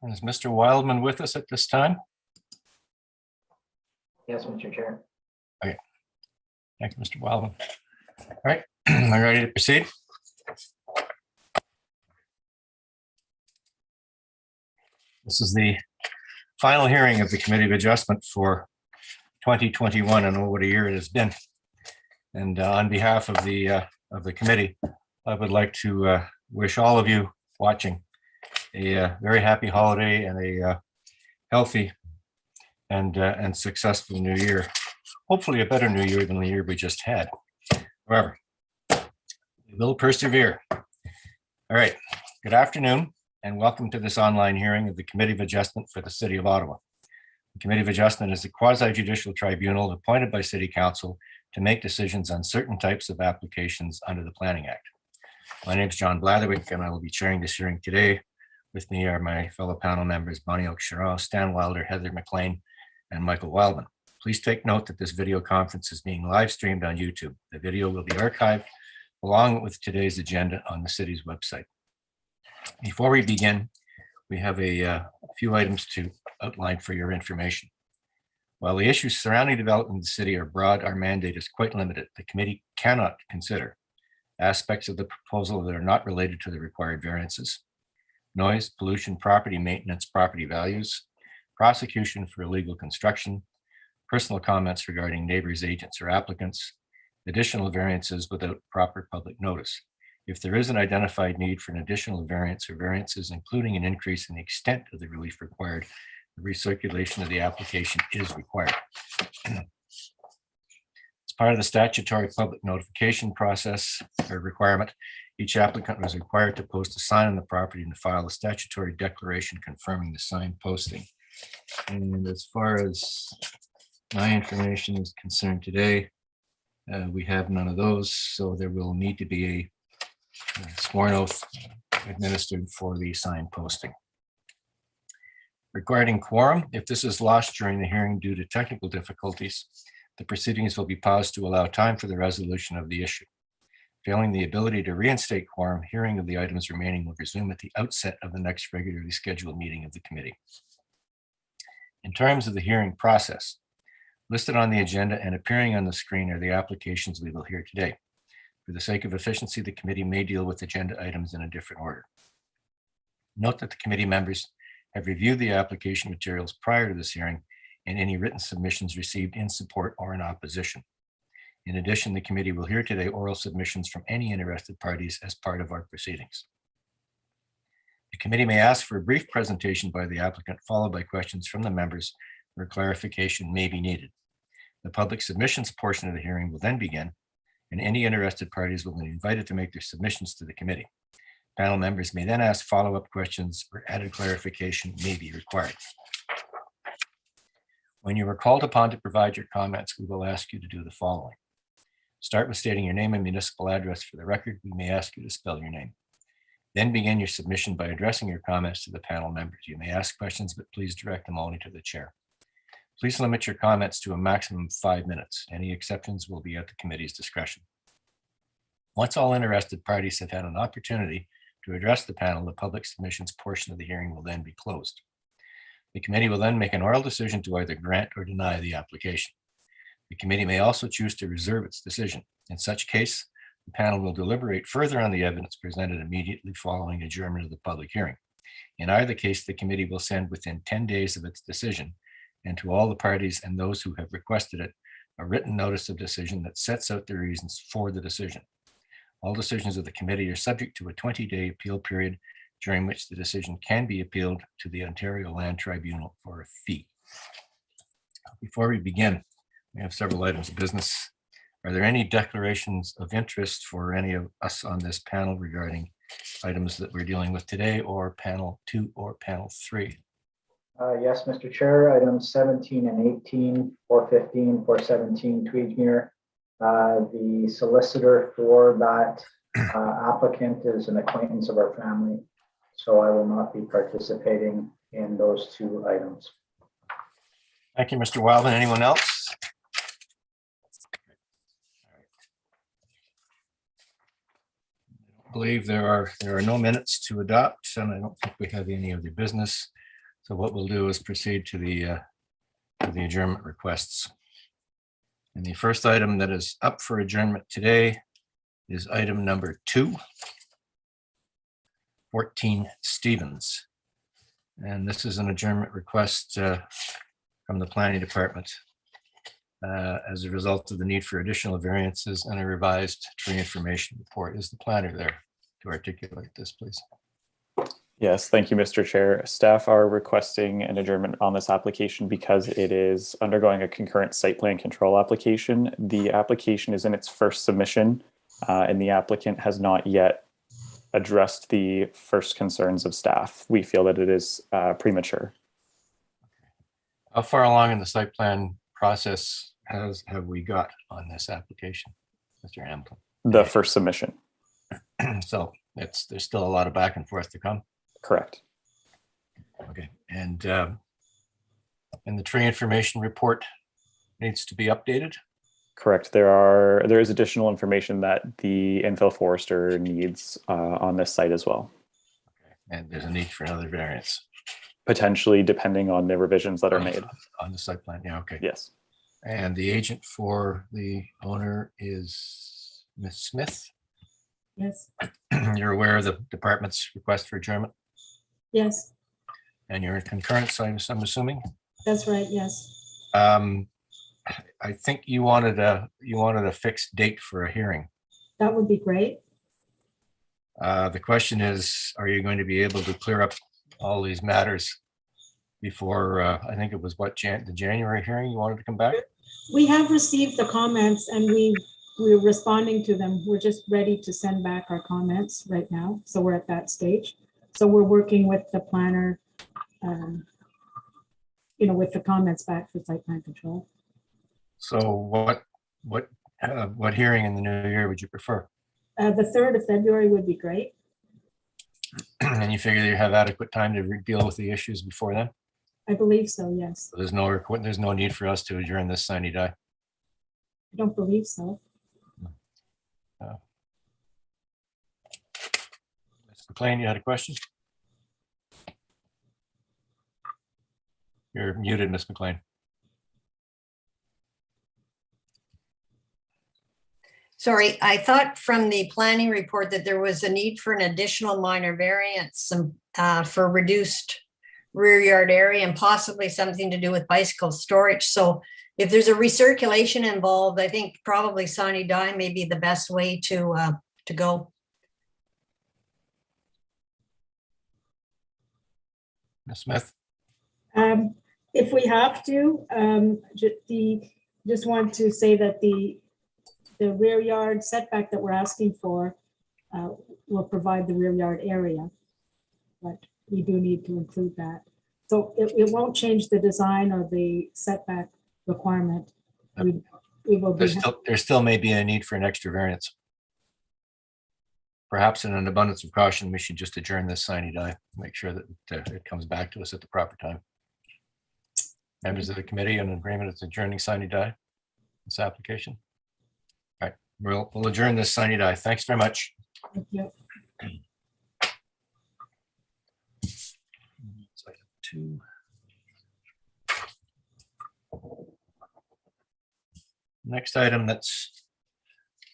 Is Mr. Wildman with us at this time? Yes, Mr. Chair. Okay. Thank you, Mr. Wildman. All right, am I ready to proceed? This is the final hearing of the Committee of Adjustment for 2021, and what a year it has been. And on behalf of the committee, I would like to wish all of you watching a very happy holiday and a healthy and successful new year. Hopefully a better new year than the year we just had. However, we will persevere. All right, good afternoon and welcome to this online hearing of the Committee of Adjustment for the City of Ottawa. The Committee of Adjustment is a quasi-judicial tribunal appointed by City Council to make decisions on certain types of applications under the Planning Act. My name is John Blatherwick and I will be chairing this hearing today. With me are my fellow panel members, Bonnie Oak-Chiron, Stan Wilder, Heather McLean, and Michael Wildman. Please take note that this video conference is being live streamed on YouTube. The video will be archived along with today's agenda on the city's website. Before we begin, we have a few items to outline for your information. While the issues surrounding development in the city are broad, our mandate is quite limited. The committee cannot consider aspects of the proposal that are not related to the required variances, noise, pollution, property maintenance, property values, prosecution for illegal construction, personal comments regarding neighbors, agents, or applicants, additional variances without proper public notice. If there is an identified need for an additional variance or variances, including an increase in the extent of the relief required, the recirculation of the application is required. As part of the statutory public notification process or requirement, each applicant was required to post a sign on the property and file a statutory declaration confirming the sign posting. And as far as my information is concerned today, we have none of those, so there will need to be a sworn oath administered for the sign posting. Regarding quorum, if this is lost during the hearing due to technical difficulties, the proceedings will be paused to allow time for the resolution of the issue. Failing the ability to reinstate quorum, hearing of the items remaining will resume at the outset of the next regularly scheduled meeting of the committee. In terms of the hearing process, listed on the agenda and appearing on the screen are the applications we will hear today. For the sake of efficiency, the committee may deal with agenda items in a different order. Note that the committee members have reviewed the application materials prior to this hearing and any written submissions received in support or in opposition. In addition, the committee will hear today oral submissions from any interested parties as part of our proceedings. The committee may ask for a brief presentation by the applicant, followed by questions from the members where clarification may be needed. The public submissions portion of the hearing will then begin, and any interested parties will be invited to make their submissions to the committee. Panel members may then ask follow-up questions where added clarification may be required. When you are called upon to provide your comments, we will ask you to do the following. Start with stating your name and municipal address for the record. We may ask you to spell your name. Then begin your submission by addressing your comments to the panel members. You may ask questions, but please direct them only to the chair. Please limit your comments to a maximum of 5 minutes. Any exceptions will be at the committee's discretion. Once all interested parties have had an opportunity to address the panel, the public submissions portion of the hearing will then be closed. The committee will then make an oral decision to either grant or deny the application. The committee may also choose to reserve its decision. In such case, the panel will deliberate further on the evidence presented immediately following adjournment of the public hearing. In either case, the committee will send within 10 days of its decision, and to all the parties and those who have requested it, a written notice of decision that sets out the reasons for the decision. All decisions of the committee are subject to a 20-day appeal period, during which the decision can be appealed to the Ontario Land Tribunal for a fee. Before we begin, we have several items of business. Are there any declarations of interest for any of us on this panel regarding items that we're dealing with today, or panel 2 or panel 3? Yes, Mr. Chair, items 17 and 18, 415, 417 Tweedsmuir. The solicitor for that applicant is an acquaintance of our family, so I will not be participating in those 2 items. Thank you, Mr. Wildman. Anyone else? I believe there are no minutes to adopt, and I don't think we have any other business. So what we'll do is proceed to the adjournment requests. And the first item that is up for adjournment today is item number 2, 14 Stevens. And this is an adjournment request from the planning department as a result of the need for additional variances and a revised tree information report. Is the planner there to articulate this, please? Yes, thank you, Mr. Chair. Staff are requesting an adjournment on this application because it is undergoing a concurrent site plan control application. The application is in its first submission, and the applicant has not yet addressed the first concerns of staff. We feel that it is premature. How far along in the site plan process have we got on this application, Mr. Hamilton? The first submission. So there's still a lot of back and forth to come. Correct. Okay, and the tree information report needs to be updated. Correct. There is additional information that the infill forester needs on this site as well. Okay. And there's a need for another variance Potentially, depending on the revisions that are made. on the site plan. Yeah, okay. Yes. And the agent for the owner is Ms. Smith. Yes, You're aware of the department's request for adjournment, yes, and you're in concurrence, I'm assuming. that's right, yes. I think you wanted a fixed date for a hearing. That would be great. The question is, are you going to be able to clear up all these matters before, I think it was the January hearing you wanted to come back? We have received the comments and we're responding to them. We're just ready to send back our comments right now. So we're at that stage. So we're working with the planner, with the comments back for site plan control. So what hearing in the new year would you prefer? The 3rd of February would be great. And you figure you have adequate time to deal with the issues before then? I believe so, yes. There's no need for us to adjourn this sine die. I don't believe so. Ms. McLean, you had a question? You're muted, Ms. McLean. Sorry, I thought from the planning report that there was a need for an additional minor variance for reduced rear yard area and possibly something to do with bicycle storage. So if there's a recirculation involved, I think probably sine die may be the best way to go. Ms. Smith? If we have to, just want to say that the rear yard setback that we're asking for will provide the rear yard area, but we do need to include that. So it won't change the design or the setback requirement. We will be. There still may be a need for an extra variance. Perhaps in an abundance of caution, we should just adjourn this sine die, make sure that it comes back to us at the proper time. Members of the committee in agreement with adjourning sine die, this application. All right, we'll adjourn this sine die. Thanks very much. Thank you. Two. Next item that's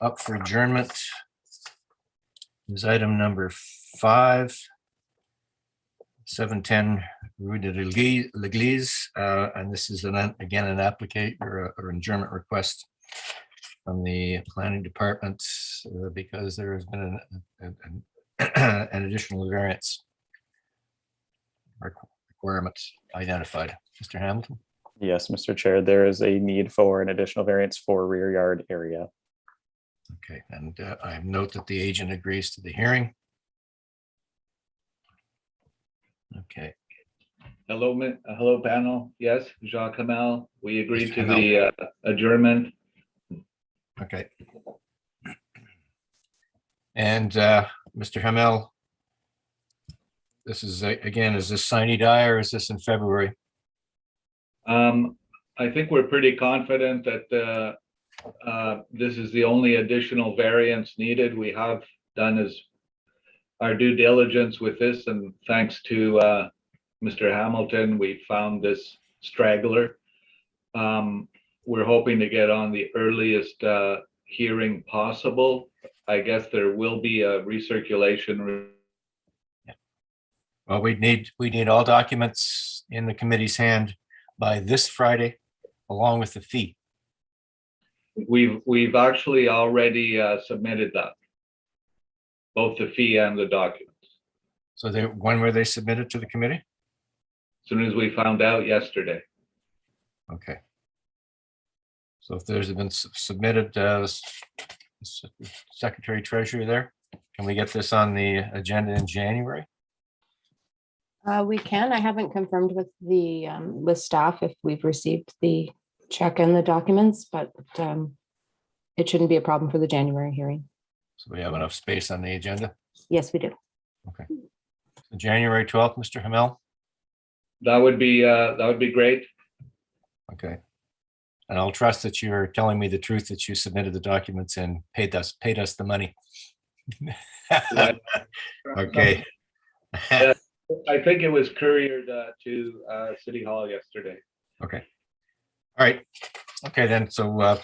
up for adjournment is item number 5, 710 Rue de l'Église, and this is again an application or an adjournment request from the planning department because there has been an additional variance requirement identified. Mr. Hamilton? Yes, Mr. Chair, there is a need for an additional variance for rear yard area. Okay, and I note that the agent agrees to the hearing. Okay. Hello, panel. Yes, Jacques Hamel. We agree Mr. to the adjournment. Okay. And Mr. Hamel, this is again, is this sine die or is this in February? I think we're pretty confident that this is the only additional variance needed. We have done our due diligence with this, and thanks to Mr. Hamilton, we found this straggler. We're hoping to get on the earliest hearing possible. I guess there will be a recirculation. Well, we need all documents in the committee's hand by this Friday, along with the fee. We've actually already submitted that, both the fee and the documents. So when were they submitted to the committee? As soon as we found out yesterday. Okay. So if there's been submitted, Secretary Treasurer there, can we get this on the agenda in January? We can. I haven't confirmed with the with staff if we've received the check and the documents, but it shouldn't be a problem for the January hearing. So we have enough space on the agenda. Yes, we do. Okay. So January 12th, Mr. Hamel. That would be great. Okay. And I'll trust that you're telling me the truth, that you submitted the documents and paid us the money. Okay. I think it was couriered to City Hall yesterday. Okay. All right. Okay, then. So no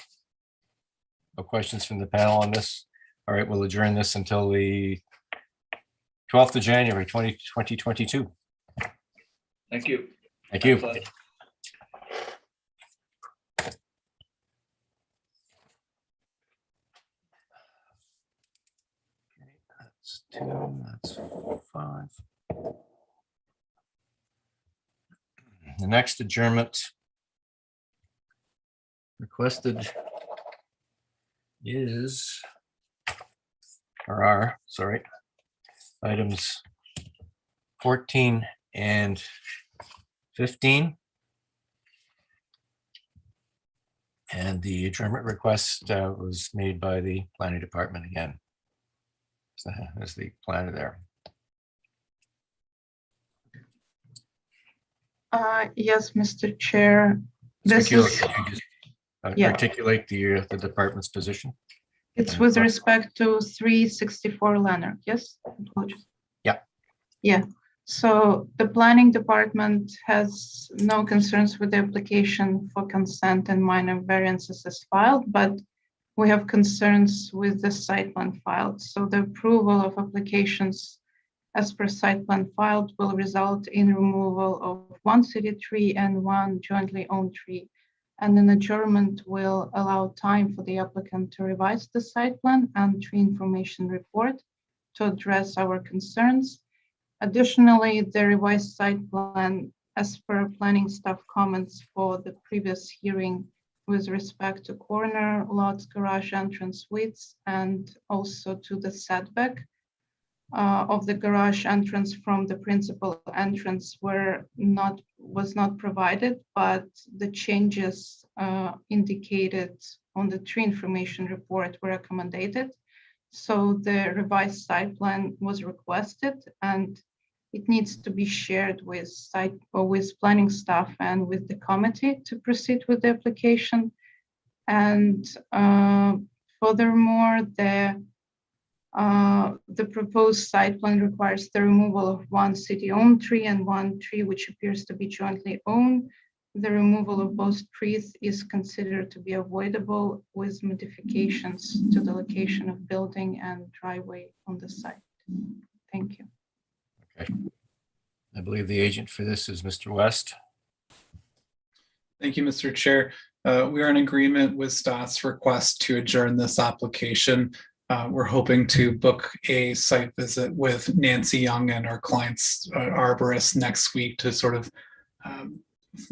questions from the panel on this. All right, we'll adjourn this until the 12th of January, 2022. Thank you. Thank you. That's 2, that's 5. The next adjournment requested is, or are, sorry, items 14 and 15. And the adjournment request was made by the planning department again. So there's the planner there. Yes, Mr. Chair. This Could is, you just, yeah. articulate the department's position? it's with respect to 364 Leonard, yes? Apologies. Yeah. Yeah, so the planning department has no concerns with the application for consent and minor variances as filed, but we have concerns with the site plan filed. So the approval of applications as per site plan filed will result in removal of 1 city tree and 1 jointly owned tree. And an adjournment will allow time for the applicant to revise the site plan and tree information report to address our concerns. Additionally, the revised site plan, as per planning staff comments for the previous hearing with respect to corner lots, garage entrance widths, and also to the setback of the garage entrance from the principal entrance was not provided, but the changes indicated on the tree information report were accommodated. So the revised site plan was requested, and it needs to be shared with site or with planning staff and with the committee to proceed with the application. And furthermore, the proposed site plan requires the removal of 1 city-owned tree and 1 tree which appears to be jointly owned. The removal of both trees is considered to be avoidable with modifications to the location of building and driveway on the site. Thank you. Okay. I believe the agent for this is Mr. West. Thank you, Mr. Chair. We are in agreement with staff's request to adjourn this application. We're hoping to book a site visit with Nancy Young and our client's arborist next week to sort of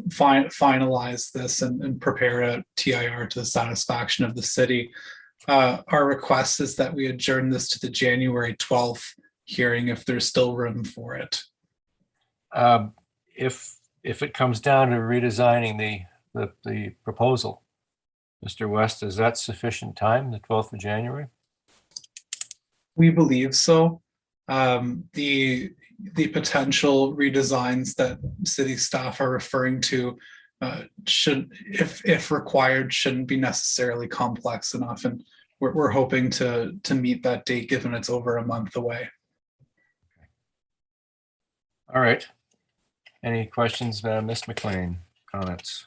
finalize this and prepare a TIR to the satisfaction of the city. Our request is that we adjourn this to the January 12th hearing if there's still room for it. If it comes down to redesigning the proposal, Mr. West, is that sufficient time, the 12th of January? We believe so. The potential redesigns that city staff are referring to should, if required, shouldn't be necessarily complex enough, and we're hoping to meet that date given it's over a month away. All right. Any questions, Ms. McLean? Comments?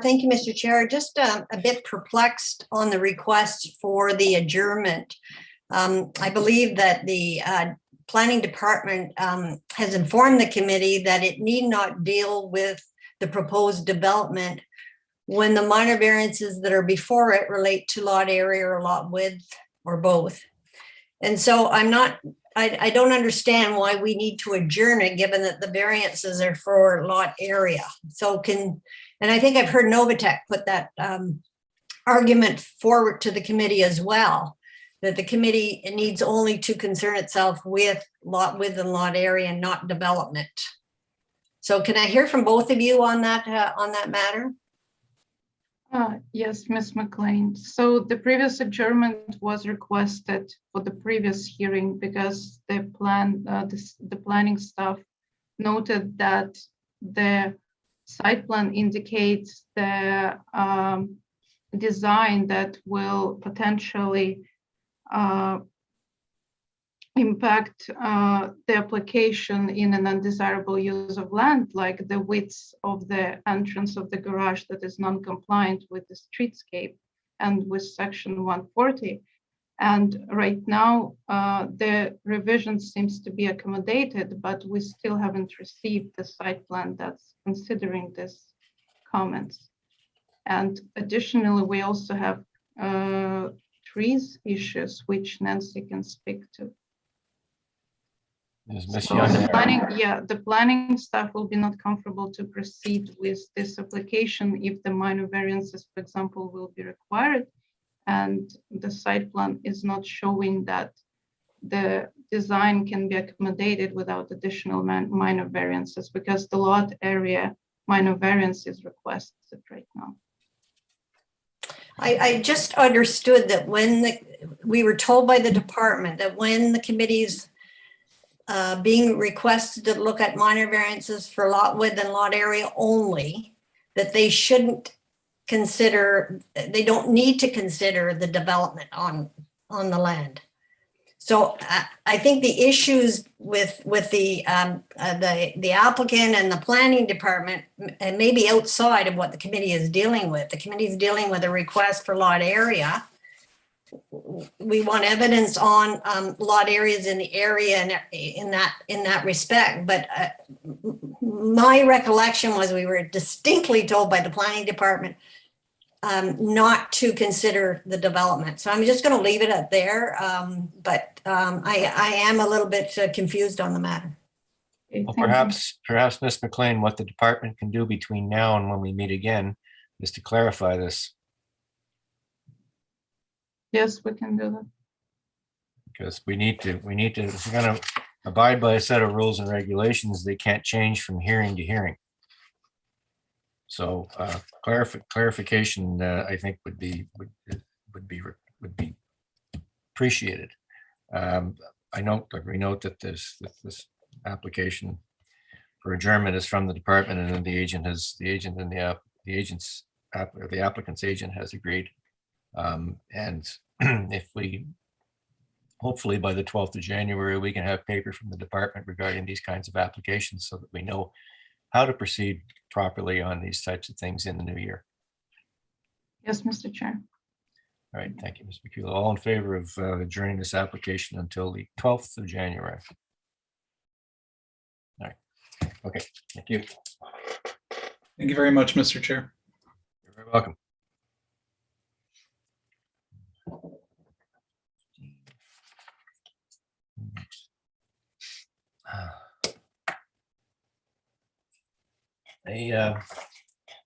Thank you, Mr. Chair. Just a bit perplexed on the request for the adjournment. I believe that the planning department has informed the committee that it need not deal with the proposed development when the minor variances that are before it relate to lot area or lot width or both. And so I don't understand why we need to adjourn it, given that the variances are for lot area. So and I think I've heard Novatech put that argument forward to the committee as well, that the committee needs only to concern itself with lot width and lot area and not development. So can I hear from both of you on that matter? Yes, Ms. McLean. So the previous adjournment was requested for the previous hearing because the planning staff noted that the site plan indicates the design that will potentially impact the application in an undesirable use of land, like the width of the entrance of the garage that is non-compliant with the streetscape and with section 140. And right now, the revision seems to be accommodated, but we still haven't received the site plan that's considering this comments. And additionally, we also have trees issues, which Nancy can speak to. So the planning staff will be not comfortable to proceed with this application if the minor variances, for example, will be required, and the site plan is not showing that the design can be accommodated without additional minor variances, because the lot area minor variance is requested right now. I just understood that when we were told by the department that when the committee's being requested to look at minor variances for lot width and lot area only, that they shouldn't consider, they don't need to consider the development on the land. So I think the issues with the applicant and the planning department, and maybe outside of what the committee is dealing with. The committee is dealing with a request for lot area. We want evidence on lot areas in the area and in that respect. But my recollection was we were distinctly told by the planning department not to consider the development. So I'm just going to leave it at there. But I am a little bit confused on the matter. Well, perhaps Ms. McLean, what the department can do between now and when we meet again is to clarify this. Yes, we can do that. Because we need to, if we're going to abide by a set of rules and regulations, they can't change from hearing to hearing. So clarification, I think would be appreciated. We note that this application for adjournment is from the department, and then the applicant's agent has agreed. And if we, hopefully by the 12th of January, we can have paper from the department regarding these kinds of applications so that we know how to proceed properly on these types of things in the new year. Yes, Mr. Chair. All right, thank you, Ms. McCullough. All in favor of adjourning this application until the 12th of January? All right, okay, thank you. Thank you very much, Mr. Chair. You're very welcome.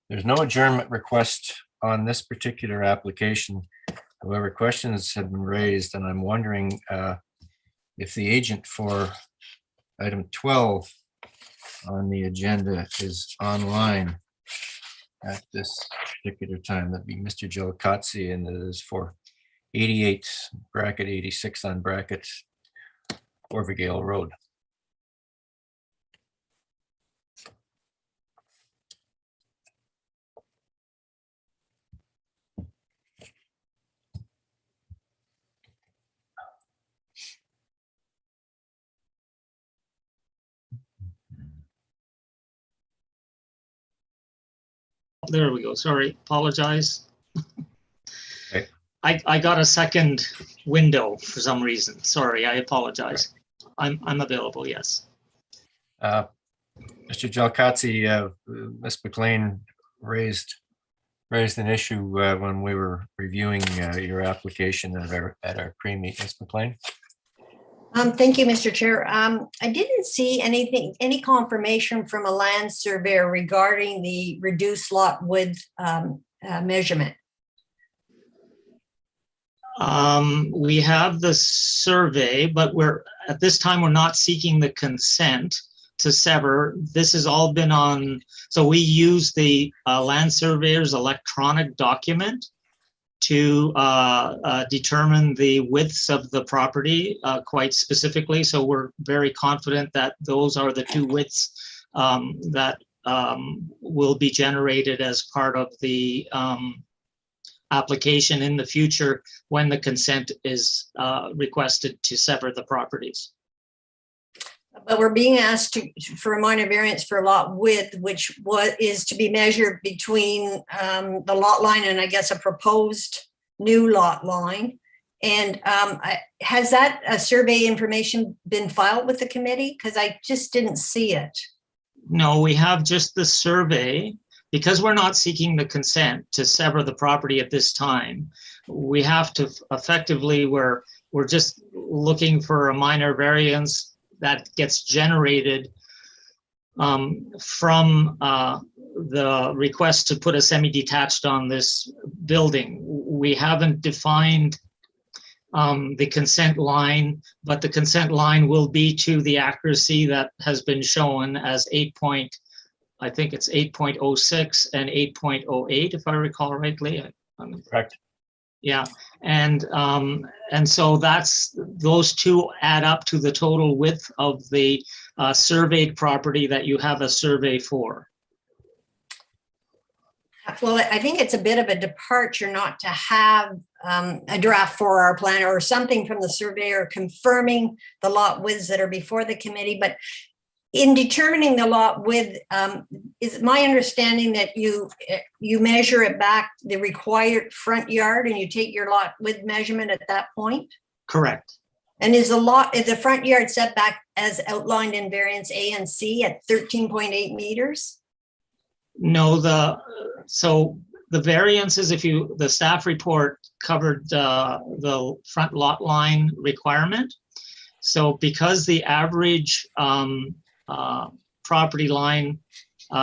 There's no adjournment request on this particular application. However, questions have been raised, and I'm wondering if the agent for item 12 on the agenda is online at this particular time. That'd be Mr. Joe Kotze, and it is for 88/86 on bracket Orvigale Road. There we go. Sorry, apologize. Okay. I got a second window for some reason. Sorry, I apologize. I'm available, yes. Mr. Jalkatsi, Ms. McLean raised an issue when we were reviewing your application at our pre-meet. Ms. McLean? Thank you, Mr. Chair. I didn't see any confirmation from a land surveyor regarding the reduced lot width measurement. We have the survey, but at this time, we're not seeking the consent to sever. This has all been on, so we use the land surveyor's electronic document to determine the widths of the property quite specifically. So we're very confident that those are the two widths that will be generated as part of the application in the future when the consent is requested to sever the properties. But we're being asked for a minor variance for lot width, which is to be measured between the lot line and I guess a proposed new lot line. And has that survey information been filed with the committee? Because I just didn't see it. No, we have just the survey. Because we're not seeking the consent to sever the property at this time, we have to effectively, we're just looking for a minor variance that gets generated from the request to put a semi-detached on this building. We haven't defined the consent line, but the consent line will be to the accuracy that has been shown as I think it's 8.06 and 8.08, if I recall rightly. Correct. Yeah, and so those two add up to the total width of the surveyed property that you have a survey for. Well, I think it's a bit of a departure not to have a draft for our plan or something from the surveyor confirming the lot widths that are before the committee. But in determining the lot width, is my understanding that you measure it back the required front yard and you take your lot width measurement at that point? Correct. And is the front yard setback as outlined in variance A and C at 13.8 meters? No, so the variances, the staff report covered the front lot line requirement. So because the average property line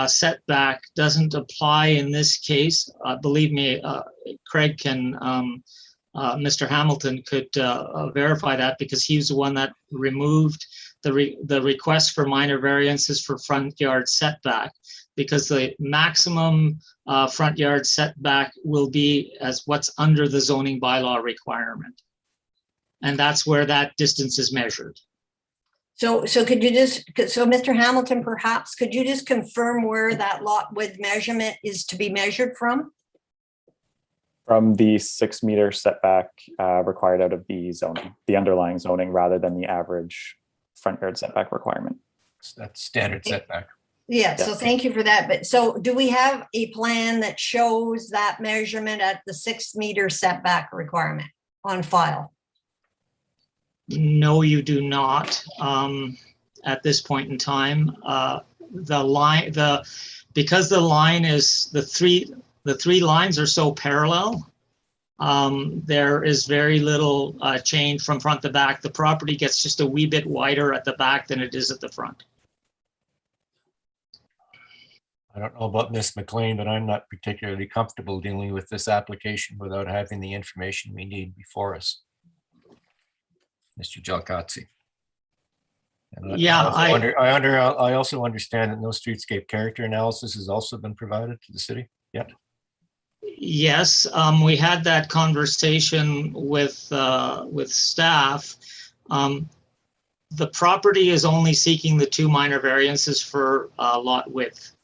setback doesn't apply in this case, believe me, Craig can, Mr. Hamilton could verify that because he was the one that removed the request for minor variances for front yard setback, because the maximum front yard setback will be as what's under the zoning bylaw requirement. And that's where that distance is measured. So could you Mr. Hamilton, perhaps, could you just confirm where that lot width measurement is to be measured from? From the 6 meter setback required out of the zoning, the underlying zoning, rather than the average front yard setback requirement. That's standard setback. Yeah, so thank you for that. But so do we have a plan that shows that measurement at the 6 meter setback requirement on file? No, you do not. At this point in time, because the line is the three lines are so parallel, there is very little change from front to back. The property gets just a wee bit wider at the back than it is at the front. I don't know about Ms. McLean, but I'm not particularly comfortable dealing with this application without having the information we need before us. Mr. Jalkatsi. Yeah, I also understand that no streetscape character analysis has also been provided to the city yet. Yes, we had that conversation with staff. The property is only seeking the 2 minor variances for lot width.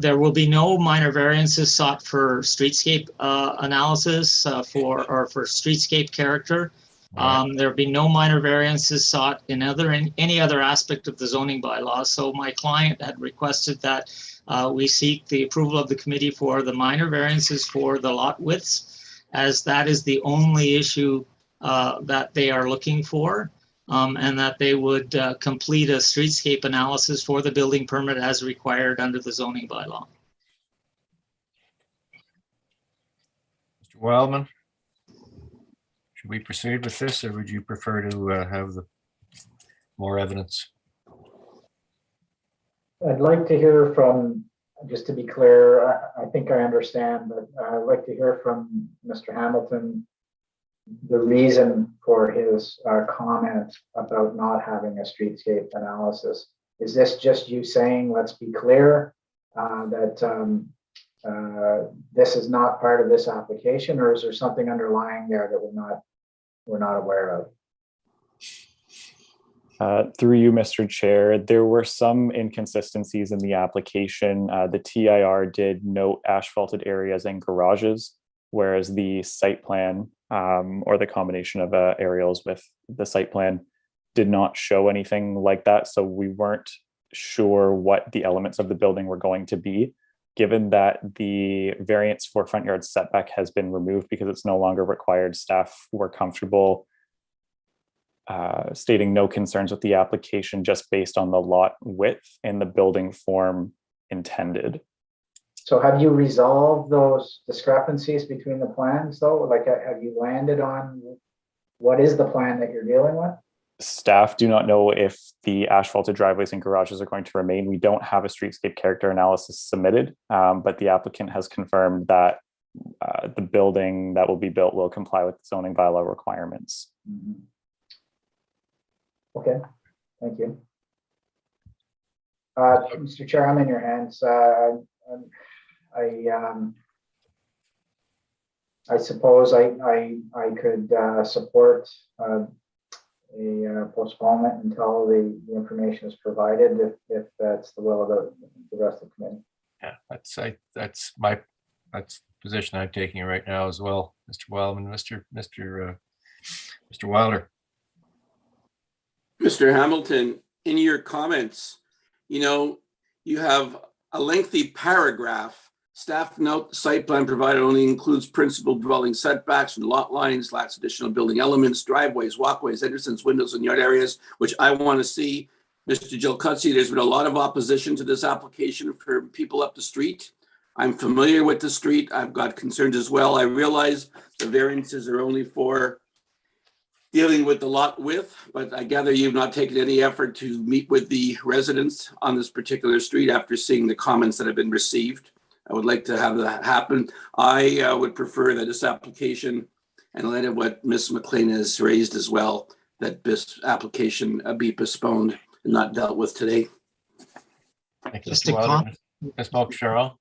There will be no minor variances sought for streetscape analysis for streetscape character. There'd be no minor variances sought in any other aspect of the zoning bylaw. So my client had requested that we seek the approval of the committee for the minor variances for the lot widths, as that is the only issue that they are looking for, and that they would complete a streetscape analysis for the building permit as required under the zoning bylaw. Mr. Wildman? Should we proceed with this, or would you prefer to have the more evidence? I'd like to hear from, just to be clear, I think I understand, but I'd like to hear from Mr. Hamilton the reason for his comment about not having a streetscape analysis. Is this just you saying, let's be clear, that this is not part of this application, or is there something underlying there that we're not aware of? Through you, Mr. Chair, there were some inconsistencies in the application. The TIR did note asphalted areas and garages, whereas the site plan, or the combination of aerials with the site plan, did not show anything like that. So we weren't sure what the elements of the building were going to be. Given that the variance for front yard setback has been removed because it's no longer required, staff were comfortable stating no concerns with the application just based on the lot width and the building form intended. So have you resolved those discrepancies between the plans though? Like, have you landed on what is the plan that you're dealing with? Staff do not know if the asphalted driveways and garages are going to remain. We don't have a streetscape character analysis submitted, but the applicant has confirmed that the building that will be built will comply with the zoning bylaw requirements. Mm-hmm. Okay, thank you. Mr. Chair, I'm in your hands. I suppose I could support a postponement until the information is provided, if that's the will of the rest of the committee. Yeah, that's the position I'm taking right now as well, Mr. Wildman. Mr. Wilder. Mr. Hamilton, in your comments, you have a lengthy paragraph. Staff note, site plan provided only includes principal dwelling setbacks and lot lines, lacks additional building elements, driveways, walkways, entrances, windows, and yard areas, which I want to see. Mr. Gilcutzi, there's been a lot of opposition to this application for people up the street. I'm familiar with the street. I've got concerns as well. I realize the variances are only for dealing with the lot width, but I gather you've not taken any effort to meet with the residents on this particular street after seeing the comments that have been received. I would like to have that happen. I would prefer that this application, and in light of what Ms. McLean has raised as well, that this application be postponed and not dealt with today. Thank you, Just Mr. a Wilder. Ms. Cheryl.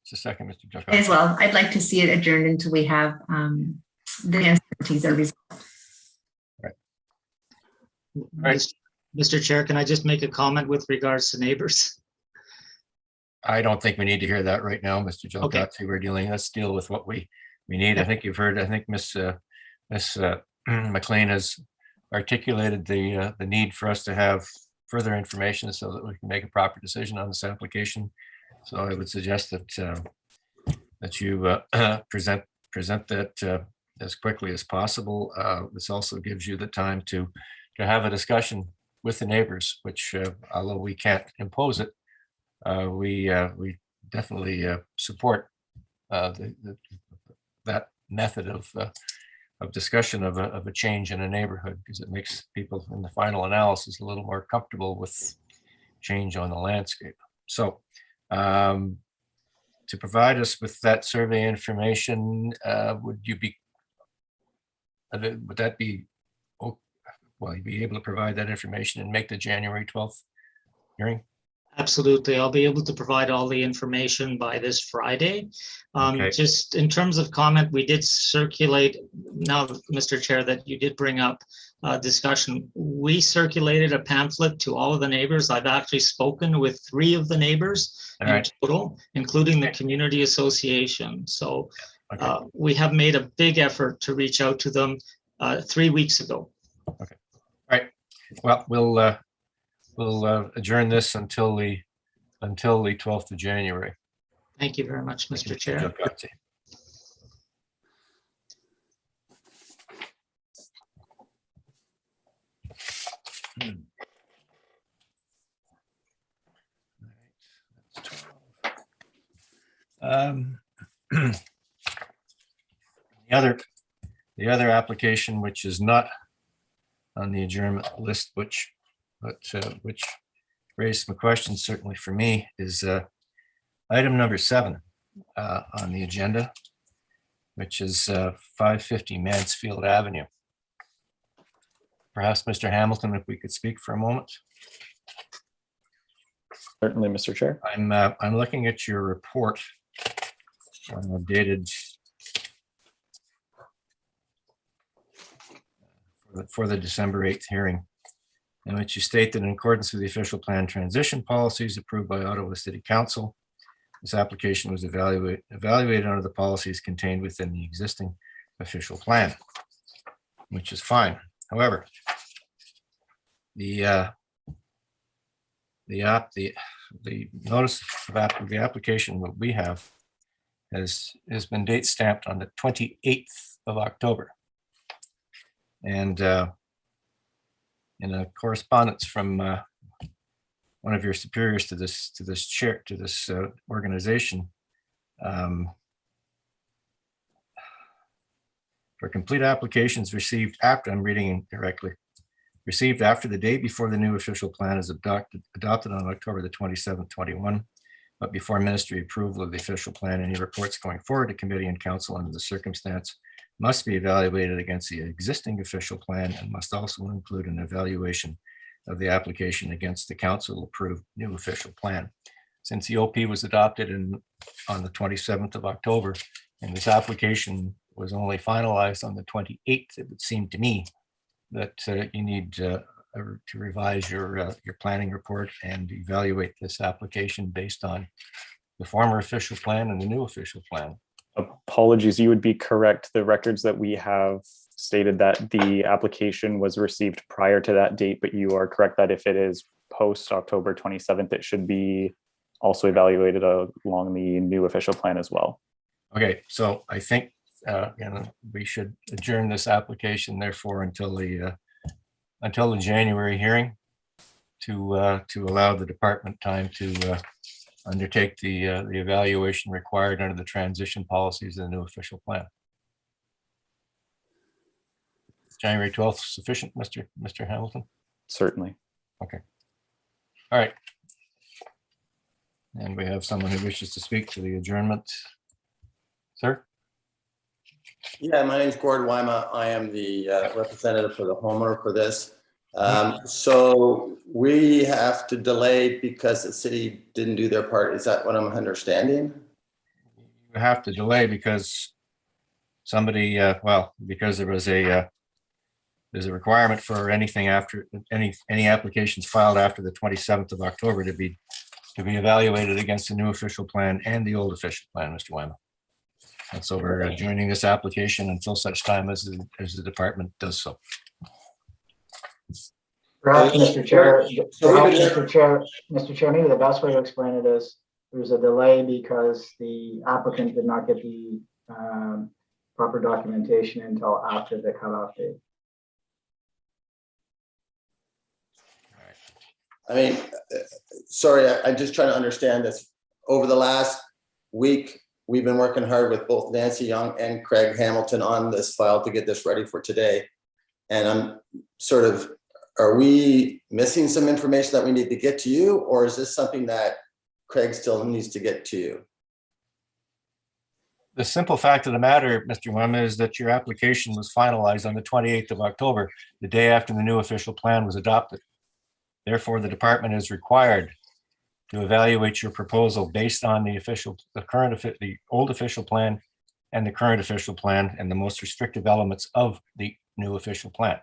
Just a second, Mr. Jocko. As well, I'd like to see it adjourned until we have the uncertainties are resolved. Right. Mr. Chair, can I just make a comment with regards to neighbors? I don't think we need to hear that right now, Mr. Gilcutzi. Okay. Let's deal with what we need. I think you've heard, I think Ms. McLean has articulated the need for us to have further information so that we can make a proper decision on this application. So I would suggest that you present that as quickly as possible. This also gives you the time to have a discussion with the neighbors, which although we can't impose it, we definitely support that method of discussion of a change in a neighborhood, because it makes people in the final analysis a little more comfortable with change on the landscape. So to provide us with that survey information, would that be, will you be able to provide that information and make the January 12th hearing? Absolutely. I'll be able to provide all the information by this Friday. Okay. Just in terms of comment, we did circulate, now, Mr. Chair, that you did bring up discussion. We circulated a pamphlet to all of the neighbors. I've actually spoken with 3 of the neighbors in total, including the community association. So we have made a big effort to reach out to them. 3 weeks ago. Well, we'll adjourn this until the 12th of January. Thank you very much, Mr. Chair. The other application, which is not on the adjournment list, which raised some questions certainly for me, is item number 7 on the agenda, which is 550 Mansfield Avenue. Perhaps Mr. Hamilton, if we could speak for a moment. Certainly, Mr. Chair. I'm looking at your report dated for the December 8th hearing, in which you state that in accordance with the official plan transition policies approved by Ottawa City Council, this application was evaluated under the policies contained within the existing official plan, which is fine. However, the notice of the application that we have has been date stamped on the 28th of October. And in a correspondence from one of your superiors to this organization, for complete applications received after, I'm reading directly, received after the day before the new official plan is adopted on October the 27th, 21, but before ministry approval of the official plan, any reports going forward to committee and council under the circumstance must be evaluated against the existing official plan and must also include an evaluation of the application against the council approved new official plan. Since the OP was adopted on the 27th of October, and this application was only finalized on the 28th, it would seem to me that you need to revise your planning report and evaluate this application based on the former official plan and the new official plan. Apologies, you would be correct. The records that we have stated that the application was received prior to that date, but you are correct that if it is post October 27th, it should be also evaluated along the new official plan as well. Okay, so I think we should adjourn this application therefore until the January hearing to allow the department time to undertake the evaluation required under the transition policies of the new official plan. January 12th sufficient, Mr. Hamilton? Certainly. Okay. All right. And we have someone who wishes to speak to the adjournment. Sir? Yeah, my name is Gord Wyma. I am the representative for the homeowner for this. So we have to delay because the city didn't do their part. Is that what I'm understanding? You have to delay because somebody, because there's a requirement for anything after any applications filed after the 27th of October to be evaluated against the new official plan and the old official plan, Mr. Wyman. And so we're joining this application until such time as the department does so. Perhaps, Mr. Chair, Mr. Chair, maybe the best way to explain it is there's a delay because the applicant did not get the proper documentation until after the cutoff date. I mean, sorry, I'm just trying to understand this. Over the last week, we've been working hard with both Nancy Young and Craig Hamilton on this file to get this ready for today. And I'm sort of, are we missing some information that we need to get to you, or is this something that Craig still needs to get to you? The simple fact of the matter, Mr. Wyman, is that your application was finalized on the 28th of October, the day after the new official plan was adopted. Therefore, the department is required to evaluate your proposal based on the old official plan and the current official plan and the most restrictive elements of the new official plan.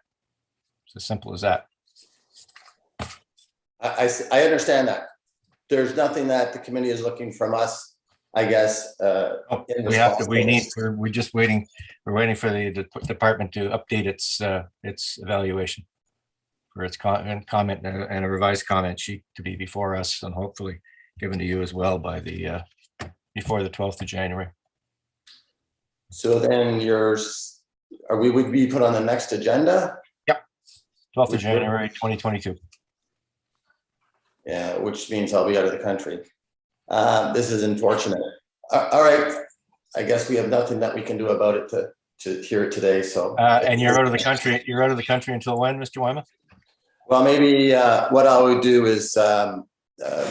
It's as simple as that. I understand that. There's nothing that the committee is looking from us I guess. We have to, we're just waiting, we're waiting for the department to update its evaluation for its comment and a revised comment sheet to be before us and hopefully given to you as well by the, before the 12th of January. So then we would be put on the next agenda? Yep. 12th of January, 2022. Yeah, which means I'll be out of the country. This is unfortunate. All right. I guess we have nothing that we can do about it to hear it today. So. And you're out of the country. You're out of the country until when, Mr. Wyman? Well, maybe what I would do is the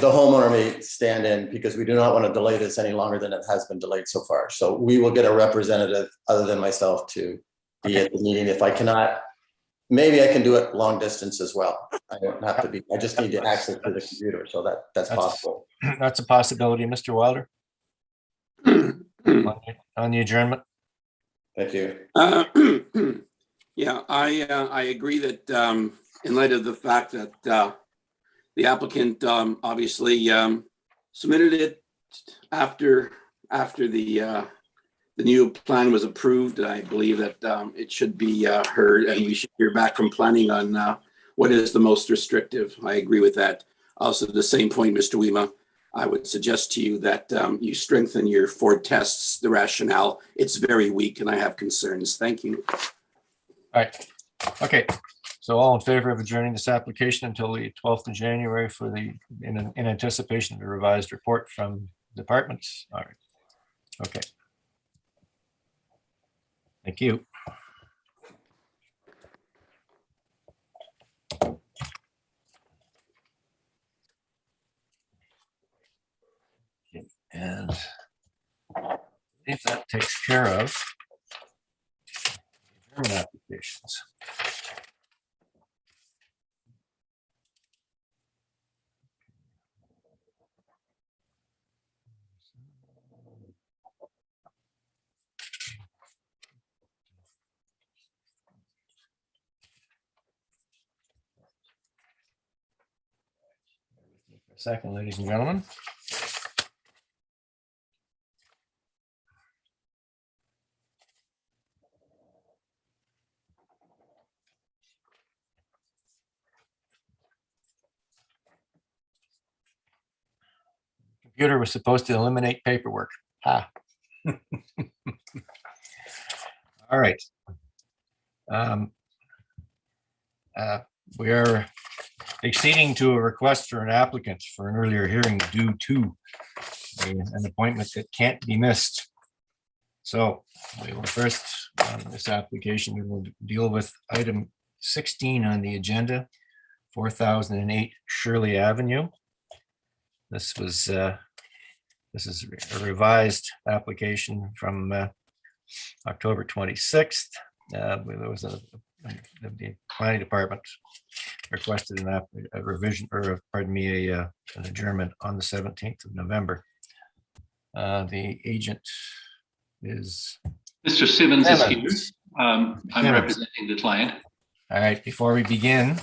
homeowner may stand in because we do not want to delay this any longer than it has been delayed so far. So we will get a representative other than myself to be at the meeting. If I cannot, maybe I can do it long distance as well. I don't have to be, I just need to access to the computer. So that's possible. That's a possibility, Mr. Wilder. on the adjournment. Thank you. Yeah, I agree that in light of the fact that the applicant obviously submitted it after the new plan was approved, I believe that it should be heard and we should hear back from planning on what is the most restrictive. I agree with that. Also, the same point, Mr. Wima, I would suggest to you that you strengthen your 4 tests, the rationale. It's very weak and I have concerns. Thank you. All right. Okay. So all in favor of adjourning this application until the 12th of January for in anticipation of the revised report from departments? All right. Okay. Thank you. And if that takes care of German applications. Second, ladies and gentlemen. Computer was supposed to eliminate paperwork. Ha. All right. We are acceding to a request for an applicant for an earlier hearing due to an appointment that can't be missed. So we will first, on this application, we will deal with item 16 on the agenda, 4008 Shirley Avenue. This is a revised application from October 26th. There was the planning department requested a revision, or pardon me, an adjournment on the 17th of November. The agent is Mr. Simmons is here. I'm representing the client. All right, before we begin,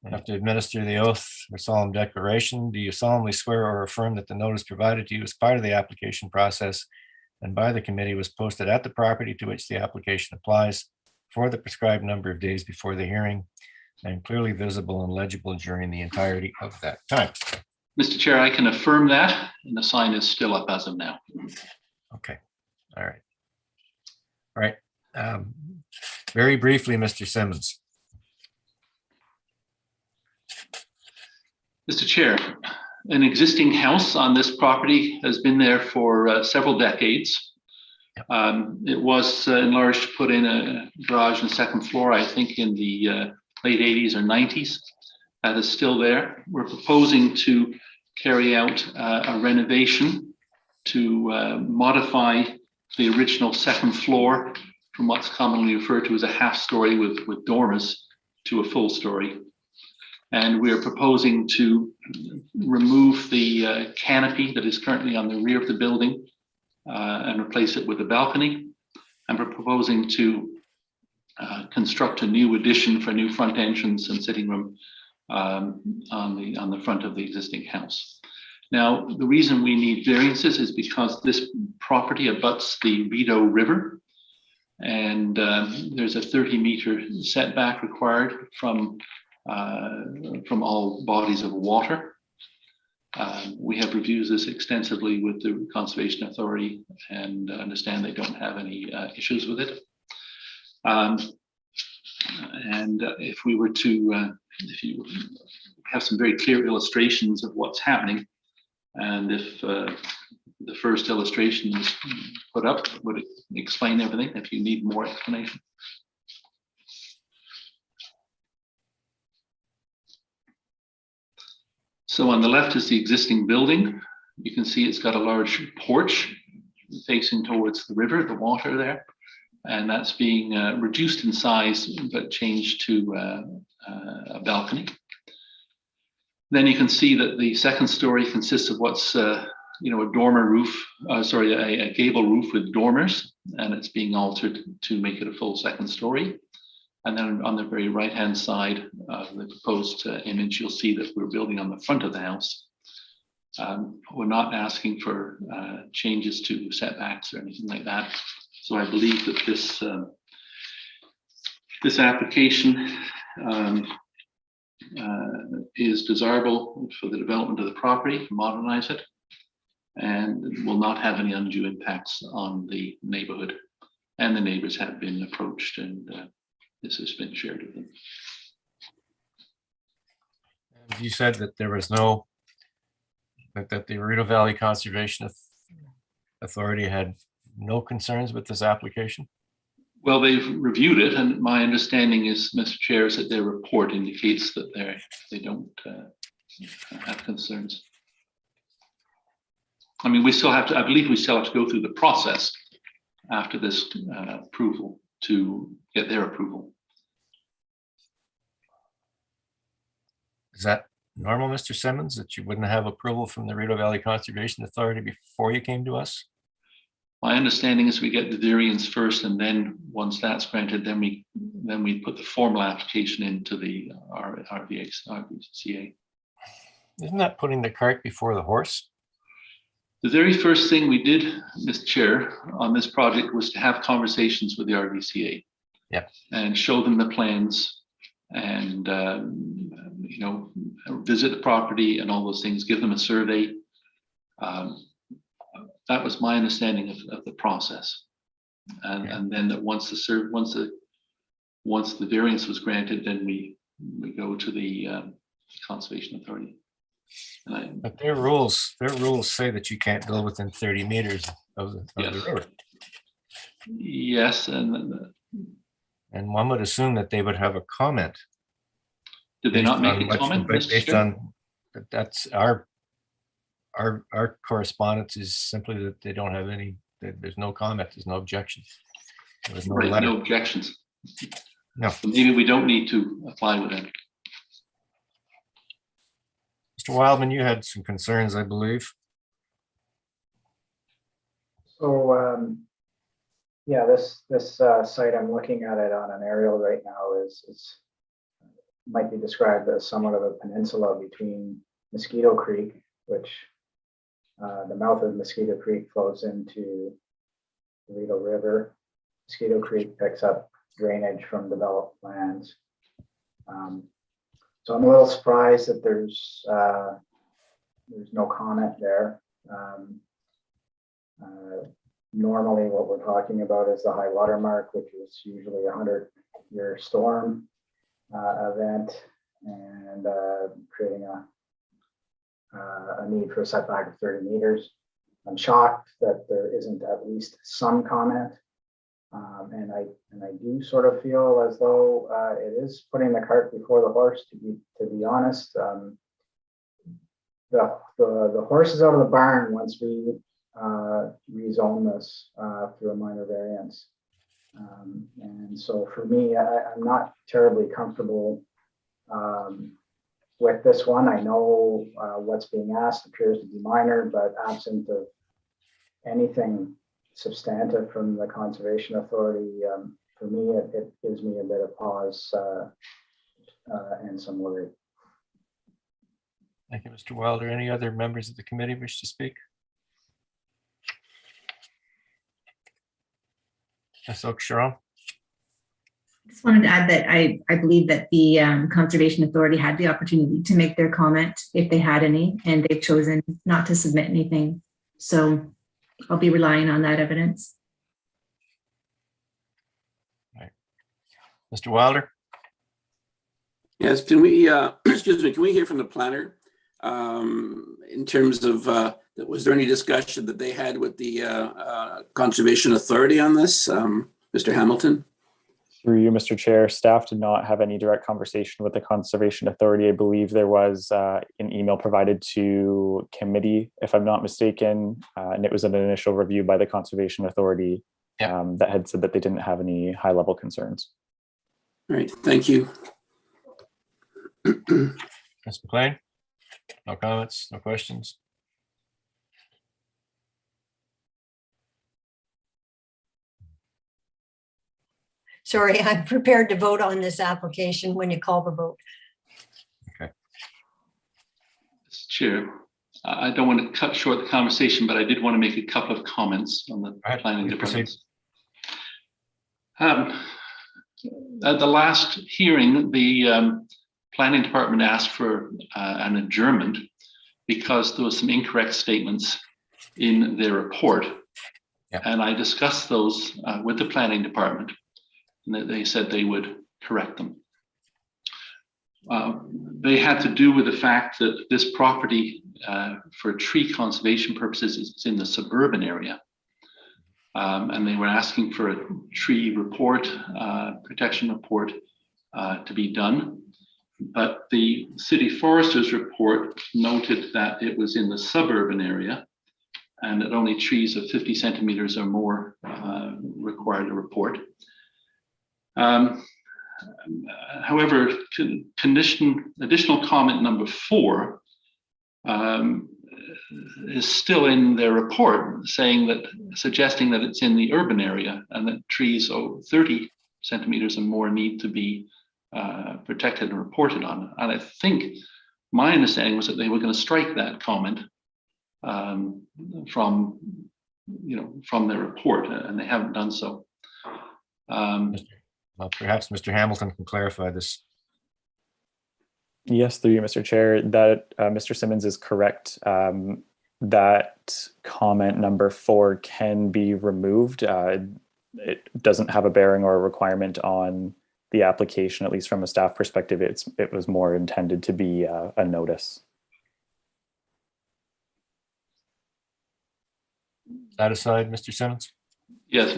I have to administer the oath or solemn declaration. Do you solemnly swear or affirm that the notice provided to you as part of the application process and by the committee was posted at the property to which the application applies for the prescribed number of days before the hearing and clearly visible and legible during the entirety of that time? Mr. Chair, I can affirm that, and the sign is still up as of now. Okay. All right. All right. Very briefly, Mr. Simmons. Mr. Chair, an existing house on this property has been there for several decades. It was enlarged to put in a garage and second floor, I think in the late 80s or 90s. That is still there. We're proposing to carry out a renovation to modify the original second floor from what's commonly referred to as a half story with dormers to a full story. And we are proposing to remove the canopy that is currently on the rear of the building and replace it with a balcony. And we're proposing to construct a new addition for new front entrance and sitting room on the front of the existing house. Now, the reason we need variances is because this property abuts the Rideau River, and there's a 30-meter setback required from all bodies of water. We have reviewed this extensively with the Conservation Authority and understand they don't have any issues with it. And if we were to, if you have some very clear illustrations of what's happening, and if the first illustration is put up, would it explain everything if you need more explanation? So on the left is the existing building. You can see it's got a large porch facing towards the river, the water there, and that's being reduced in size but changed to a balcony. Then you can see that the second story consists of what's a dormer roof, a gable roof with dormers, and it's being altered to make it a full second story. And then on the very right-hand side of the proposed image, you'll see that we're building on the front of the house. We're not asking for changes to setbacks or anything like that. So I believe that this application is desirable for the development of the property, to modernize it, and will not have any undue impacts on the neighborhood. And the neighbors have been approached, and this has been shared with them. You said that there was no, that the Rideau Valley Conservation Authority had no concerns with this application? Well, they've reviewed it, and my understanding is, Mr. Chair, is that their report indicates that they don't have concerns. I mean, we still have to, I believe we still have to go through the process after this approval to get their approval. Is that normal, Mr. Simmons, that you wouldn't have approval from the Rideau Valley Conservation Authority before you came to us? My understanding is we get the variance first, and then once that's granted, then we put the formal application into the RVCA. Isn't that putting the cart before the horse? The very first thing we did, Mr. Chair, on this project was to have conversations with the RVCA. Yep. And show them the plans, and visit the property and all those things, give them a survey. That was my understanding of the process, and then that once the variance was granted, then we go to the Conservation Authority. But their rules say that you can't build within 30 meters of the river. Yes, and one would assume that they would have a comment. Did they not make a comment? Based on that's our correspondence is simply that they don't have any. There's no comment. There's no objections. There's no letter. No objections. No. So maybe we don't need to apply with it. Mr. Wildman, you had some concerns, I believe. So, yeah, this site, I'm looking at it on an aerial right now, is might be described as somewhat of a peninsula between Mosquito Creek, which the mouth of Mosquito Creek flows into the Rideau River. Mosquito Creek picks up drainage from developed lands. So I'm a little surprised that there's no comment there. Normally what we're talking about is the high water mark, which is usually a 100-year storm event, and creating a need for a setback of 30 meters. I'm shocked that there isn't at least some comment. And I do sort of feel as though it is putting the cart before the horse, to be honest. The horse is out of the barn once we rezone this through a minor variance. And so for me, I'm not terribly comfortable with this one. I know what's being asked appears to be minor, but absent of anything substantive from the Conservation Authority, for me, it gives me a bit of pause and some worry. Thank you, Mr. Wilder. Any other members of the committee wish to speak? Ms. Oakeshott? Just wanted to add that I believe that the Conservation Authority had the opportunity to make their comment if they had any, and they've chosen not to submit anything. So I'll be relying on that evidence. Right. Mr. Wilder? Yes, can we, excuse me, can we hear from the planner in terms of, was there any discussion that they had with the Conservation Authority on this? Mr. Hamilton? Through you, Mr. Chair, staff did not have any direct conversation with the Conservation Authority. I believe there was an email provided to committee, if I'm not mistaken, and it was an initial review by the Conservation Authority that had said that they didn't have any high-level concerns. All right, thank you. Ms. McLean? No comments, no questions? Sorry, I'm prepared to vote on this application when you call the vote. Okay. Mr. Chair, I don't want to cut short the conversation, but I did want to make a couple of comments on the planning department. At the last hearing, the planning department asked for an adjournment because there was some incorrect statements in their report. And I discussed those with the planning department, and they said they would correct them. They had to do with the fact that this property for tree conservation purposes is in the suburban area. And they were asking for a tree report, protection report to be done. But the city forester's report noted that it was in the suburban area and that only trees of 50 centimeters or more required a report. However, additional comment number 4 is still in their report, suggesting that it's in the urban area and that trees over 30 centimeters and more need to be protected and reported on. And I think my understanding was that they were going to strike that comment from their report, and they haven't done so. Well, perhaps Mr. Hamilton can clarify this. Yes, through you, Mr. Chair, that Mr. Simmons is correct. That comment number 4 can be removed. It doesn't have a bearing or a requirement on the application, at least from a staff perspective. It was more intended to be a notice. Satisfied, Mr. Simmons? Yes.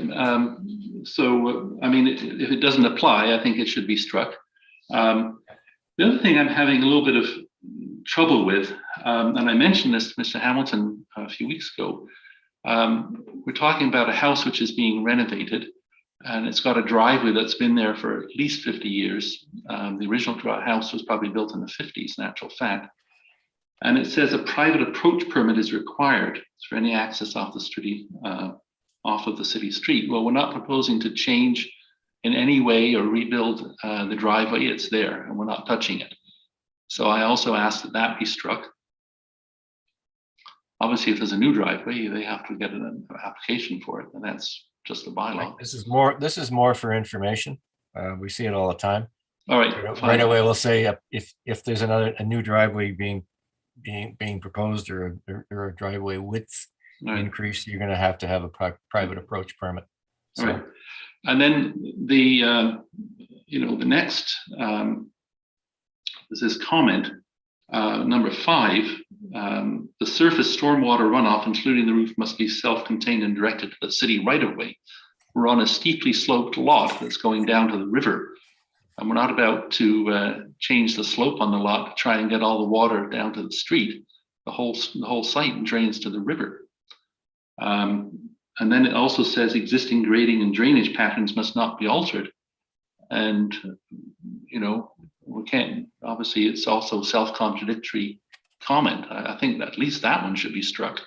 So, I mean, if it doesn't apply, I think it should be struck. The other thing I'm having a little bit of trouble with, and I mentioned this to Mr. Hamilton a few weeks ago, we're talking about a house which is being renovated, and it's got a driveway that's been there for at least 50 years. The original house was probably built in the 50s, in actual fact. And it says a private approach permit is required for any access off the street, off of the city street. Well, we're not proposing to change in any way or rebuild the driveway. It's there and we're not touching it. So I also asked that that be struck. Obviously, if there's a new driveway, they have to get an application for it, and that's just a bylaw. This is more for information. We see it all the time. All right. Right away, we'll say if there's a new driveway being proposed or a driveway width increase, you're going to have a private approach permit. So. Right. And then the next this is comment number 5. The surface stormwater runoff, including the roof, must be self-contained and directed to the city right of way. We're on a steeply sloped lot that's going down to the river, and we're not about to change the slope on the lot to try and get all the water down to the street. The whole site drains to the river. And then it also says existing grading and drainage patterns must not be altered. And, we can't, obviously it's also self-contradictory comment. I think that at least that one should be struck.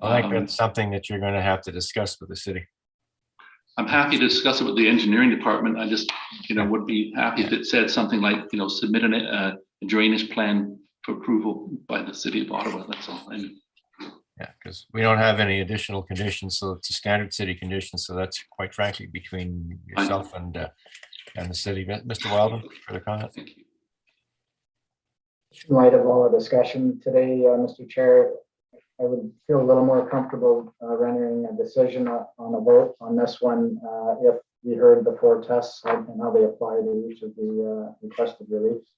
I think that's something that you're going to have to discuss with the city. I'm happy to discuss it with the engineering department. I just, would be happy if it said something like, submit a drainage plan for approval by the city of Ottawa. That's all. Yeah, because we don't have any additional conditions, so it's a standard city condition. So that's quite frankly between yourself and the city. Mr. Wildman, further comment? Thank you. In light of all the discussion today, Mr. Chair, I would feel a little more comfortable rendering a decision on a vote on this one if we heard the 4 tests and how they apply to each of the requested reliefs.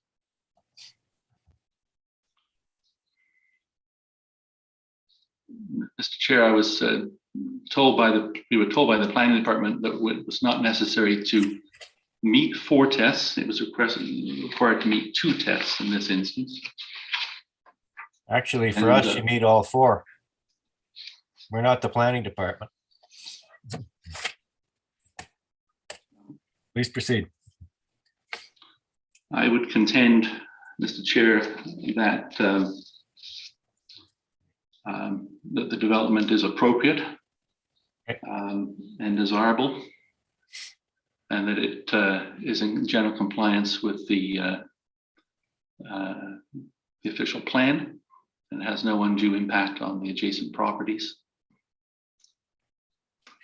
Mr. Chair, I was we were told by the planning department that it was not necessary to meet 4 tests. It was required to meet 2 tests in this instance. Actually, for us, you meet all 4. We're not the planning department. Please proceed. I would contend, Mr. Chair, that that the development is appropriate and desirable, and that it is in general compliance with the official plan and has no undue impact on the adjacent properties.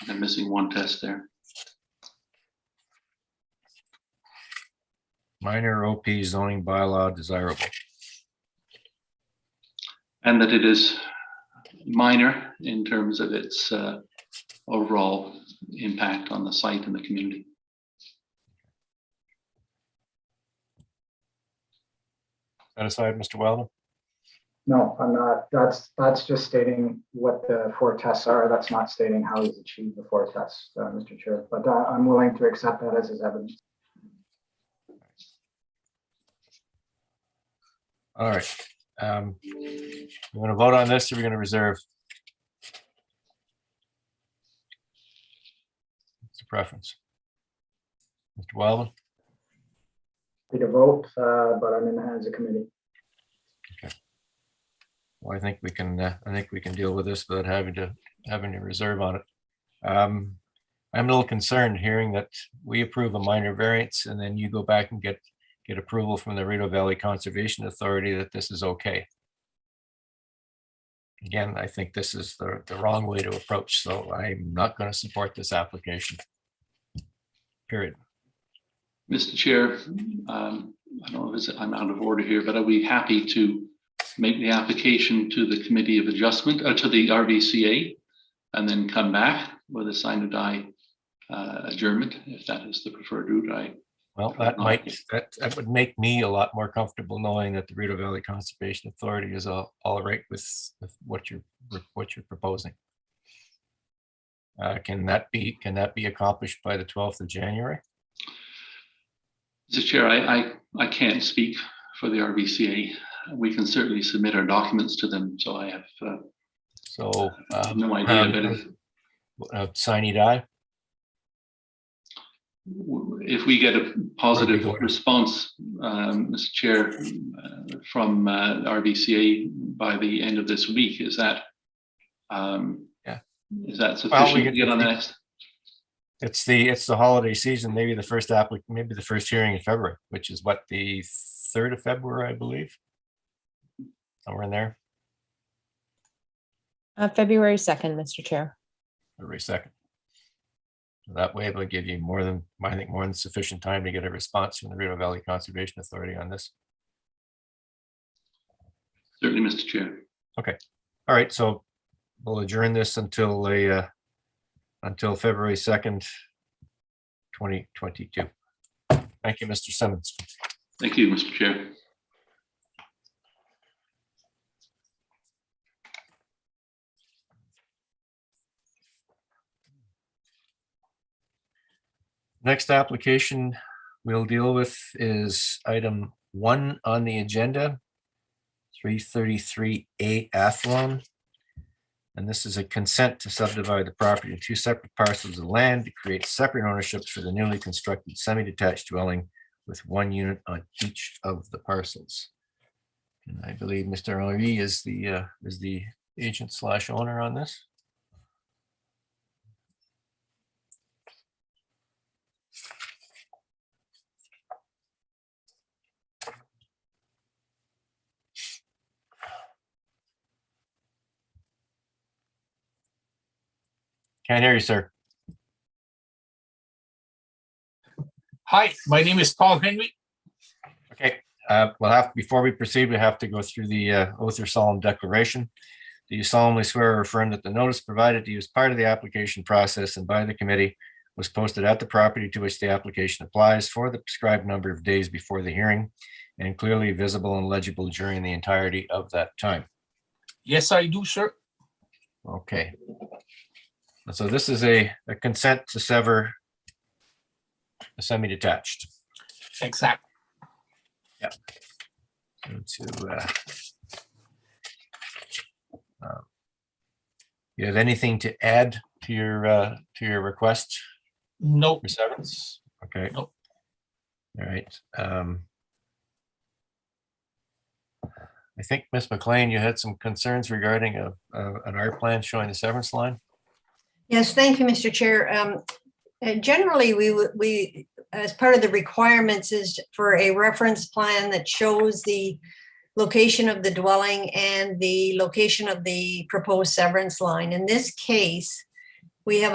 I'm missing 1 test there. Minor OP zoning bylaw desirable. And that it is minor in terms of its overall impact on the site and the community. Satisfied, Mr. Wildman? No, I'm not. That's just stating what the 4 tests are. That's not stating how he's achieved the 4 tests, Mr. Chair. But I'm willing to accept that as his evidence. All right. We're going to vote on this, or we're going to reserve? What's the preference? Mr. Wildman? Take a vote, but I'm in the hands of committee. Okay. Well, I think we can deal with this without having to reserve on it. I'm a little concerned hearing that we approve a minor variance and then you go back and get approval from the Rideau Valley Conservation Authority that this is okay. Again, I think this is the wrong way to approach, so I'm not going to support this application. Period. Mr. Chair, I don't know if I'm out of order here, but I'd be happy to make the application to the Committee of Adjustment, to the RVCA, and then come back with a sine or die adjournment, if that is the preferred route. Well, that would make me a lot more comfortable knowing that the Rideau Valley Conservation Authority is all right with what you're proposing. Can that be accomplished by the 12th of January? Mr. Chair, I can't speak for the RVCA. We can certainly submit our documents to them, so I have no idea. Sine die? If we get a positive response, Mr. Chair, from RVCA by the end of this week, is that is that sufficient to get on the next? It's the holiday season. Maybe the first hearing in February, which is what, the 3rd of February, I believe, somewhere in there. February 2nd, Mr. Chair. February 2nd. So that way, it'll give you more than sufficient time to get a response from the Rideau Valley Conservation Authority on this. Certainly, Mr. Chair. Okay. All right. So we'll adjourn this until February 2nd, 2022. Thank you, Mr. Simmons. Thank you, Mr. Chair. Next application we'll deal with is item 1 on the agenda, 333A Athlone. And this is a consent to subdivide the property into 2 separate parcels of land to create separate ownerships for the newly constructed semi-detached dwelling with 1 unit on each of the parcels. And I believe Mr. Henry is the agent / owner on this. Can't hear you, sir. Hi, my name is Paul Henry. Okay, before we proceed, we have to go through the oath or solemn declaration. Do you solemnly swear or affirm that the notice provided to you as part of the application process and by the committee was posted at the property to which the application applies for the prescribed number of days before the hearing and clearly visible and legible during the entirety of that time? Yes, I do, sir. Okay. So this is a consent to sever a semi-detached. Exactly. Yeah. You have anything to add to your request? No. For severance? Okay. No. All right. I think, Ms. McLean, you had some concerns regarding an art plan showing the severance line? Yes, thank you, Mr. Chair. Generally, we, as part of the requirements, is for a reference plan that shows the location of the dwelling and the location of the proposed severance line. In this case, we have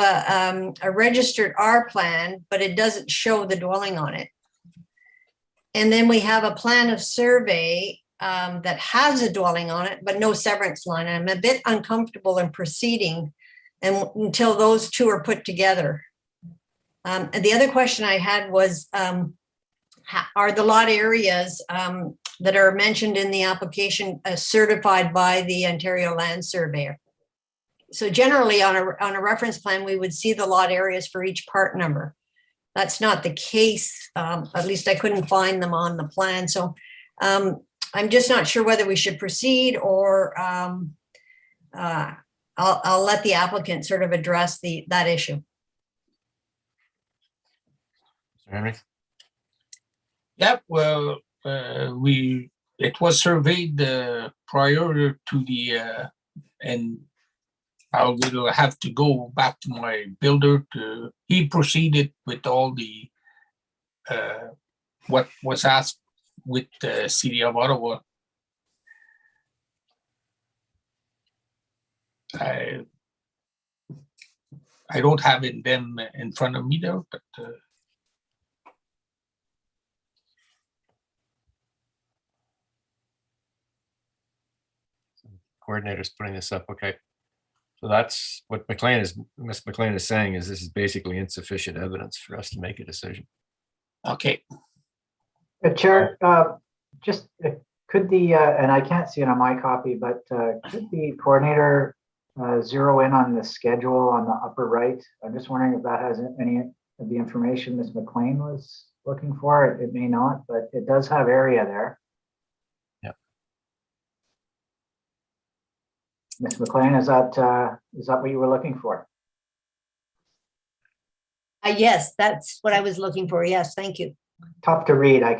a registered R plan, but it doesn't show the dwelling on it. And then we have a plan of survey that has a dwelling on it, but no severance line. I'm a bit uncomfortable in proceeding until those two are put together. And the other question I had was, are the lot areas that are mentioned in the application certified by the Ontario Land Surveyor? So generally on a reference plan, we would see the lot areas for each part number. That's not the case. At least I couldn't find them on the plan. So I'm just not sure whether we should proceed or I'll let the applicant sort of address that issue. Mr. Henry? Yeah, well, it was surveyed prior to the, and I will have to go back to my builder he proceeded with all the, what was asked with the City of Ottawa. I don't have them in front of me there, but Coordinator's putting this up. Okay. So that's what Ms. McLean is saying, is this is basically insufficient evidence for us to make a decision. okay. Chair, just could the, and I can't see it on my copy, but could the coordinator zero in on the schedule on the upper right? I'm just wondering if that has any of the information Ms. McLean was looking for. It may not, but it does have area there. Yeah. Ms. McLean, is that what you were looking for? Yes, that's what I was looking for. Yes, thank you. Tough to read, I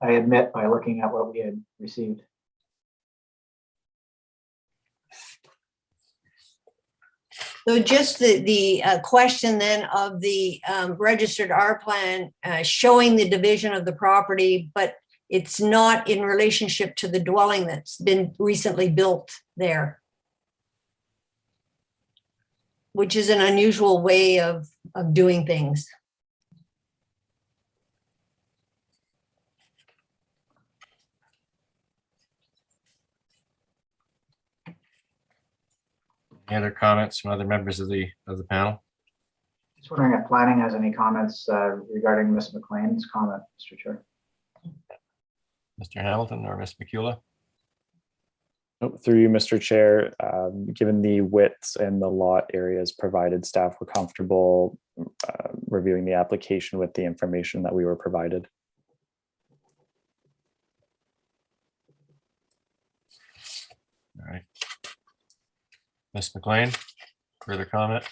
admit, by looking at what we had received. So just the question then of the registered R plan showing the division of the property, but it's not in relationship to the dwelling that's been recently built there, which is an unusual way of doing things. Any other comments from other members of the panel? Just wondering if planning has any comments regarding Ms. McLean's comment, Mr. Chair. Mr. Hamilton or Ms. McCullough? Through you, Mr. Chair, given the widths and the lot areas provided, staff were comfortable reviewing the application with the information that we were provided. All right. Ms. McLean, further comment?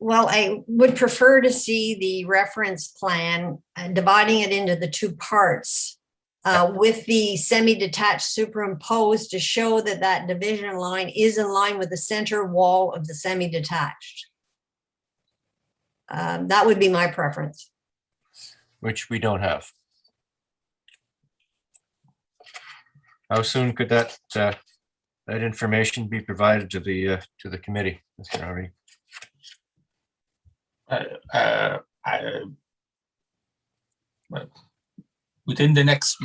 Well, I would prefer to see the reference plan dividing it into the two parts with the semi-detached superimposed to show that that division line is in line with the center wall of the semi-detached. That would be my preference. Which we don't have. How soon could that that information be provided to the committee, Mr. Henry? Well, within the next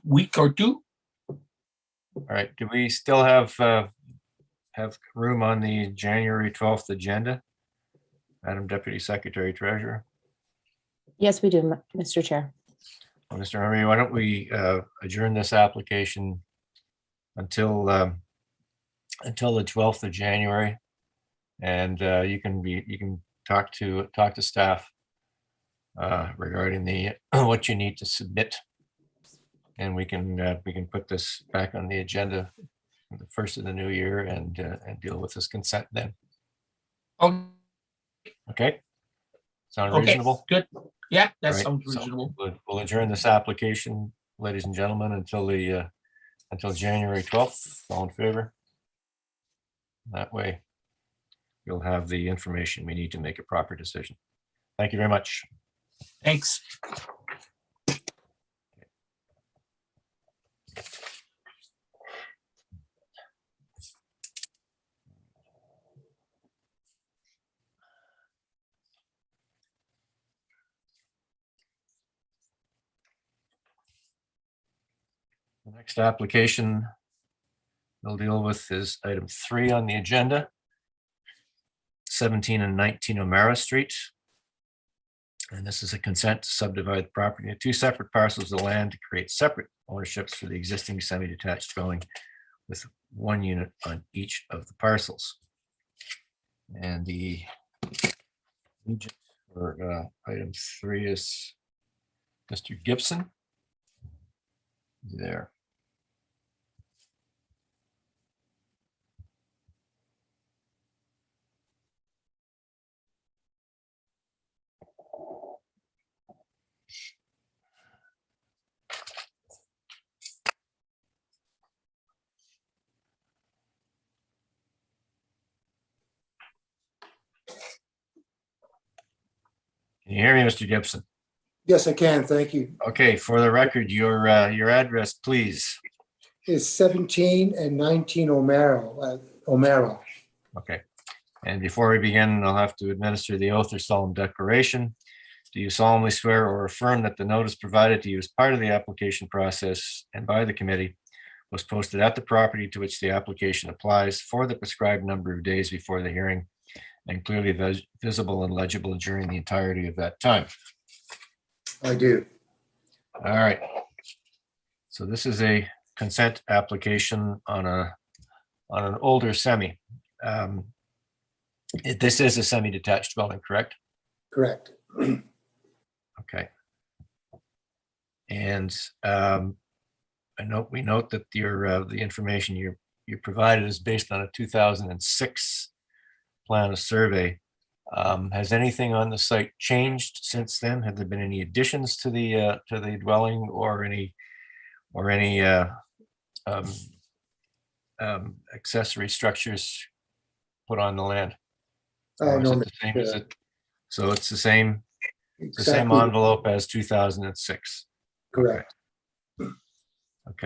week or two. All right, do we still have room on the January 12th agenda? Madam Deputy Secretary Treasurer. Yes, we do, Mr. Chair. Well, Mr. Henry, why don't we adjourn this application until the 12th of January, and you can talk to staff regarding what you need to submit, and we can put this back on the agenda for the first of the new year and deal with this consent then. Okay. Sound Okay, reasonable? good. Yeah, that All right, sounds so reasonable. we'll adjourn this application, ladies and gentlemen, until January 12th. All in favor? That way you'll have the information we need to make a proper decision. Thank you very much. Thanks. The next application we'll deal with is item 3 on the agenda, 17 and 19 O'Mara Street. And this is a consent to subdivide the property into 2 separate parcels of land to create separate ownerships for the existing semi-detached dwelling with 1 unit on each of the parcels. And the agent for item 3 is Mr. Gibson. There. Can you hear me, Mr. Gibson? Yes, I can. Thank you. Okay, for the record, your address, please. Is 17 and 19 O'Mara. Okay. And before we begin, I'll have to administer the oath or solemn declaration. Do you solemnly swear or affirm that the notice provided to you as part of the application process and by the committee was posted at the property to which the application applies for the prescribed number of days before the hearing and clearly visible and legible during the entirety of that time? I do. All right. So this is a consent application on an older semi. This is a semi-detached dwelling, correct? Correct. Okay. And we note that the information you provided is based on a 2006 plan of survey. Has anything on the site changed since then? Have there been any additions to the dwelling or any accessory structures put on the land? Or is No, it the same as it? So it's the same exactly. envelope as 2006. Correct. Okay. All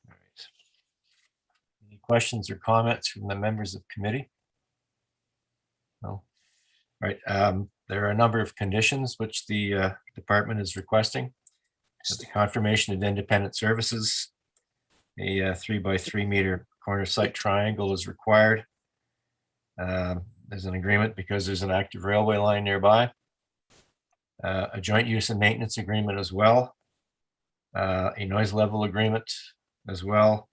right. Any questions or comments from the members of committee? No. All right. There are a number of conditions which the department is requesting. So the confirmation of independent services, a 3x3 meter corner site triangle is required. There's an agreement because there's an active railway line nearby. A joint use and maintenance agreement as well. A noise level agreement as well.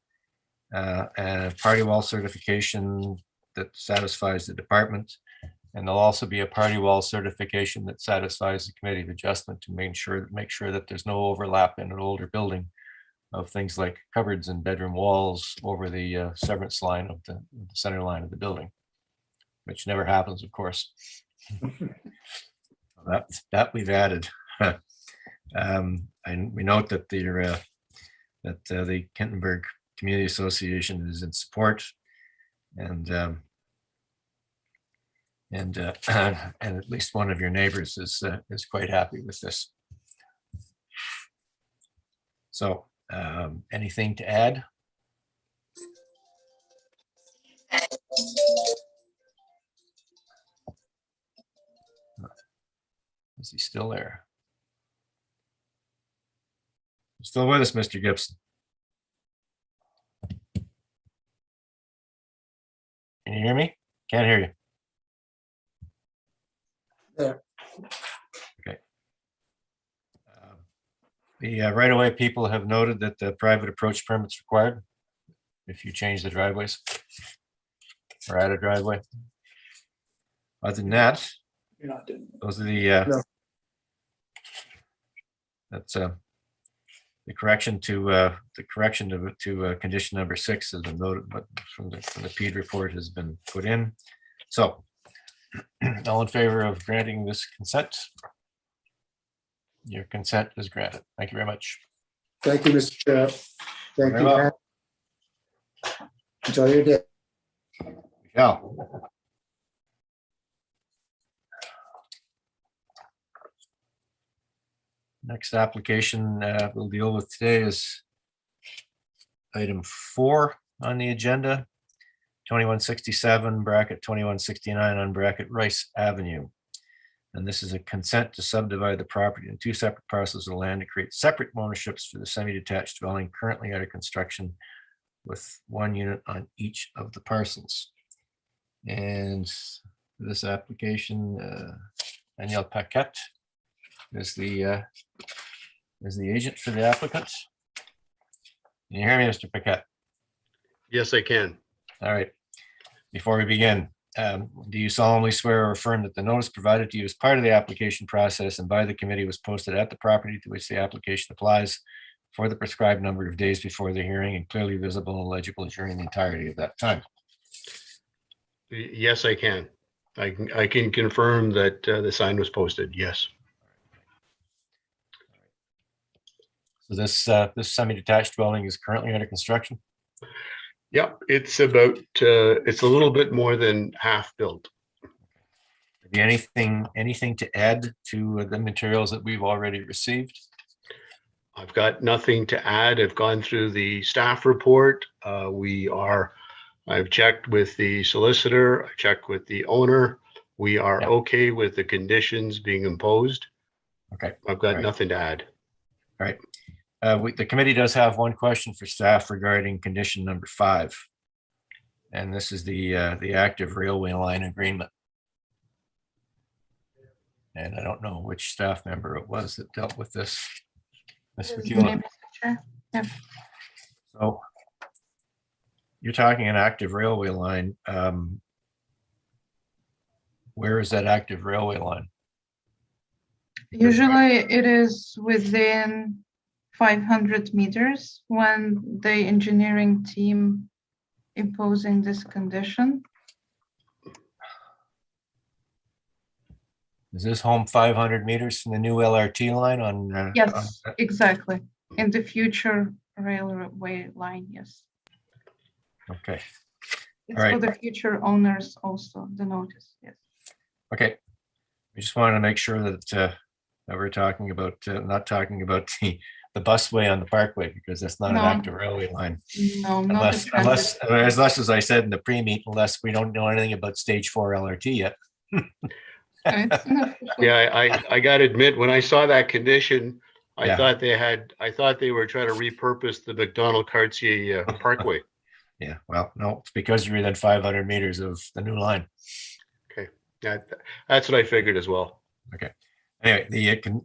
And party wall certification that satisfies the department. And there'll also be a party wall certification that satisfies the committee of adjustment to make sure that there's no overlap in an older building of things like cupboards and bedroom walls over the severance line of the center line of the building, which never happens, of course. That we've added. And we note that the Kentenberg Community Association is in support, and at least one of your neighbors is quite happy with this. So anything to add? Is he still there? You still with us, Mr. Gibson? Can you hear me? Can't hear you. There. Okay. The right-of-way people have noted that the private approach permit's required if you change the driveways or add a driveway. Other than that, You're not doing it. those are the No. that's the correction to condition number 6 has been noted, but from the PED report has been put in. So all in favor of granting this consent? Your consent is granted. Thank you very much. Thank you, Mr. Chair. Thank Very you. well. Enjoy your day. Yeah. Next application we'll deal with today is item 4 on the agenda, 2167 bracket 2169 on bracket Rice Avenue. And this is a consent to subdivide the property in 2 separate parcels of land to create separate ownerships for the semi-detached dwelling currently under construction with 1 unit on each of the parcels. And this application, Danielle Paquette is the agent for the applicant. Can you hear me, Mr. Paquette? Yes, I can. All right. Before we begin, do you solemnly swear or affirm that the notice provided to you as part of the application process and by the committee was posted at the property to which the application applies for the prescribed number of days before the hearing and clearly visible and legible during the entirety of that time? Yes, I can. I can confirm that the sign was posted. Yes. So this semi-detached dwelling is currently under construction? Yep, it's about, it's a little bit more than half built. Have you anything to add to the materials that we've already received? I've got nothing to add. I've gone through the staff report. I've checked with the solicitor, I checked with the owner. We are okay with the conditions being imposed. Okay. I've got nothing to add. All right. The committee does have one question for staff regarding condition number 5. And this is the active railway line agreement. And I don't know which staff member it was that dealt with this. Ms. McEwen. Yep. So you're talking an active railway line. Where is that active railway line? Usually it is within 500 meters when the engineering team imposing this condition. Is this home 500 meters from the new LRT line on? Yes, exactly. In the future railway line, yes. Okay. It's All right. for the future owners also, the notice, yes. Okay. We just wanted to make sure that we're talking about, not talking about the busway on the parkway, because that's not No. an active railway line. No, not Unless, the transit. as I said in the pre-meet, unless we don't know anything about stage 4 LRT yet. Yeah, I got to admit, when I saw that condition, I Yeah. thought they were trying to repurpose the McDonald Cartier Parkway. Yeah, well, no, it's because you're within 500 meters of the new line. Okay, that's what I figured as well. Okay. Anyway,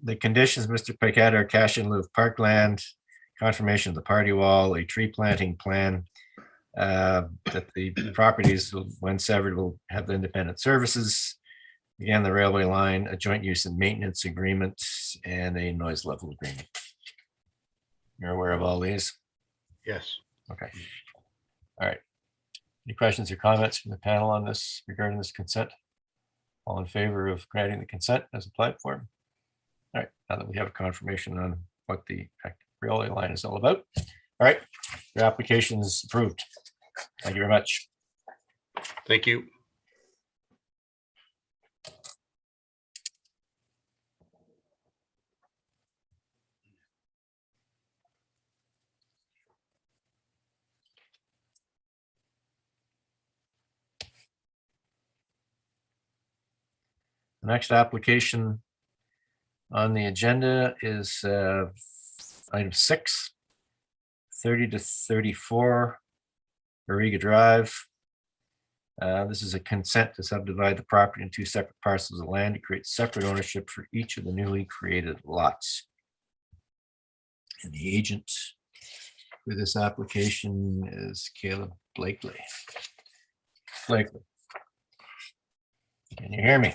the conditions, Mr. Paquette, are cash in lieu of parkland, confirmation of the party wall, a tree planting plan, that the properties, when severed, will have independent services. Again, the railway line, a joint use and maintenance agreement, and a noise level agreement. You're aware of all these? Yes. Okay. All right. Any questions or comments from the panel on this regarding this consent? All in favor of granting the consent as applied for? All right, now that we have a confirmation on what the railway line is all about. All right, your application is approved. Thank you very much. Thank you. The next application on the agenda is item 6, 30 to 34 Variga Drive. This is a consent to subdivide the property in 2 separate parcels of land to create separate ownership for each of the newly created lots. And the agent for this application is Caleb Blakely. Blakely. Can you hear me?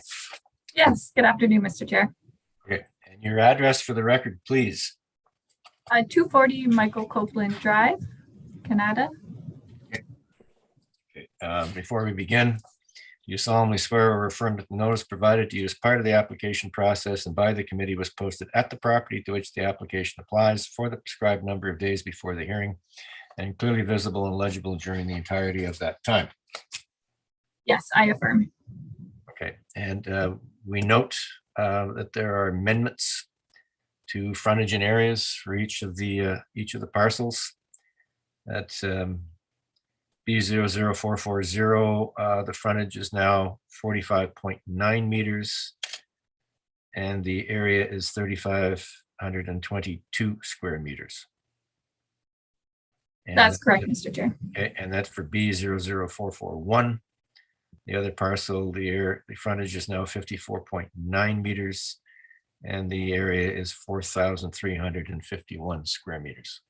Yes, good afternoon, Mr. Chair. Okay, and your address for the record, please. 240 Michael Copeland Drive, Canada. Okay. Before we begin, you solemnly swear or affirm that the notice provided to you as part of the application process and by the committee was posted at the property to which the application applies for the prescribed number of days before the hearing and clearly visible and legible during the entirety of that time. Yes, I affirm. Okay, and we note that there are amendments to frontage and areas for each of the parcels. That's B00440. The frontage is now 45.9 meters, and the area is 3,522 square meters. And That's correct, Mr. Chair. Okay, and that's for B00441. The other parcel, the frontage is now 54.9 meters, and the area is 4,351 square meters.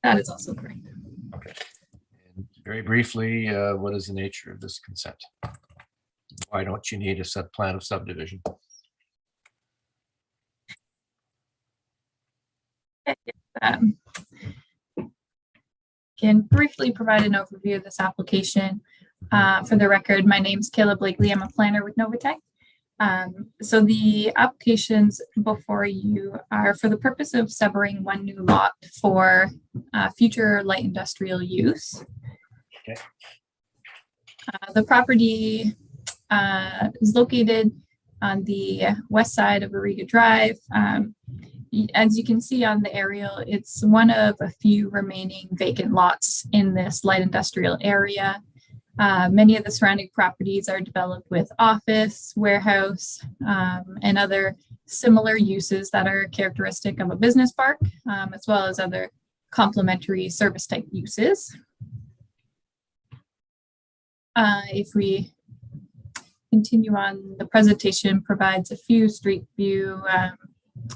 That is also correct. Okay. And very briefly, what is the nature of this consent? Why don't you need a plan of subdivision? Can briefly provide an overview of this application. For the record, my name's Caleb Blakely. I'm a planner with Novatech. So the applications before you are for the purpose of severing one new lot for future light industrial use. Okay. The property is located on the west side of Variga Drive. As you can see on the aerial, it's one of a few remaining vacant lots in this light industrial area. Many of the surrounding properties are developed with office, warehouse, and other similar uses that are characteristic of a business park, as well as other complementary service type uses. If we continue on, the presentation provides a few street view,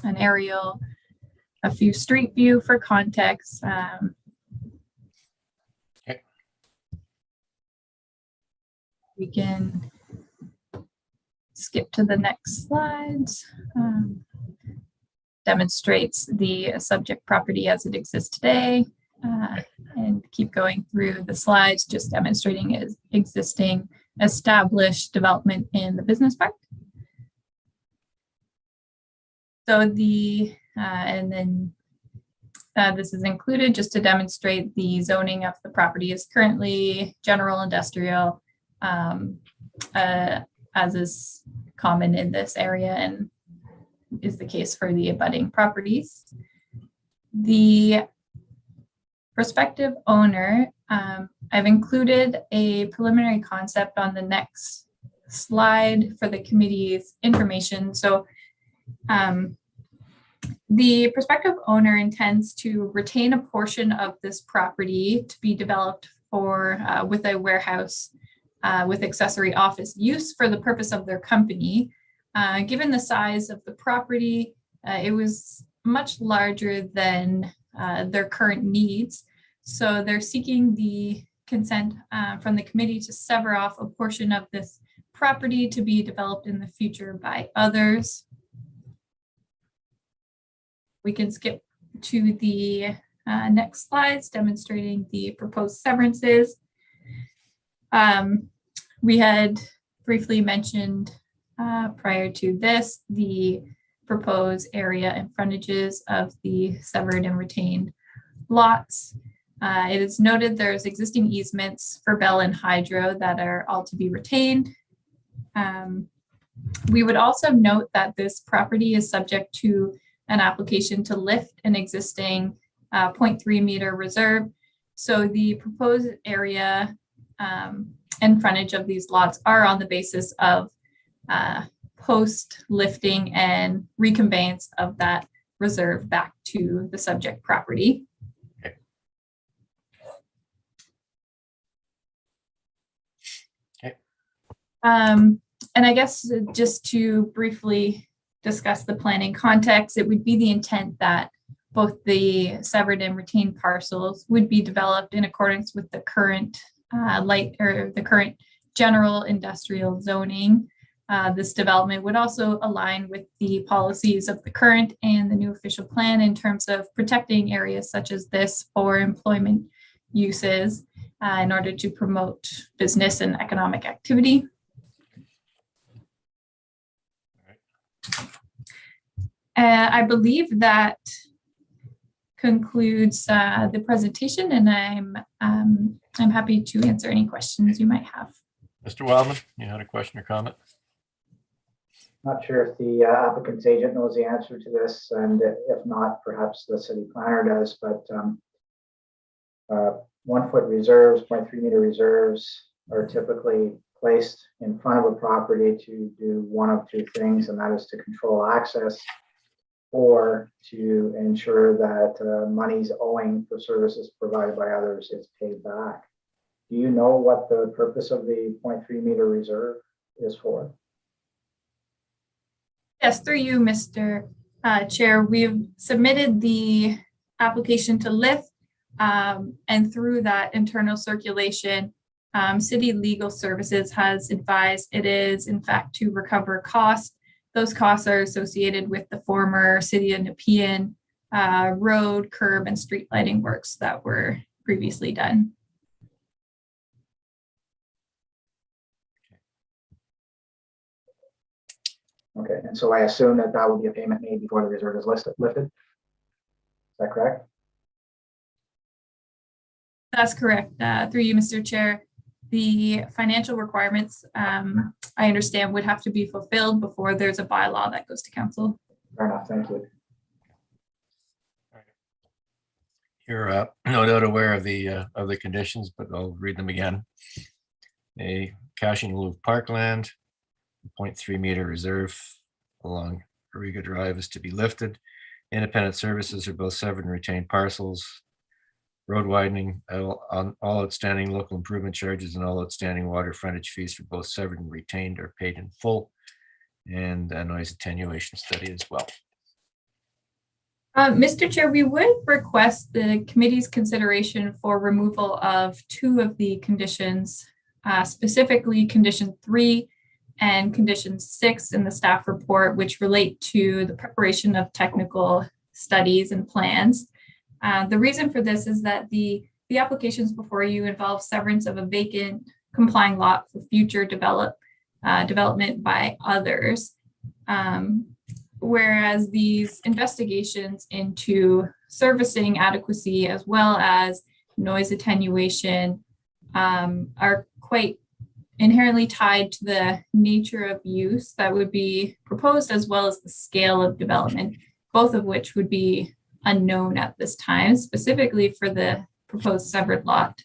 an aerial, a few street view for context. We can skip to the next slides. Demonstrates the subject property as it exists today, and keep going through the slides, just demonstrating its existing established development in the business park. So and then this is included just to demonstrate the zoning of the property is currently general industrial, as is common in this area and is the case for the abutting properties. The prospective owner, I've included a preliminary concept on the next slide for the committee's information. So the prospective owner intends to retain a portion of this property to be developed for with a warehouse with accessory office use for the purpose of their company. Given the size of the property, it was much larger than their current needs. So they're seeking the consent from the committee to sever off a portion of this property to be developed in the future by others. We can skip to the next slides demonstrating the proposed severances. We had briefly mentioned prior to this, the proposed area and frontages of the severed and retained lots. It is noted there's existing easements for Bell and Hydro that are all to be retained. We would also note that this property is subject to an application to lift an existing 0.3 meter reserve. So the proposed area and frontage of these lots are on the basis of post lifting and reconveyance of that reserve back to the subject property. And I guess just to briefly discuss the planning context, it would be the intent that both the severed and retained parcels would be developed in accordance with the current the current general industrial zoning. This development would also align with the policies of the current and the new official plan in terms of protecting areas such as this for employment uses in order to promote business and economic activity. I believe that concludes the presentation, and I'm happy to answer any questions you might have. Mr. Wildman, you had a question or comment? Not sure if the applicant's agent knows the answer to this, and if not, perhaps the city planner does, but 1 foot reserves, 0.3 meter reserves are typically placed in front of a property to do one of two things, and that is to control access or to ensure that monies owing for services provided by others is paid back. Do you know what the purpose of the 0.3 meter reserve is for? Yes, through you, Mr. Chair, we've submitted the application to lift, and through that internal circulation, City Legal Services has advised it is in fact to recover costs. Those costs are associated with the former City of Nepean road, curb, and street lighting works that were previously done. Okay, and so I assume that that will be a payment made before the reserve is lifted. Is that correct? That's correct. Through you, Mr. Chair, the financial requirements, I understand, would have to be fulfilled before there's a bylaw that goes to council. Fair enough, thank you. You're no doubt aware of the conditions, but I'll read them again. A cash in lieu of parkland, 0.3 meter reserve along Riga Drive is to be lifted. Independent services are both severed and retained parcels. Road widening on all outstanding local improvement charges and all outstanding water frontage fees for both severed and retained are paid in full, and a noise attenuation study as well. Mr. Chair, we would request the committee's consideration for removal of 2 of the conditions, specifically condition 3 and condition 6 in the staff report, which relate to the preparation of technical studies and plans. The reason for this is that the applications before you involve severance of a vacant complying lot for future development by others. Whereas these investigations into servicing adequacy as well as noise attenuation are quite inherently tied to the nature of use that would be proposed as well as the scale of development, both of which would be unknown at this time, specifically for the proposed severed lot.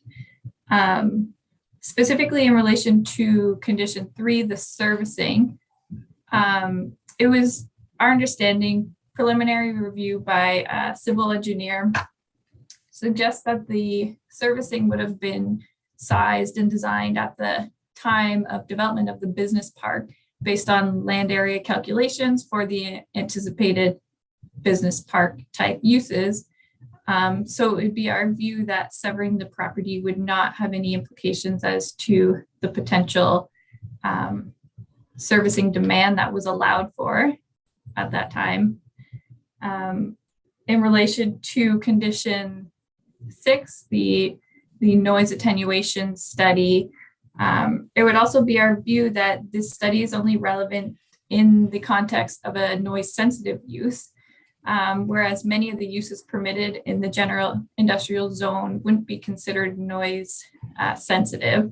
Specifically in relation to condition 3, the servicing, it was our understanding, preliminary review by a civil engineer suggests that the servicing would have been sized and designed at the time of development of the business park based on land area calculations for the anticipated business park type uses. So it'd be our view that severing the property would not have any implications as to the potential servicing demand that was allowed for at that time. In relation to condition 6, the noise attenuation study, it would also be our view that this study is only relevant in the context of a noise sensitive use, whereas many of the uses permitted in the general industrial zone wouldn't be considered noise sensitive.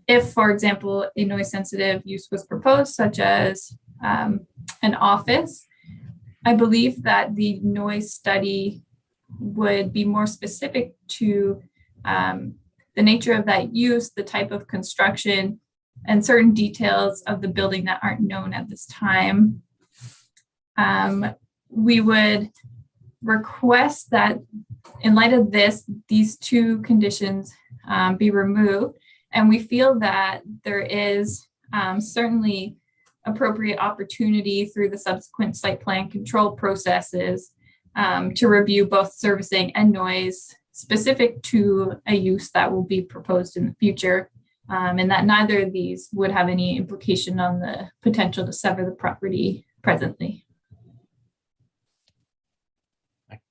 If, for example, a noise sensitive use was proposed, such as an office, I believe that the noise study would be more specific to the nature of that use, the type of construction, and certain details of the building that aren't known at this time. We would request that in light of this, these two conditions be removed. And we feel that there is certainly appropriate opportunity through the subsequent site plan control processes to review both servicing and noise specific to a use that will be proposed in the future, and that neither of these would have any implication on the potential to sever the property presently. Thank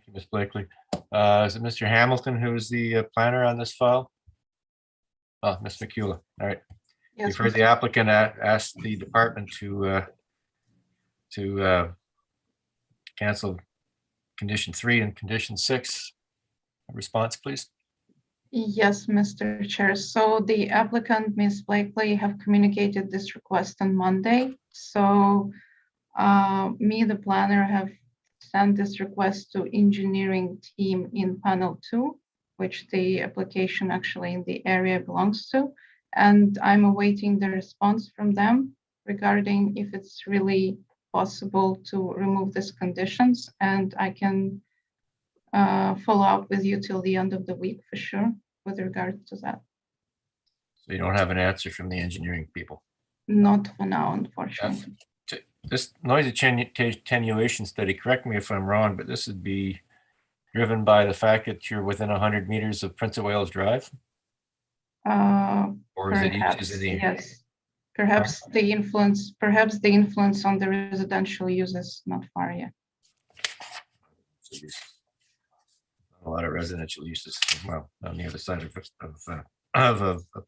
you, Ms. Blakely. Is it Mr. Hamilton who is the planner on this file? Oh, Ms. McCullough. All right. Yes, You've heard the applicant ask the department to cancel condition 3 and condition 6. A response, please. Yes, Mr. Chair. So the applicant, Ms. Blakely, have communicated this request on Monday. So me, the planner, have sent this request to engineering team in panel 2, which the application actually in the area belongs to. And I'm awaiting the response from them regarding if it's really possible to remove these conditions. And I can follow up with you till the end of the week for sure with regard to that. So you don't have an answer from the engineering people? Not for now, unfortunately. This noise attenuation study, correct me if I'm wrong, but this would be driven by the fact that you're within 100 meters of Prince of Wales Drive? Or is Perhaps, it yes. Perhaps the influence on the residential use is not far yet. A lot of residential uses, well, on the other side of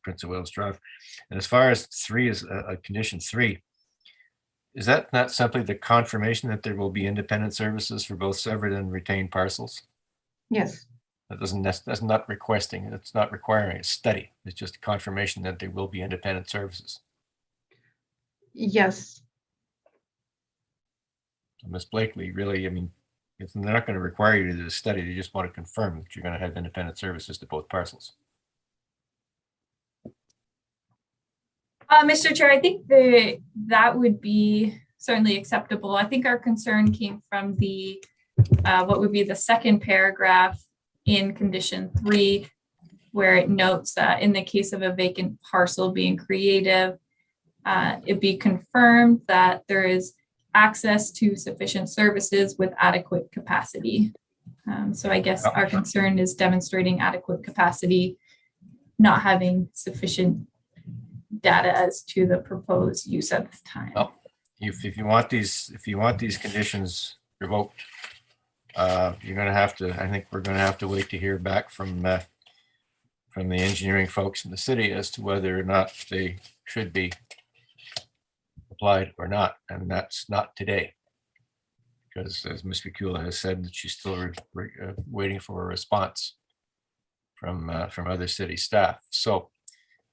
Prince of Wales Drive. And as far as 3 is condition 3, is that not simply the confirmation that there will be independent services for both severed and retained parcels? Yes. That's not requesting, it's not requiring a study. It's just a confirmation that there will be independent services. Yes. Ms. Blakely, really, I mean, they're not going to require you to do the study. They just want to confirm that you're going to have independent services to both parcels. Mr. Chair, I think that would be certainly acceptable. I think our concern came from the what would be the second paragraph in condition 3, where it notes that in the case of a vacant parcel being creative, it be confirmed that there is access to sufficient services with adequate capacity. So I guess our concern is demonstrating adequate capacity, not having sufficient data as to the proposed use at this time. Well, if you want these conditions revoked, you're going to have to. I think we're going to have to wait to hear back from the engineering folks in the city as to whether or not they should be applied or not, and that's not today, because as Ms. Vicula has said, that she's still waiting for a response from other city staff. So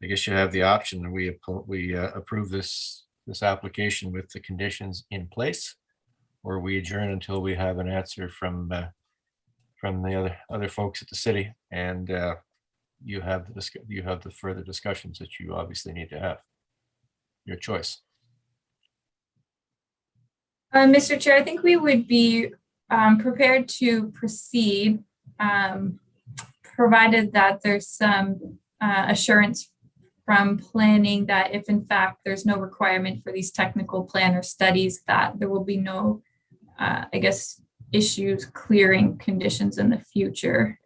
I guess you have the option. We approve this application with the conditions in place, or we adjourn until we have an answer from the other folks at the city, and you have the further discussions that you obviously need to have. Your choice. Mr. Chair, I think we would be prepared to proceed, provided that there's some assurance from planning that if in fact there's no requirement for these technical plan or studies, that there will be no, I guess, issues clearing conditions in the future.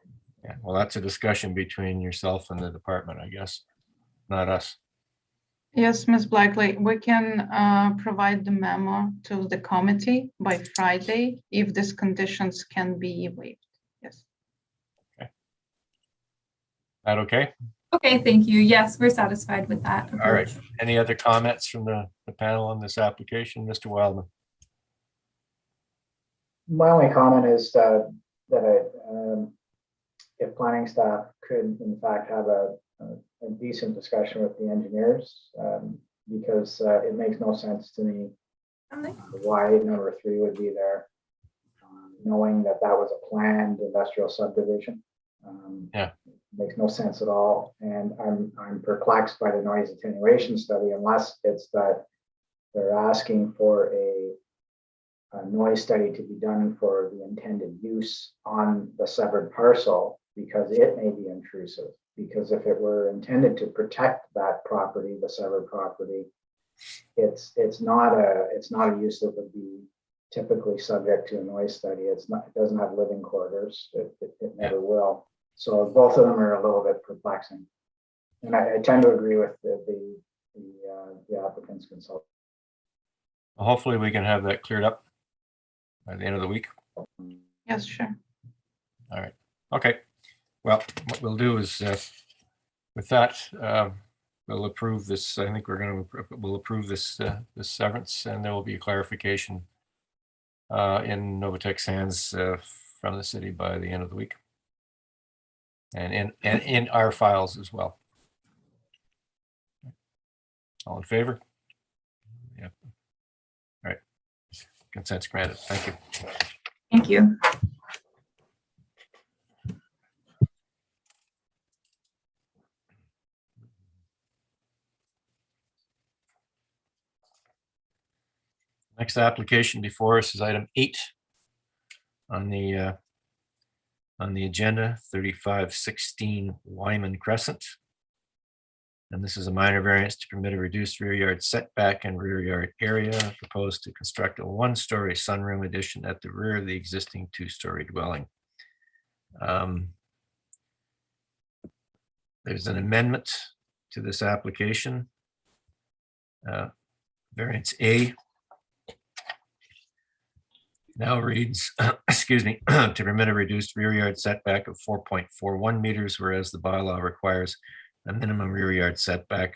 Yeah, well, that's a discussion between yourself and the department, I guess, not us. Yes, Ms. Blackley, we can provide the memo to the committee by Friday if these conditions can be waived. Yes. Okay. That okay? Okay, thank you. Yes, we're satisfied with that. All right. Any other comments from the panel on this application, Mr. Wildman? My only comment is that if planning staff could in fact have a decent discussion with the engineers, because it makes no sense to me why number 3 would be there, knowing that that was a planned industrial subdivision. Yeah. makes no sense at all. And I'm perplexed by the noise attenuation study, unless it's that they're asking for a noise study to be done for the intended use on the severed parcel, because it may be intrusive. Because if it were intended to protect that property, the severed property, it's not a use that would be typically subject to a noise study. It doesn't have living quarters. It never will. So both of them are a little bit perplexing. And I tend to agree with the applicant's consultant. Hopefully we can have that cleared up by the end of the week. Yes, sure. All right. Okay. Well, what we'll do is with that, we'll approve this. I think we'll approve this this severance, and there will be a clarification in Novatech's hands from the city by the end of the week, and in our files as well. All in favor? Yeah. All right. Consent's granted. Thank you. Thank you. Next application before us is item 8 on the agenda, 3516 Wyman Crescent. And this is a minor variance to permit a reduced rear yard setback and rear yard area, proposed to construct a 1-story sunroom addition at the rear of the existing 2-story dwelling. There's an amendment to this application. Variance A now reads, excuse me, to permit a reduced rear yard setback of 4.41 meters, whereas the bylaw requires a minimum rear yard setback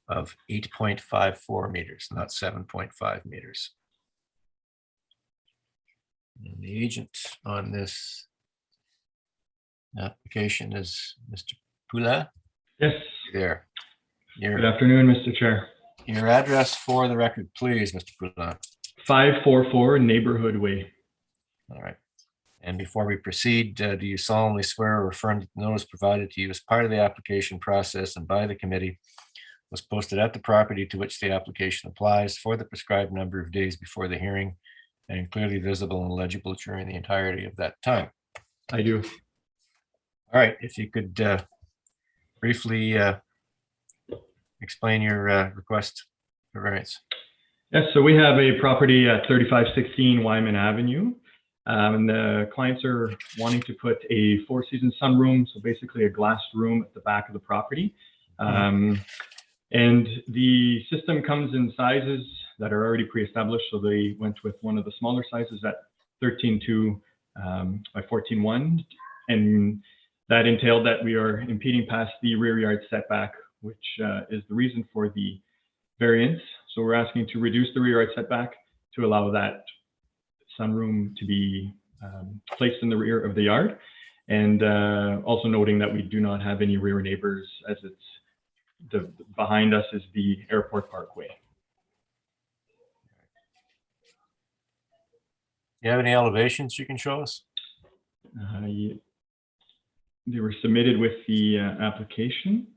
of 8.54 meters, not 7.5 meters. And the agent on this application is Mr. Poulin. Yes. There. Good afternoon, Mr. Chair. Your address for the record, please, Mr. Poulin. 544 Neighborhood Way. All right. And before we proceed, do you solemnly swear or affirm that the notice provided to you as part of the application process and by the committee was posted at the property to which the application applies for the prescribed number of days before the hearing and clearly visible and legible during the entirety of that time? I do. All right. If you could briefly explain your request for variance. Yes, so we have a property at 3516 Wyman Avenue. And the clients are wanting to put a 4-season sunroom, so basically a glass room at the back of the property. And the system comes in sizes that are already pre-established. So they went with one of the smaller sizes at 13.2 by 14.1. And that entailed that we are impeding past the rear yard setback, which is the reason for the variance. So we're asking to reduce the rear yard setback to allow that sunroom to be placed in the rear of the yard, and also noting that we do not have any rear neighbors, as it's behind us is the airport parkway. Do you have any elevations you can show us? They were submitted with the application.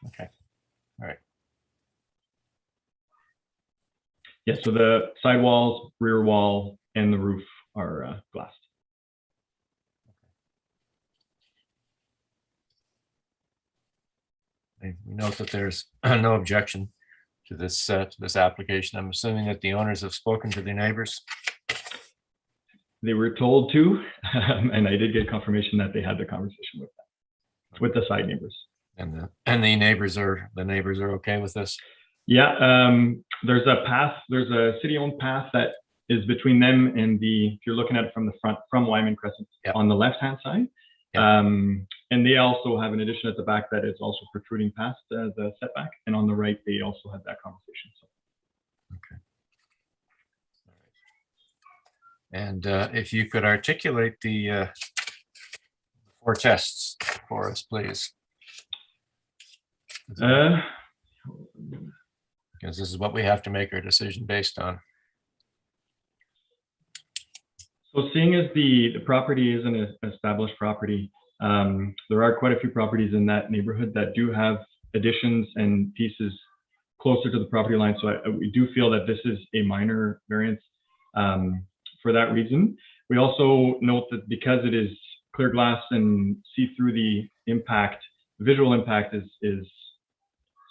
Okay. All right. Yeah, so the sidewalls, rear wall, and the roof are glassed. We note that there's no objection to this application. I'm assuming that the owners have spoken to their neighbors. They were told to, and I did get confirmation that they had the conversation with the side neighbors. And the neighbors are okay with this? Yeah, there's a path. There's a city-owned path that is between them and if you're looking at it from the front, from Wyman Crescent, on the left-hand side. And they also have an addition at the back that is also protruding past the setback. And on the right, they also had that conversation. So. Okay. All right. And if you could articulate the 4 tests for us, please. because this is what we have to make our decision based on. So seeing as the property is an established property, there are quite a few properties in that neighborhood that do have additions and pieces closer to the property line. So we do feel that this is a minor variance for that reason. We also note that because it is clear glass and see through the impact, the visual impact is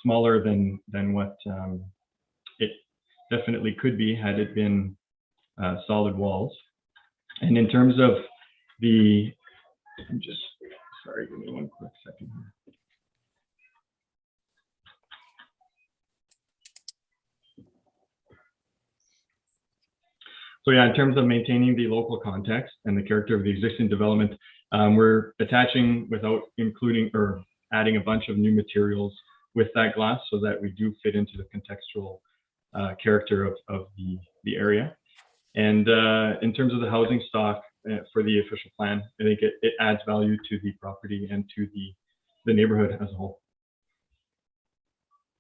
smaller than what it definitely could be had it been solid walls. And in terms of the, I'm just, sorry, give me one quick second here. So yeah, in terms of maintaining the local context and the character of the existing development, we're attaching without including or adding a bunch of new materials with that glass so that we do fit into the contextual character of the area. And in terms of the housing stock for the official plan, I think it adds value to the property and to the neighborhood as a whole.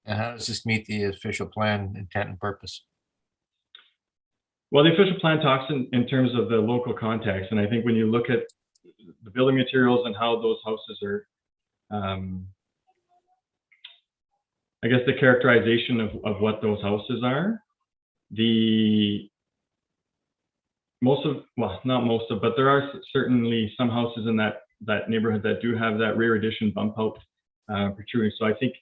And how does this meet the official plan intent and purpose? Well, the official plan talks in terms of the local context. And I think when you look at the building materials and how those houses are, I guess the characterization of what those houses are, not most of, but there are certainly some houses in that neighborhood that do have that rear addition bump out protruding. So I think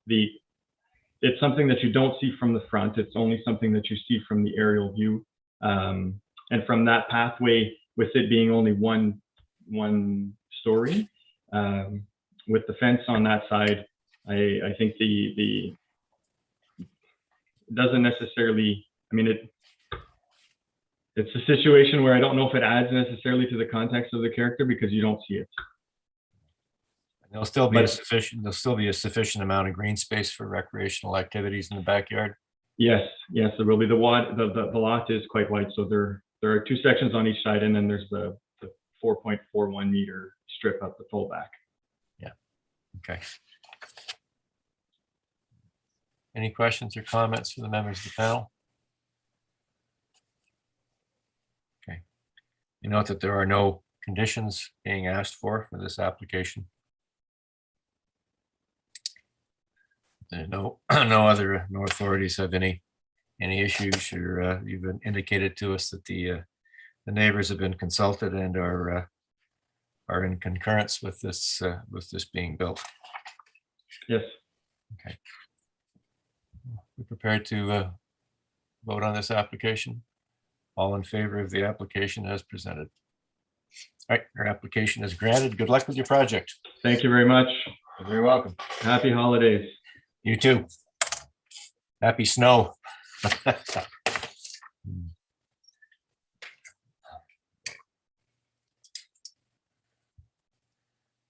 it's something that you don't see from the front. It's only something that you see from the aerial view. And from that pathway, with it being only one story, with the fence on that side, I think the doesn't necessarily, I mean, it's a situation where I don't know if it adds necessarily to the context of the character because you don't see it. There'll still be a sufficient amount of green space for recreational activities in the backyard. Yes, there will be. The lot is quite wide, so there are two sections on each side, and then there's the 4.41 meter strip at the full back. Yeah. Okay. Any questions or comments from the members of the panel? Okay. You note that there are no conditions being asked for this application. There's no authorities have any issues, or you've indicated to us that the neighbors have been consulted and are in concurrence with this being built. Yes. Okay. We're prepared to vote on this application. All in favor of the application as presented. All right, your application is granted. Good luck with your project. Thank you very much. You're very welcome. Happy holidays. You too. Happy snow.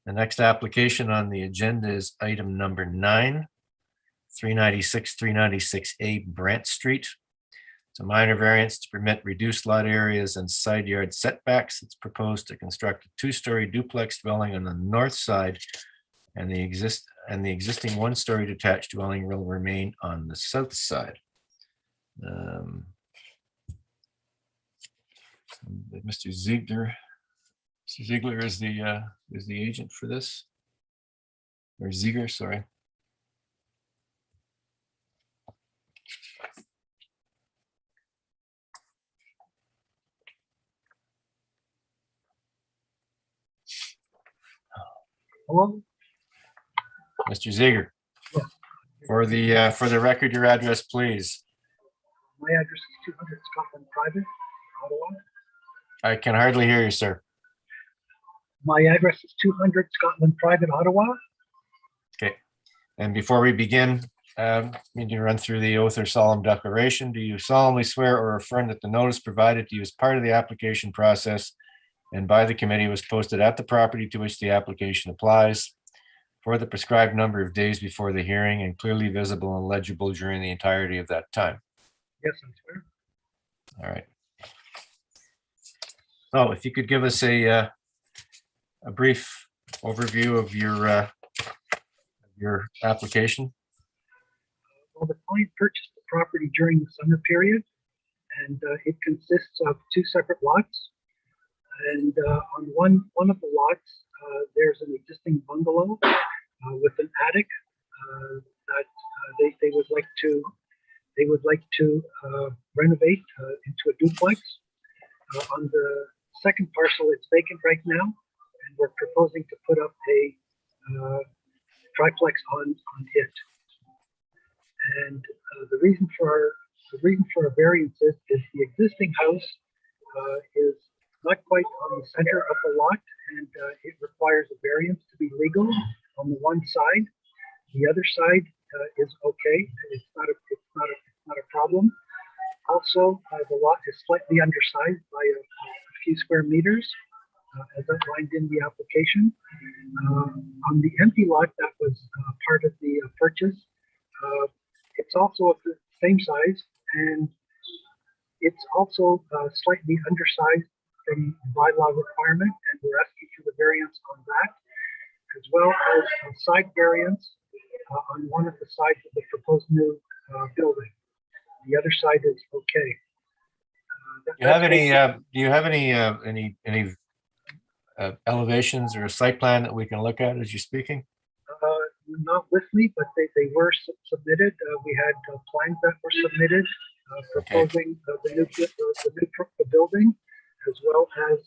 The next application on the agenda is item number 9, 396A Brant Street. It's a minor variance to permit reduced lot areas and side yard setbacks. It's proposed to construct a 2-story duplex dwelling on the north side, and the existing 1-story detached dwelling will remain on the south side. Mr. Ziegler is the agent for this, or Ziegler, sorry. Hello? Mr. Ziegler. For the record, your address, please. My address is 200 Scotland Private, Ottawa. I can hardly hear you, sir. My address is 200 Scotland Private, Ottawa. Okay. And before we begin, I need to run through the oath or solemn declaration. Do you solemnly swear or affirm that the notice provided to you as part of the application process and by the committee was posted at the property to which the application applies for the prescribed number of days before the hearing and clearly visible and legible during the entirety of that time? Yes, I swear. All right. So if you could give us a brief overview of your application. Well, the client purchased the property during the summer period, and it consists of two separate lots. And on one of the lots, there's an existing bungalow with an attic that they would like to renovate into a duplex. On the second parcel, it's vacant right now, and we're proposing to put up a triplex on it. And the reason for a variance is the existing house is not quite on the center of the lot, and it requires a variance to be legal on the one side. The other side is okay. It's not a problem. Also, the lot is slightly undersized by a few square meters, as outlined in the application. On the empty lot that was part of the purchase, it's also of the same size, and it's also slightly undersized from the bylaw requirement, and we're asking for the variance on that, as well as a side variance on one of the sides of the proposed new building. The other side is okay. Do you have any elevations or a site plan that we can look at as you're speaking? Not with me, but they were submitted. We had plans that were submitted proposing the building, as well as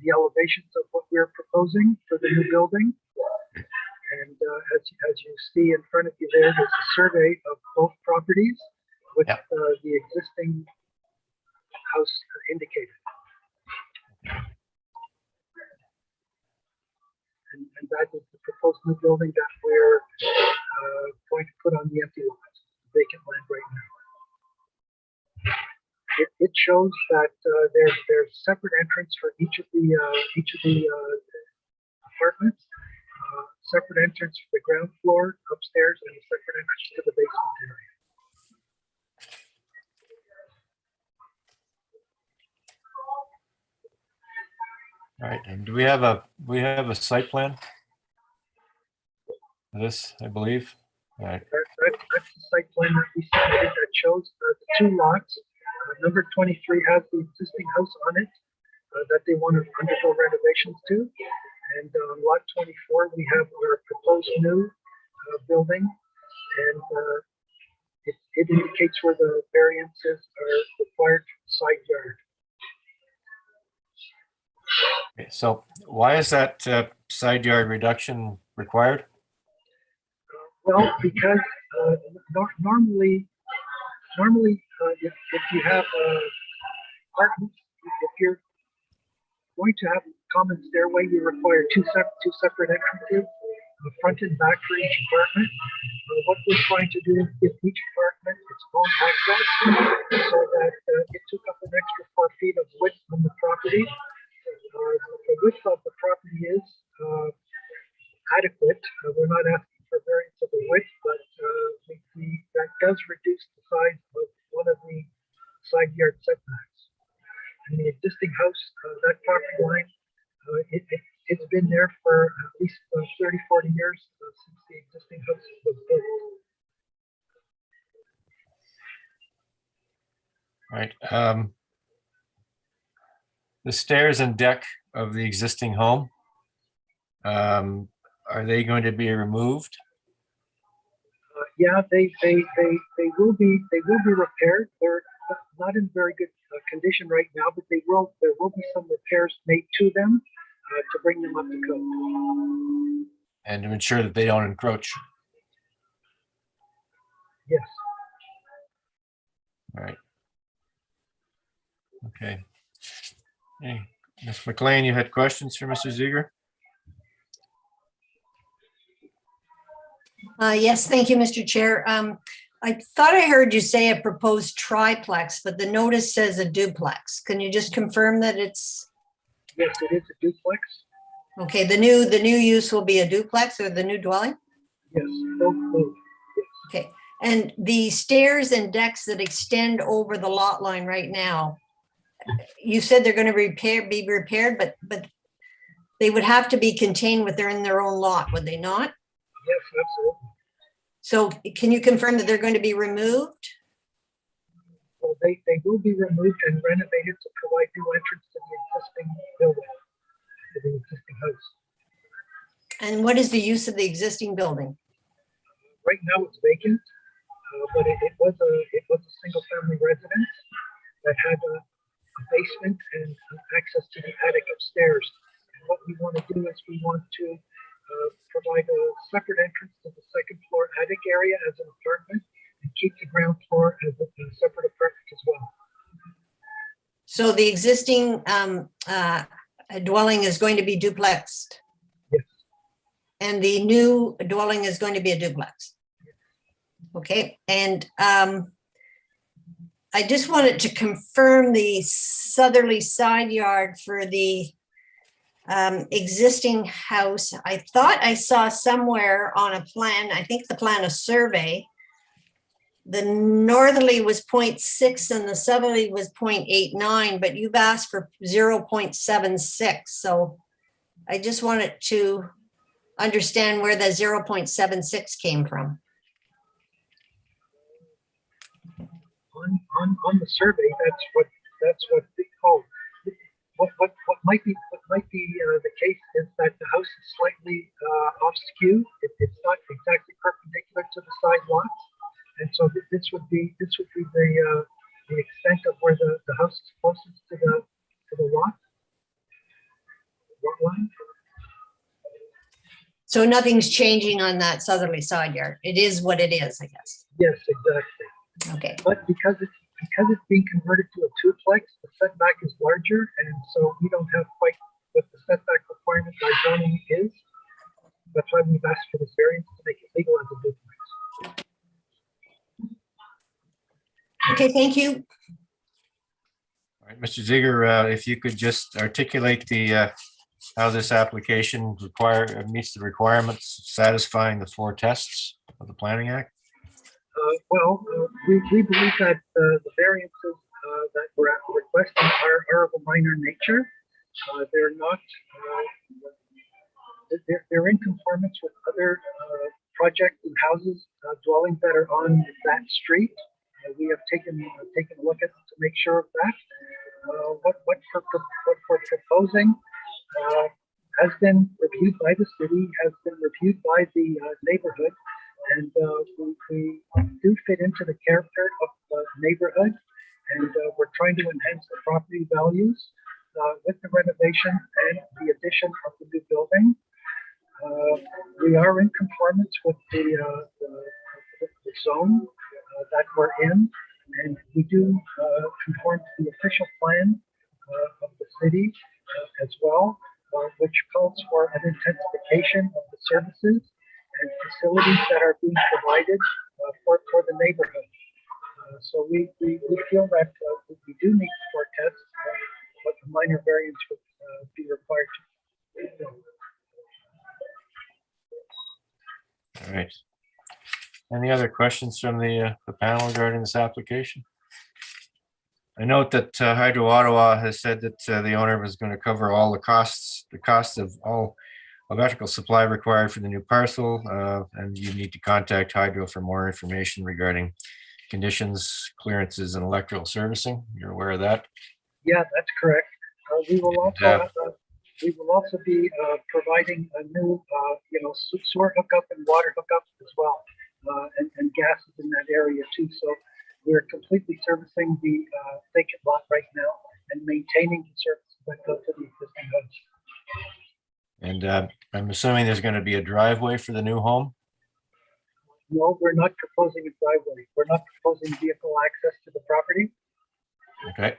the elevations of what we're proposing for the new building. And as you see in front of you there's a survey of both properties with the existing house indicated. And that is the proposed new building that we're going to put on the empty lot, vacant land right now. It shows that there's separate entrance for each of the apartments, separate entrance for the ground floor upstairs, and a separate entrance to the basement area. All right, and do we have a site plan? This, I believe. All right. That's the site plan that we submitted that shows the two lots. Number 23 has the existing house on it that they want to undergo renovations to. And on lot 24, we have our proposed new building. And it indicates where the variances are required for the side yard. Okay, so why is that side yard reduction required? Well, because normally, if you have apartments, if you're going to have a common stairway, you require two separate entrances, front and back for each apartment. What we're trying to do is give each apartment its own access, so that it took up an extra 4 feet of width on the property. The width of the property is adequate. We're not asking for variance of the width, but that does reduce the size of one of the side yard setbacks. And the existing house, that property line, it's been there for at least 30, 40 years since the existing house was built. Right. The stairs and deck of the existing home, are they going to be removed? Yeah, they will be repaired. They're not in very good condition right now, but there will be some repairs made to them to bring them up to code. And to ensure that they don't encroach. Yes. All right. Okay. Hey, Ms. McLean, you had questions for Mr. Ziegler? Yes, thank you, Mr. Chair. I thought I heard you say a proposed triplex, but the notice says a duplex. Can you just confirm that it's? Yes, it is a duplex. Okay, the new use will be a duplex or the new dwelling? Yes, both. Okay, and the stairs and decks that extend over the lot line right now, you said they're going to be repaired, but they would have to be contained within their own lot, would they not? Yes, absolutely. So can you confirm that they're going to be removed? they will be removed and renovated to provide new entrance to the existing building, to the existing house. And what is the use of the existing building? Right now it's vacant, but it was a single family residence that had a basement and access to the attic upstairs. And what we want to do is we want to provide a separate entrance to the second floor attic area as an apartment and keep the ground floor as a separate apartment as well. So the existing dwelling is going to be duplexed? Yes. And the new dwelling is going to be a duplex? Okay, and I just wanted to confirm the southerly side yard for the existing house. I thought I saw somewhere on a plan, I think the plan of survey, the northerly was 0.6 and the southerly was 0.89, but you've asked for 0.76. So I just wanted to understand where the 0.76 came from. On the survey, that's what they call. What might be the case is that the house is slightly off skew. It's not exactly perpendicular to the side lots, and so this would be the extent of where the house is closest to the lot line. So nothing's changing on that southerly side yard. It is what it is, I guess. Yes, exactly. Okay. But because it's being converted to a duplex, the setback is larger, and so we don't have quite what the setback requirement by zoning is. That's why we've asked for this variance to make it legal as a duplex. Okay, thank you. All right, Mr. Ziegler, if you could just articulate the how this application meets the requirements satisfying the 4 tests of the Planning Act. We believe that the variances that we're requesting are of a minor nature. They're not. They're in conformance with other projects and houses, dwellings that are on that street. We have taken a look at them to make sure of that. What we're proposing has been reviewed by the city, has been reviewed by the neighborhood, and we do fit into the character of the neighborhood, and we're trying to enhance the property values with the renovation and the addition of the new building. We are in conformance with the zone that we're in, and we do conform to the official plan of the city as well, which calls for an intensification of the services and facilities that are being provided for the neighborhood. So we feel that we do meet the 4 tests, but a minor variance would be required to. All right. Any other questions from the panel regarding this application? I note that Hydro Ottawa has said that the owner was going to cover all the costs of all electrical supply required for the new parcel, and you need to contact Hydro for more information regarding conditions, clearances, and electrical servicing. You're aware of that? Yeah, that's correct. We will also be providing a new, sewer hookup and water hookup as well, and gases in that area too. So we're completely servicing the vacant lot right now and maintaining the services that go to the existing house. And I'm assuming there's going to be a driveway for the new home? No, we're not proposing a driveway. We're not proposing vehicle access to the property. Okay.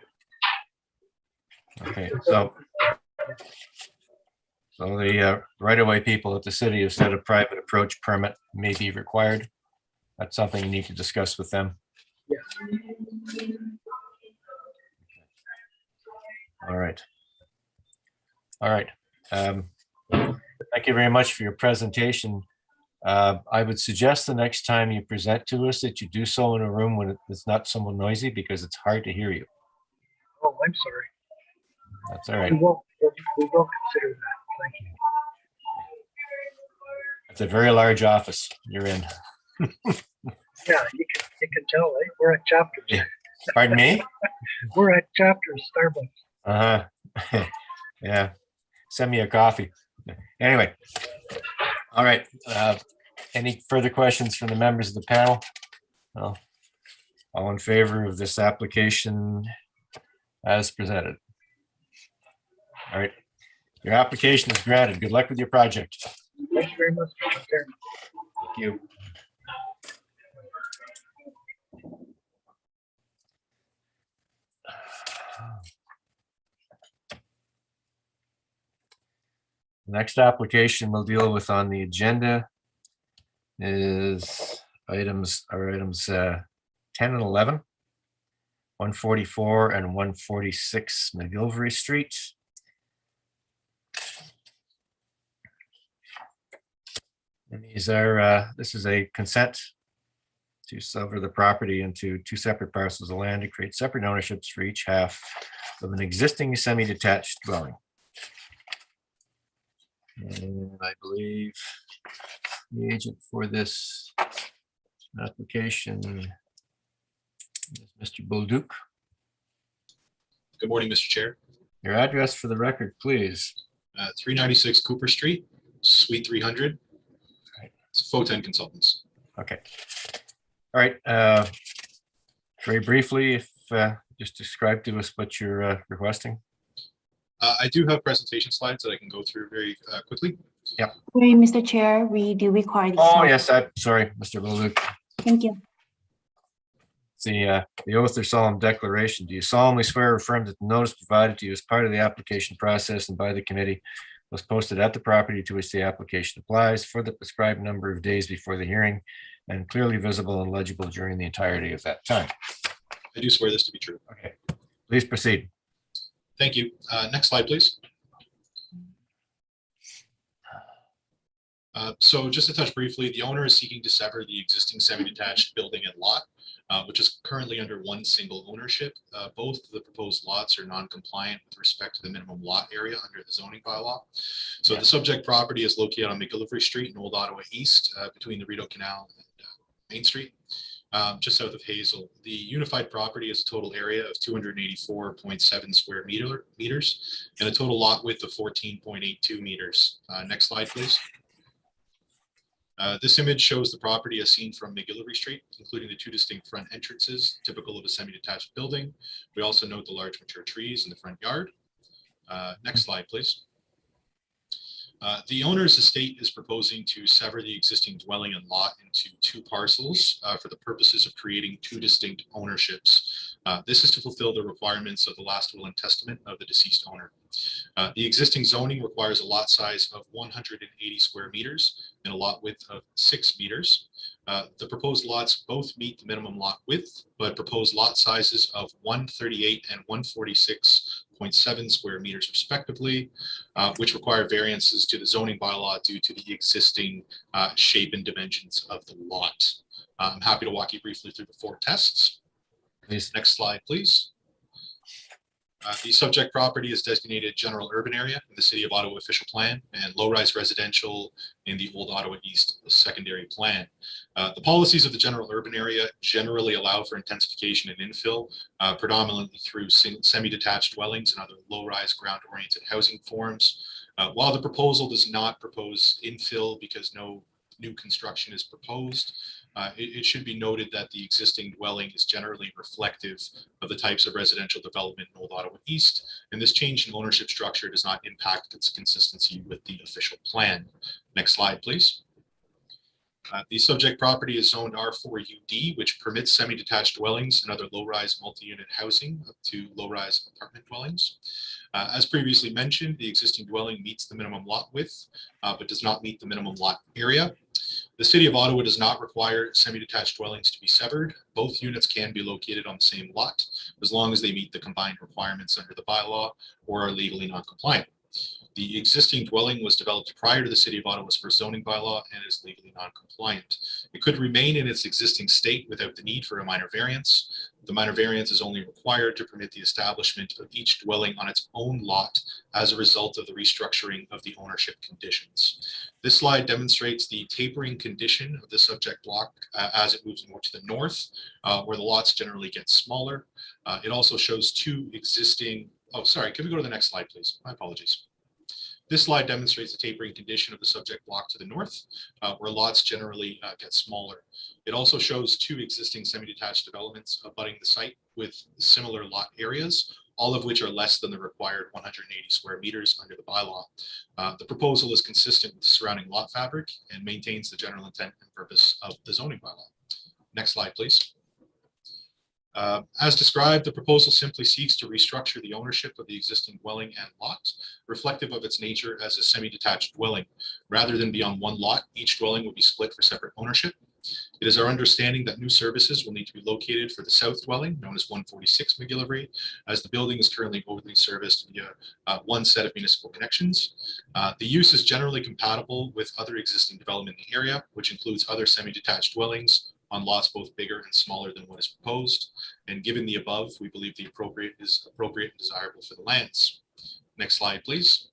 Okay, so the right-of-way people at the city have said a private approach permit may be required. That's something you need to discuss with them. Yes. All right. All right. Thank you very much for your presentation. I would suggest the next time you present to us that you do so in a room when it's not so noisy, because it's hard to hear you. Oh, I'm sorry. That's all right. We will consider that. Thank you. It's a very large office you're in. Yeah, you can tell, eh? We're at chapter. Yeah. Pardon me? We're at Chapter's Starbucks. Uh-huh. Yeah. Send me a coffee. Anyway. All right. Any further questions from the members of the panel? No. All in favor of this application as presented? All right. Your application is granted. Good luck with your project. Thank you very much, Mr. Chairman. Thank you. The next application we'll deal with on the agenda is items 10 and 11, 144 and 146 McGilvery Street. And these are, this is a consent to sever the property into two separate parcels of land to create separate ownerships for each half of an existing semi-detached dwelling. And I believe the agent for this application is Mr. Bolduc. Good morning, Mr. Chair. Your address for the record, please. 396 Cooper Street, Suite 300. It's Photon Consultants. Okay. All right. Very briefly, if just describe to us what you're requesting. I do have presentation slides that I can go through very quickly. Yep. Sorry, Mr. Chair, we do require. Oh, yes, I'm sorry, Mr. Bolduc. Thank you. The oath or solemn declaration. Do you solemnly swear or affirm that the notice provided to you as part of the application process and by the committee was posted at the property to which the application applies for the prescribed number of days before the hearing and clearly visible and legible during the entirety of that time? I do swear this to be true. Okay, please proceed. Thank you. Next slide, please. So just to touch briefly, the owner is seeking to sever the existing semi-detached building and lot, which is currently under one single ownership. Both of the proposed lots are non-compliant with respect to the minimum lot area under the zoning bylaw. So the subject property is located on McGillivray Street in Old Ottawa East, between the Rideau Canal and Main Street, just south of Hazel. The unified property has a total area of 284.7 square meters and a total lot width of 14.82 meters. Next slide, please. This image shows the property as seen from McGillivray Street, including the two distinct front entrances, typical of a semi-detached building. We also note the large mature trees in the front yard. Next slide, please. The owner's estate is proposing to sever the existing dwelling and lot into two parcels for the purposes of creating two distinct ownerships. This is to fulfill the requirements of the last will and testament of the deceased owner. The existing zoning requires a lot size of 180 square meters and a lot width of 6 meters. The proposed lots both meet the minimum lot width, but proposed lot sizes of 138 and 146.7 square meters respectively, which require variances to the zoning bylaw due to the existing shape and dimensions of the lot. I'm happy to walk you briefly through the 4 tests. Please. Next slide, please. The subject property is designated general urban area in the City of Ottawa official plan and low-rise residential in the Old Ottawa East secondary plan. The policies of the general urban area generally allow for intensification and infill, predominantly through semi-detached dwellings and other low-rise ground-oriented housing forms. While the proposal does not propose infill because no new construction is proposed, it should be noted that the existing dwelling is generally reflective of the types of residential development in Old Ottawa East, and this change in ownership structure does not impact its consistency with the official plan. Next slide, please. The subject property is zoned R4UD, which permits semi-detached dwellings and other low-rise multi-unit housing up to low-rise apartment dwellings. As previously mentioned, the existing dwelling meets the minimum lot width, but does not meet the minimum lot area. The City of Ottawa does not require semi-detached dwellings to be severed. Both units can be located on the same lot as long as they meet the combined requirements under the bylaw or are legally non-compliant. The existing dwelling was developed prior to the City of Ottawa's first zoning bylaw and is legally non-compliant. It could remain in its existing state without the need for a minor variance. The minor variance is only required to permit the establishment of each dwelling on its own lot as a result of the restructuring of the ownership conditions. This slide demonstrates the tapering condition of the subject block as it moves more to the north, where the lots generally get smaller. It also shows two existing, oh, sorry, can we go to the next slide, please? My apologies. This slide demonstrates the tapering condition of the subject block to the north, where lots generally get smaller. It also shows two existing semi-detached developments abutting the site with similar lot areas, all of which are less than the required 180 square meters under the bylaw. The proposal is consistent with the surrounding lot fabric and maintains the general intent and purpose of the zoning bylaw. Next slide, please. As described, the proposal simply seeks to restructure the ownership of the existing dwelling and lot, reflective of its nature as a semi-detached dwelling. Rather than be on one lot, each dwelling will be split for separate ownership. It is our understanding that new services will need to be located for the south dwelling, known as 146 McGillivray, as the building is currently overly serviced via one set of municipal connections. The use is generally compatible with other existing development in the area, which includes other semi-detached dwellings on lots both bigger and smaller than what is proposed. And given the above, we believe the appropriate is appropriate and desirable for the lands. Next slide, please.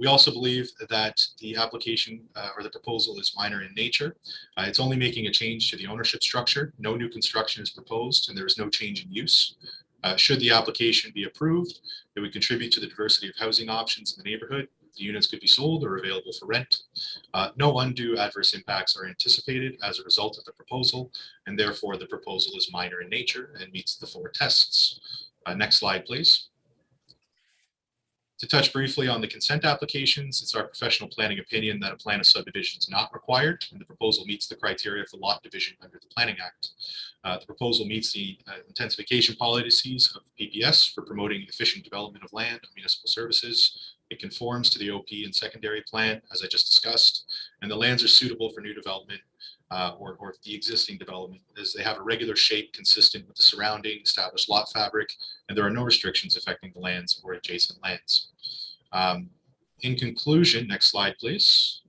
We also believe that the application or the proposal is minor in nature. It's only making a change to the ownership structure. No new construction is proposed and there is no change in use. Should the application be approved, it would contribute to the diversity of housing options in the neighborhood. The units could be sold or available for rent. No undue adverse impacts are anticipated as a result of the proposal, and therefore the proposal is minor in nature and meets the 4 tests. Next slide, please. To touch briefly on the consent applications, it's our professional planning opinion that a plan of subdivision is not required, and the proposal meets the criteria for lot division under the Planning Act. The proposal meets the intensification policies of PPS for promoting efficient development of land and municipal services. It conforms to the OP and secondary plan, as I just discussed, and the lands are suitable for new development or the existing development, as they have a regular shape consistent with the surrounding established lot fabric, and there are no restrictions affecting the lands or adjacent lands. In conclusion, next slide, please.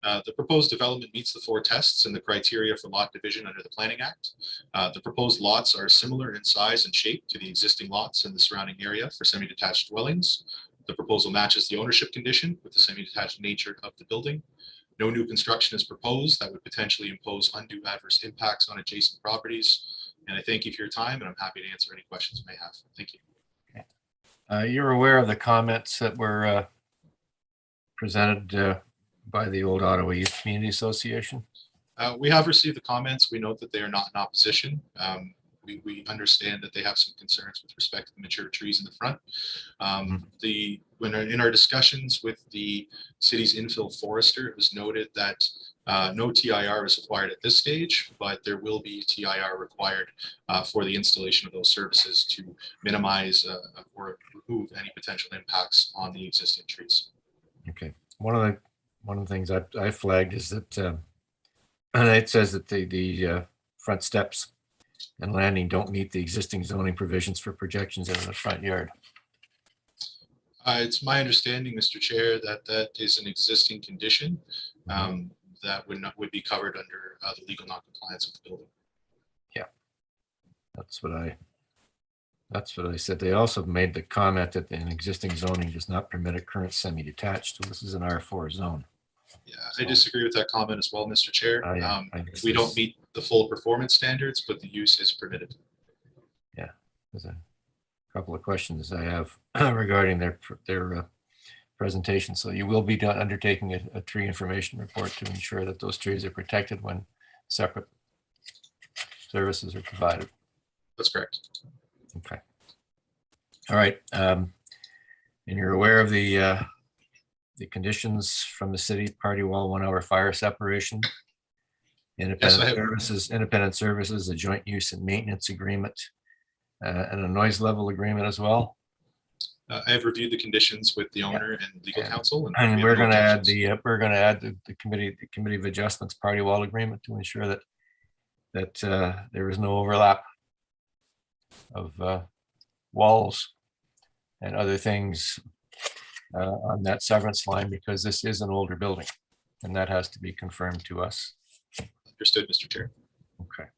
The proposed development meets the 4 tests and the criteria for lot division under the Planning Act. The proposed lots are similar in size and shape to the existing lots in the surrounding area for semi-detached dwellings. The proposal matches the ownership condition with the semi-detached nature of the building. No new construction is proposed that would potentially impose undue adverse impacts on adjacent properties. And I thank you for your time, and I'm happy to answer any questions you may have. Thank you. Okay. You're aware of the comments that were presented by the Old Ottawa Youth Community Association? We have received the comments. We note that they are not in opposition. We understand that they have some concerns with respect to the mature trees in the front. When in our discussions with the city's infill forester, it was noted that no TIR is required at this stage, but there will be TIR required for the installation of those services to minimize or remove any potential impacts on the existing trees. Okay. One of the things I flagged is that it says that the front steps and landing don't meet the existing zoning provisions for projections in the front yard. It's my understanding, Mr. Chair, that that is an existing condition that would be covered under the legal non-compliance of the building. Yeah, that's what I said. They also made the comment that an existing zoning does not permit a current semi-detached. So this is an R4 zone. Yeah, I disagree with that comment as well, Mr. Chair. We don't this. meet the full performance standards, but the use is permitted. Yeah, there's a couple of questions I have regarding their presentation. So you will be undertaking a tree information report to ensure that those trees are protected when separate services are provided. That's correct. Okay. All right. And you're aware of the conditions from the city: party wall, 1 hour fire separation, independent services, a joint use and maintenance agreement, and a noise level agreement as well. I have reviewed the conditions with the owner and legal counsel, and we're going to add the committee of adjustments party wall agreement to ensure that there is no overlap of walls and other things on that severance line, because this is an older building, and that has to be confirmed to us. Understood, Mr. Chair. Okay.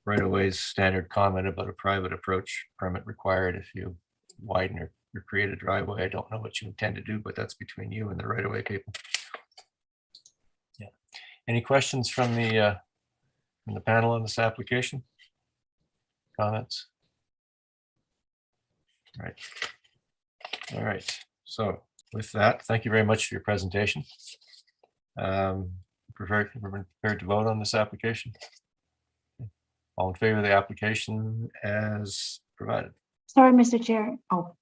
Right away, standard comment about a private approach permit required if you widen or create a driveway. I don't know what you intend to do, but that's between you and the right of way people. Yeah. Any questions from the panel on this application? Comments? Right. All right. So with that, thank you very much for your presentation. Prepared to vote on this application? All in favor of the application as provided? Sorry, Mr. Chair. Oh,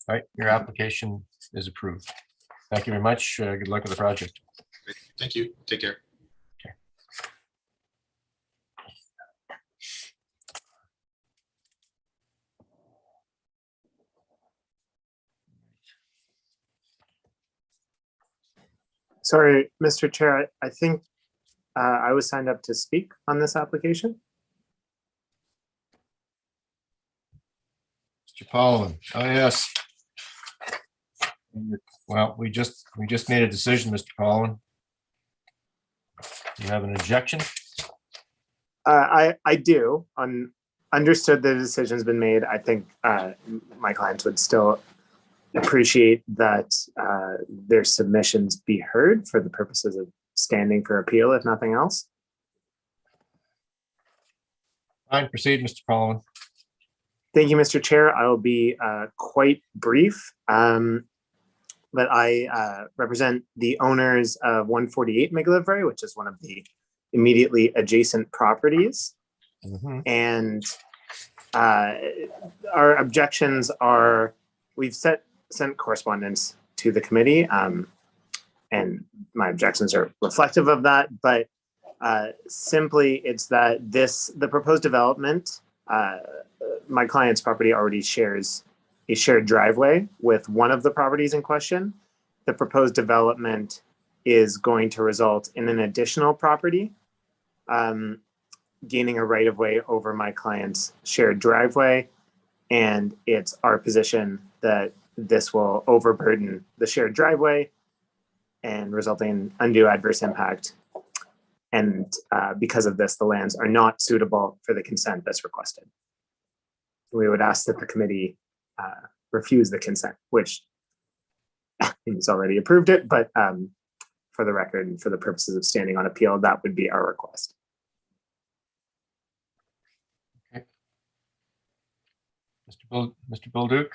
All right, your application is approved. Thank you very much. Good luck with the project. Thank you. Take care. Okay. Sorry, Mr. Chair, I think I was signed up to speak on this application. Mr. Paulin. Oh, yes. Well, we just made a decision, Mr. Paulin. You have an objection? I do. Understood the decision's been made. I think my clients would still appreciate that their submissions be heard for the purposes of standing for appeal, if nothing else. Fine, proceed, Mr. Paulin. Thank you, Mr. Chair. I will be quite brief, but I represent the owners of 148 Megalivery, which is one of the immediately adjacent properties. Mm-hmm. And our objections are, we've sent correspondence to the committee, and my objections are reflective of that, but simply it's that the proposed development, my client's property already shares a shared driveway with one of the properties in question. The proposed development is going to result in an additional property gaining a right of way over my client's shared driveway. And it's our position that this will overburden the shared driveway and resulting in undue adverse impact. And because of this, the lands are not suitable for the consent that's requested. We would ask that the committee refuse the consent, which he's already approved it, but for the record and for the purposes of standing on appeal, that would be our request. Okay. Mr. Bolduc.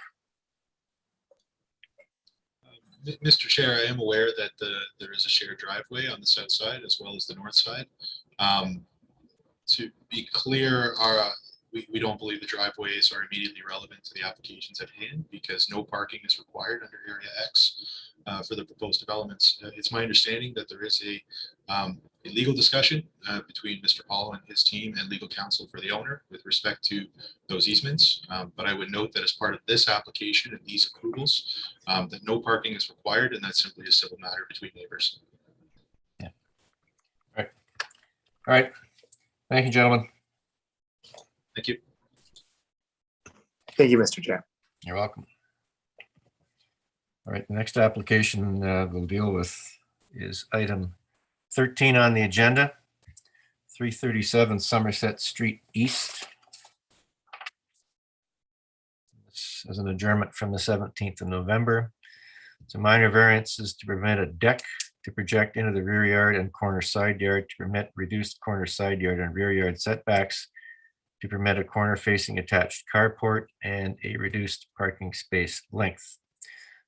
Mr. Chair, I am aware that there is a shared driveway on the south side as well as the north side. To be clear, we don't believe the driveways are immediately relevant to the applications at hand because no parking is required under Area X for the proposed developments. It's my understanding that there is a legal discussion between Mr. Paul and his team and legal counsel for the owner with respect to those easements. But I would note that as part of this application and these approvals, that no parking is required, and that's simply a civil matter between neighbors. Yeah. All right. Thank you, gentlemen. Thank you. Thank you, Mr. Chair. You're welcome. All right, the next application we'll deal with is item 13 on the agenda, 337 Somerset Street East. This is an adjournment from the 17th of November. It's a minor variances to prevent a deck to project into the rear yard and corner side yard, to permit reduced corner side yard and rear yard setbacks, to permit a corner facing attached carport and a reduced parking space length.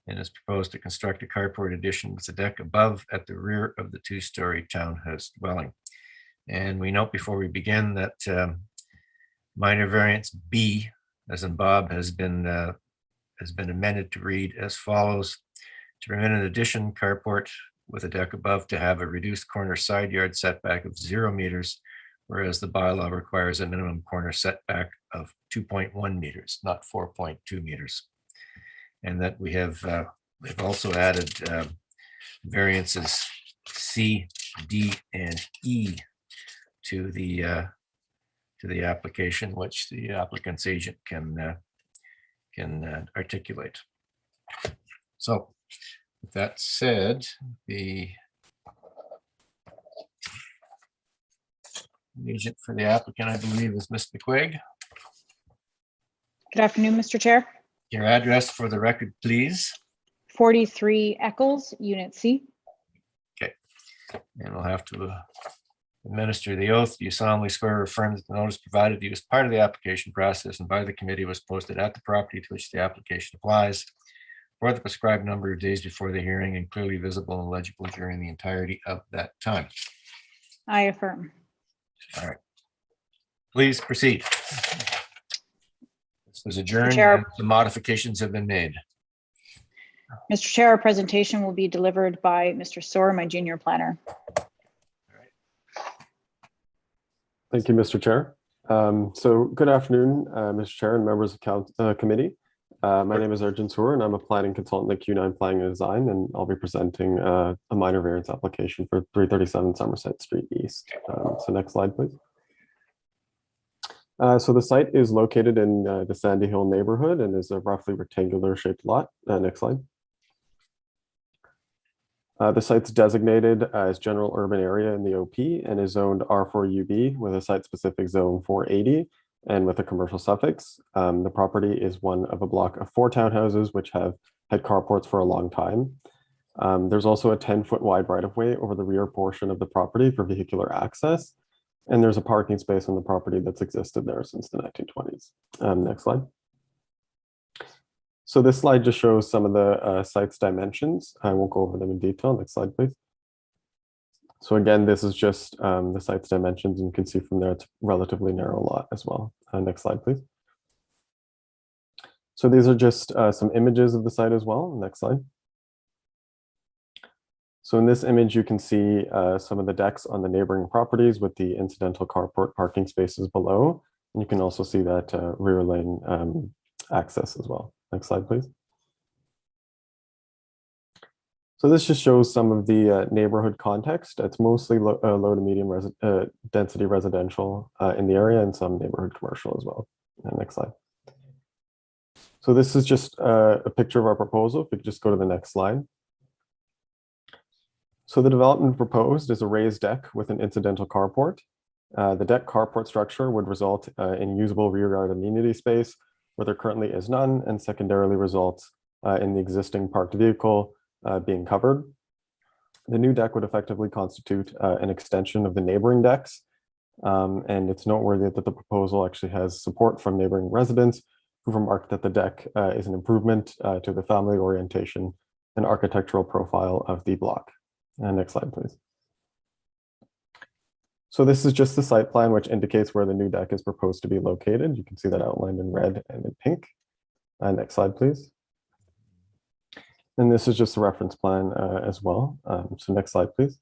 And is proposed to construct a carport addition with a deck above at the rear of the two-story townhouse dwelling. And we note before we begin that minor variance B, as in Bob, has been amended to read as follows: to permit an addition carport with a deck above to have a reduced corner side yard setback of 0 meters, whereas the bylaw requires a minimum corner setback of 2.1 meters, not 4.2 meters. And that we've also added variances C, D, and E to the to the application, which the applicant's agent can articulate. So with that said, the agent for the applicant, I believe, is Ms. McQuaig. Good afternoon, Mr. Chair. Your address for the record, please. 43 Eccles, Unit C. Okay. And we'll have to administer the oath. Do you solemnly swear or affirm that the notice provided to you as part of the application process and by the committee was posted at the property to which the application applies for the prescribed number of days before the hearing and clearly visible and legible during the entirety of that time? I affirm. All right. Please proceed. This was adjourned Chair. and the modifications have been made. Mr. Chair, our presentation will be delivered by Mr. Soar, my junior planner. Thank you, Mr. Chair. So good afternoon, Mr. Chair and members of committee. My name is Arjun Soar and I'm a planning consultant at Q9 Planning and Design, and I'll be presenting a minor variance application for 337 Somerset Street East. So next slide, please. So the site is located in the Sandy Hill neighborhood and is a roughly rectangular shaped lot. Next slide. The site's designated as general urban area in the OP and is zoned R4UB with a site-specific zone 480 and with a commercial suffix. The property is one of a block of 4 townhouses which have had carports for a long time. There's also a 10-foot wide right-of-way over the rear portion of the property for vehicular access. And there's a parking space on the property that's existed there since the 1920s. Next slide. So this slide just shows some of the site's dimensions. I won't go over them in detail. Next slide, please. So again, this is just the site's dimensions, and you can see from there it's a relatively narrow lot as well. Next slide, please. So these are just some images of the site as well. Next slide. So in this image, you can see some of the decks on the neighboring properties with the incidental carport parking spaces below. And you can also see that rear lane access as well. Next slide, please. So this just shows some of the neighborhood context. It's mostly low to medium density residential in the area and some neighborhood commercial as well. Next slide. So this is just a picture of our proposal. If we could just go to the next slide. So the development proposed is a raised deck with an incidental carport. The deck carport structure would result in usable rear yard amenity space where there currently is none, and secondarily results in the existing parked vehicle being covered. The new deck would effectively constitute an extension of the neighboring decks. And it's noteworthy that the proposal actually has support from neighboring residents who remarked that the deck is an improvement to the family orientation and architectural profile of the block. Next slide, please. So this is just the site plan, which indicates where the new deck is proposed to be located. You can see that outlined in red and in pink. Next slide, please. And this is just a reference plan as well. So next slide, please.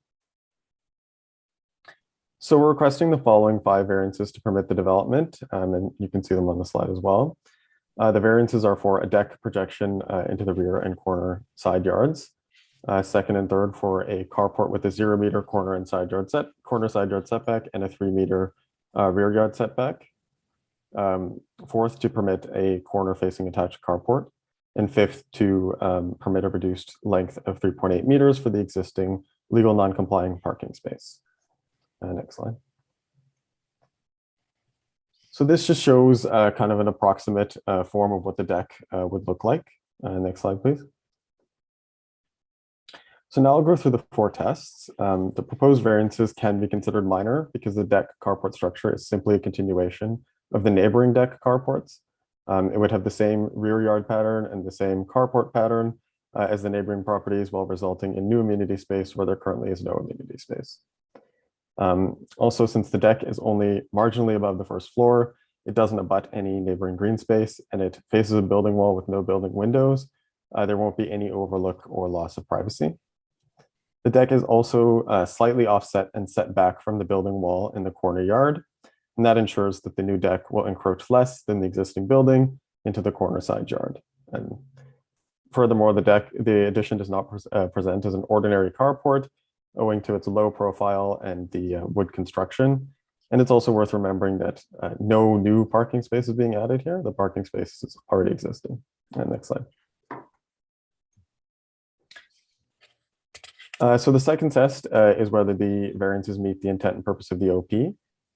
So we're requesting the following 5 variances to permit the development, and you can see them on the slide as well. The variances are for a deck projection into the rear and corner side yards. Second and third for a carport with a 0 meter corner and side yard setback and a 3 meter rear yard setback. Fourth, to permit a corner facing attached carport. And fifth, to permit a reduced length of 3.8 meters for the existing legal non-complying parking space. Next slide. So this just shows kind of an approximate form of what the deck would look like. Next slide, please. So now I'll go through the 4 tests. The proposed variances can be considered minor because the deck carport structure is simply a continuation of the neighboring deck carports. It would have the same rear yard pattern and the same carport pattern as the neighboring properties, while resulting in new amenity space where there currently is no amenity space. Also, since the deck is only marginally above the first floor, it doesn't abut any neighboring green space, and it faces a building wall with no building windows. There won't be any overlook or loss of privacy. The deck is also slightly offset and set back from the building wall in the corner yard, and that ensures that the new deck will encroach less than the existing building into the corner side yard. And furthermore, the addition does not present as an ordinary carport, owing to its low profile and the wood construction. And it's also worth remembering that no new parking space is being added here. The parking space is already existing. And next slide. So the second test is whether the variances meet the intent and purpose of the OP.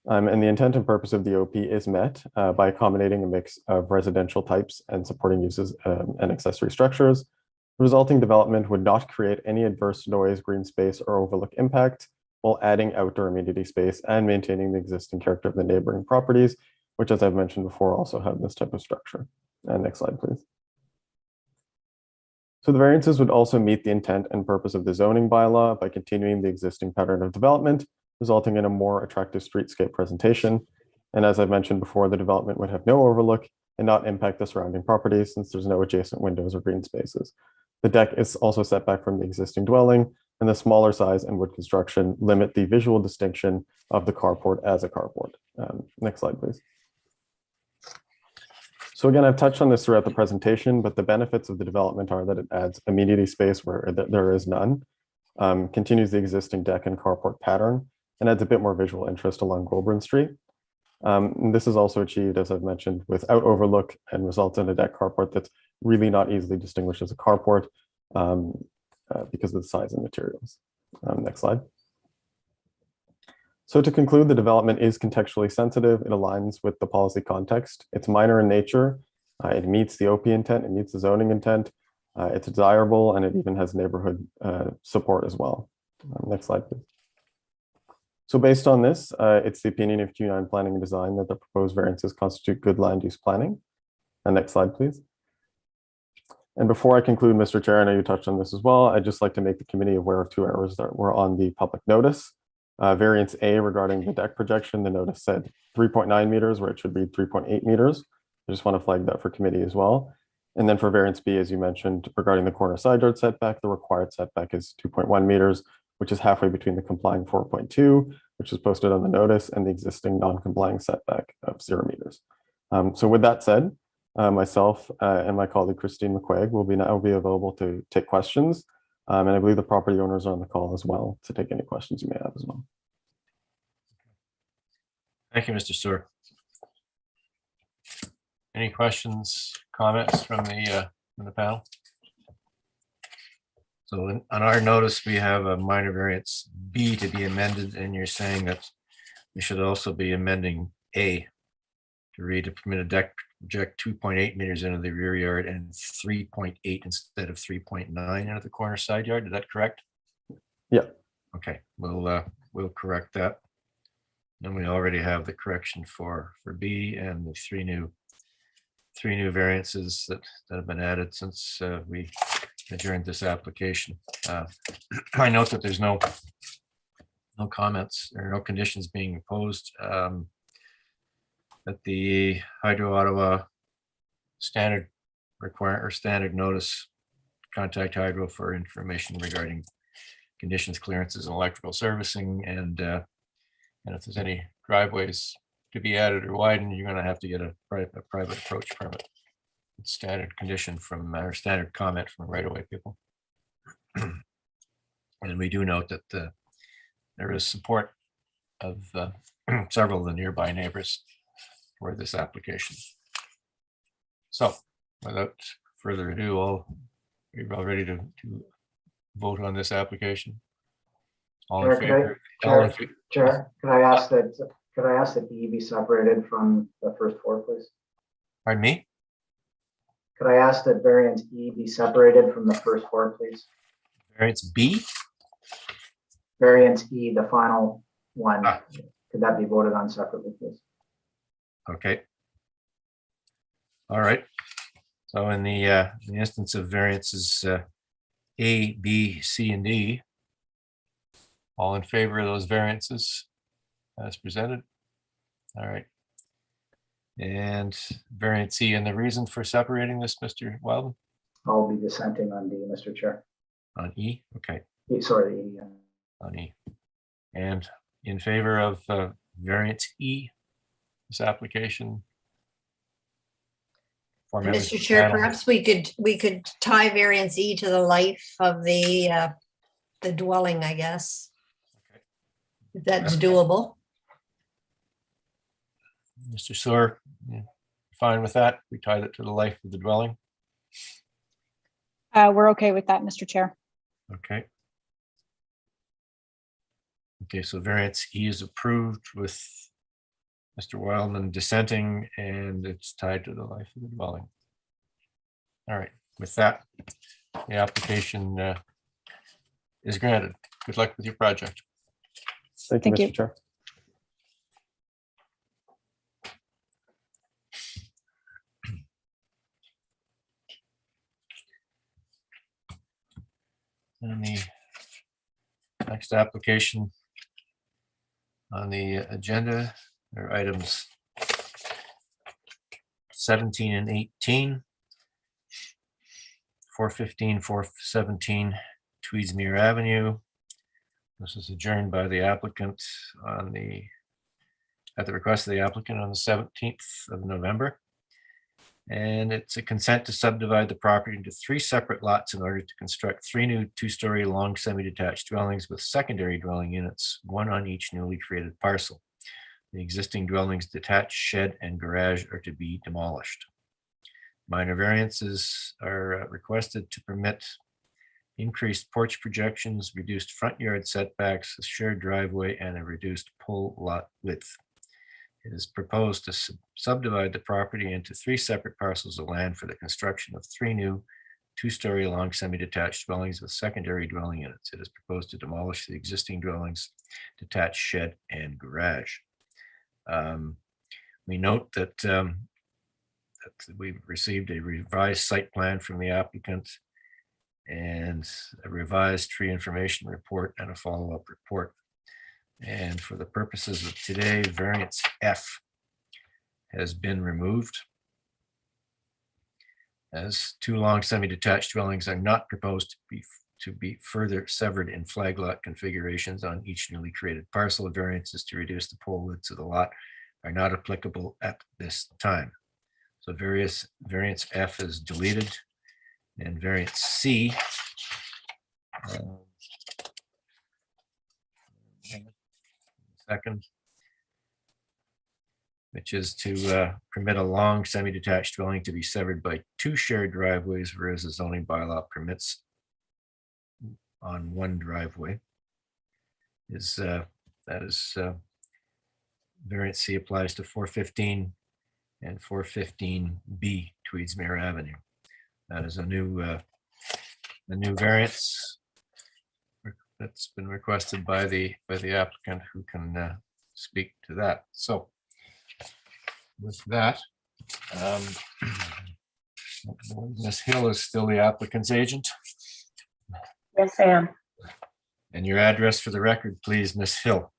And the intent and purpose of the OP is met by accommodating a mix of residential types and supporting uses and accessory structures. The resulting development would not create any adverse noise, green space, or overlook impact while adding outdoor amenity space and maintaining the existing character of the neighboring properties, which, as I've mentioned before, also have this type of structure. And next slide, please. So the variances would also meet the intent and purpose of the zoning bylaw by continuing the existing pattern of development, resulting in a more attractive streetscape presentation. And as I've mentioned before, the development would have no overlook and not impact the surrounding properties since there's no adjacent windows or green spaces. The deck is also set back from the existing dwelling, and the smaller size and wood construction limit the visual distinction of the carport as a carport. Next slide, please. So again, I've touched on this throughout the presentation, but the benefits of the development are that it adds amenity space where there is none, continues the existing deck and carport pattern, and adds a bit more visual interest along Goulburn Street. This is also achieved, as I've mentioned, without overlook and results in a deck carport that's really not easily distinguished as a carport because of the size and materials. Next slide. So to conclude, the development is contextually sensitive. It aligns with the policy context. It's minor in nature. It meets the OP intent. It meets the zoning intent. It's desirable, and it even has neighborhood support as well. Next slide, please. So based on this, it's the opinion of Q9 Planning and Design that the proposed variances constitute good land use planning. And next slide, please. And before I conclude, Mr. Chair, I know you touched on this as well. I'd just like to make the committee aware of two errors that were on the public notice. Variance A regarding the deck projection, the notice said 3.9 meters where it should read 3.8 meters. I just want to flag that for committee as well. And then for variance B, as you mentioned, regarding the corner side yard setback, the required setback is 2.1 meters, which is halfway between the complying 4.2, which is posted on the notice, and the existing non-complying setback of 0 meters. So with that said, myself and my colleague Christine McQuaig will now be available to take questions. And I believe the property owners are on the call as well to take any questions you may have as well. Thank you, Mr. Stewart. Any questions, comments from the panel? So on our notice, we have a minor variance B to be amended, and you're saying that we should also be amending A to read to permit a deck project 2.8 meters into the rear yard and 3.8 instead of 3.9 into the corner side yard. Is that correct? Yeah. Okay, we'll correct that. And we already have the correction for B and the three new variances that have been added since we adjourned this application. I note that there's no comments or no conditions being imposed. That the Hydro Ottawa standard require or standard notice, contact Hydro for information regarding conditions, clearances, and electrical servicing, and if there's any driveways to be added or widened, you're going to have to get a private approach permit. It's standard condition from our standard comment from right-of-way people. And we do note that there is support of several of the nearby neighbors for this application. So without further ado, we're all ready to vote on this application. All in favor? Chair, could I ask that B be separated from the first four, please? Pardon me? Could I ask that variance E be separated from the first four, please? Variance B? Variance E, the final one. Could that be voted on separately, please? Okay. All right. So in the instance of variances A, B, C, and D, all in favor of those variances as presented? All right. And variance C, and the reason for separating this, Mr. Wildman? I'll be dissenting on D, Mr. Chair. On E? Okay. Sorry, E. On E. And in favor of variance E, this application? Mr. Chair, perhaps we could tie variance E to the life of the dwelling, I guess. If that's doable. Mr. Sewer, fine with that? We tied it to the life of the dwelling. We're okay with that, Mr. Chair. Okay. Okay, so variance E is approved with Mr. Wildman dissenting, and it's tied to the life of the dwelling. All right, with that, the application is granted. Good luck with your project. Thank you, Thank you. Mr. Chair. And the next application on the agenda are items 17 and 18, 415, 417 Tweedsmuir Avenue. This is adjourned by the applicant at the request of the applicant on the 17th of November. And it's a consent to subdivide the property into 3 separate lots in order to construct 3 new 2-story long semi-detached dwellings with secondary dwelling units, 1 on each newly created parcel. The existing dwellings, detached shed and garage, are to be demolished. Minor variances are requested to permit increased porch projections, reduced front yard setbacks, a shared driveway, and a reduced pole lot width. It is proposed to subdivide the property into 3 separate parcels of land for the construction of 3 new 2-story long semi-detached dwellings with secondary dwelling units. It is proposed to demolish the existing dwellings, detached shed, and garage. We note that, that we've received a revised site plan from the applicant and a revised tree information report and a follow-up report. And for the purposes of today, variance F has been removed, as 2 long semi-detached dwellings are not proposed to be further severed in flag lot configurations on each newly created parcel. Variances to reduce the pole widths of the lot are not applicable at this time. So variance F is deleted, and variance C second, which is to permit a long semi-detached dwelling to be severed by 2 shared driveways, whereas the zoning bylaw permits on 1 driveway. Variance C applies to 415 and 415B Tweedsmuir Avenue. That is a new variance that's been requested by the applicant, who can speak to that. So with that, Ms. Hill is still the applicant's agent. Yes, I am. And your address for the record, please, Ms. Hill.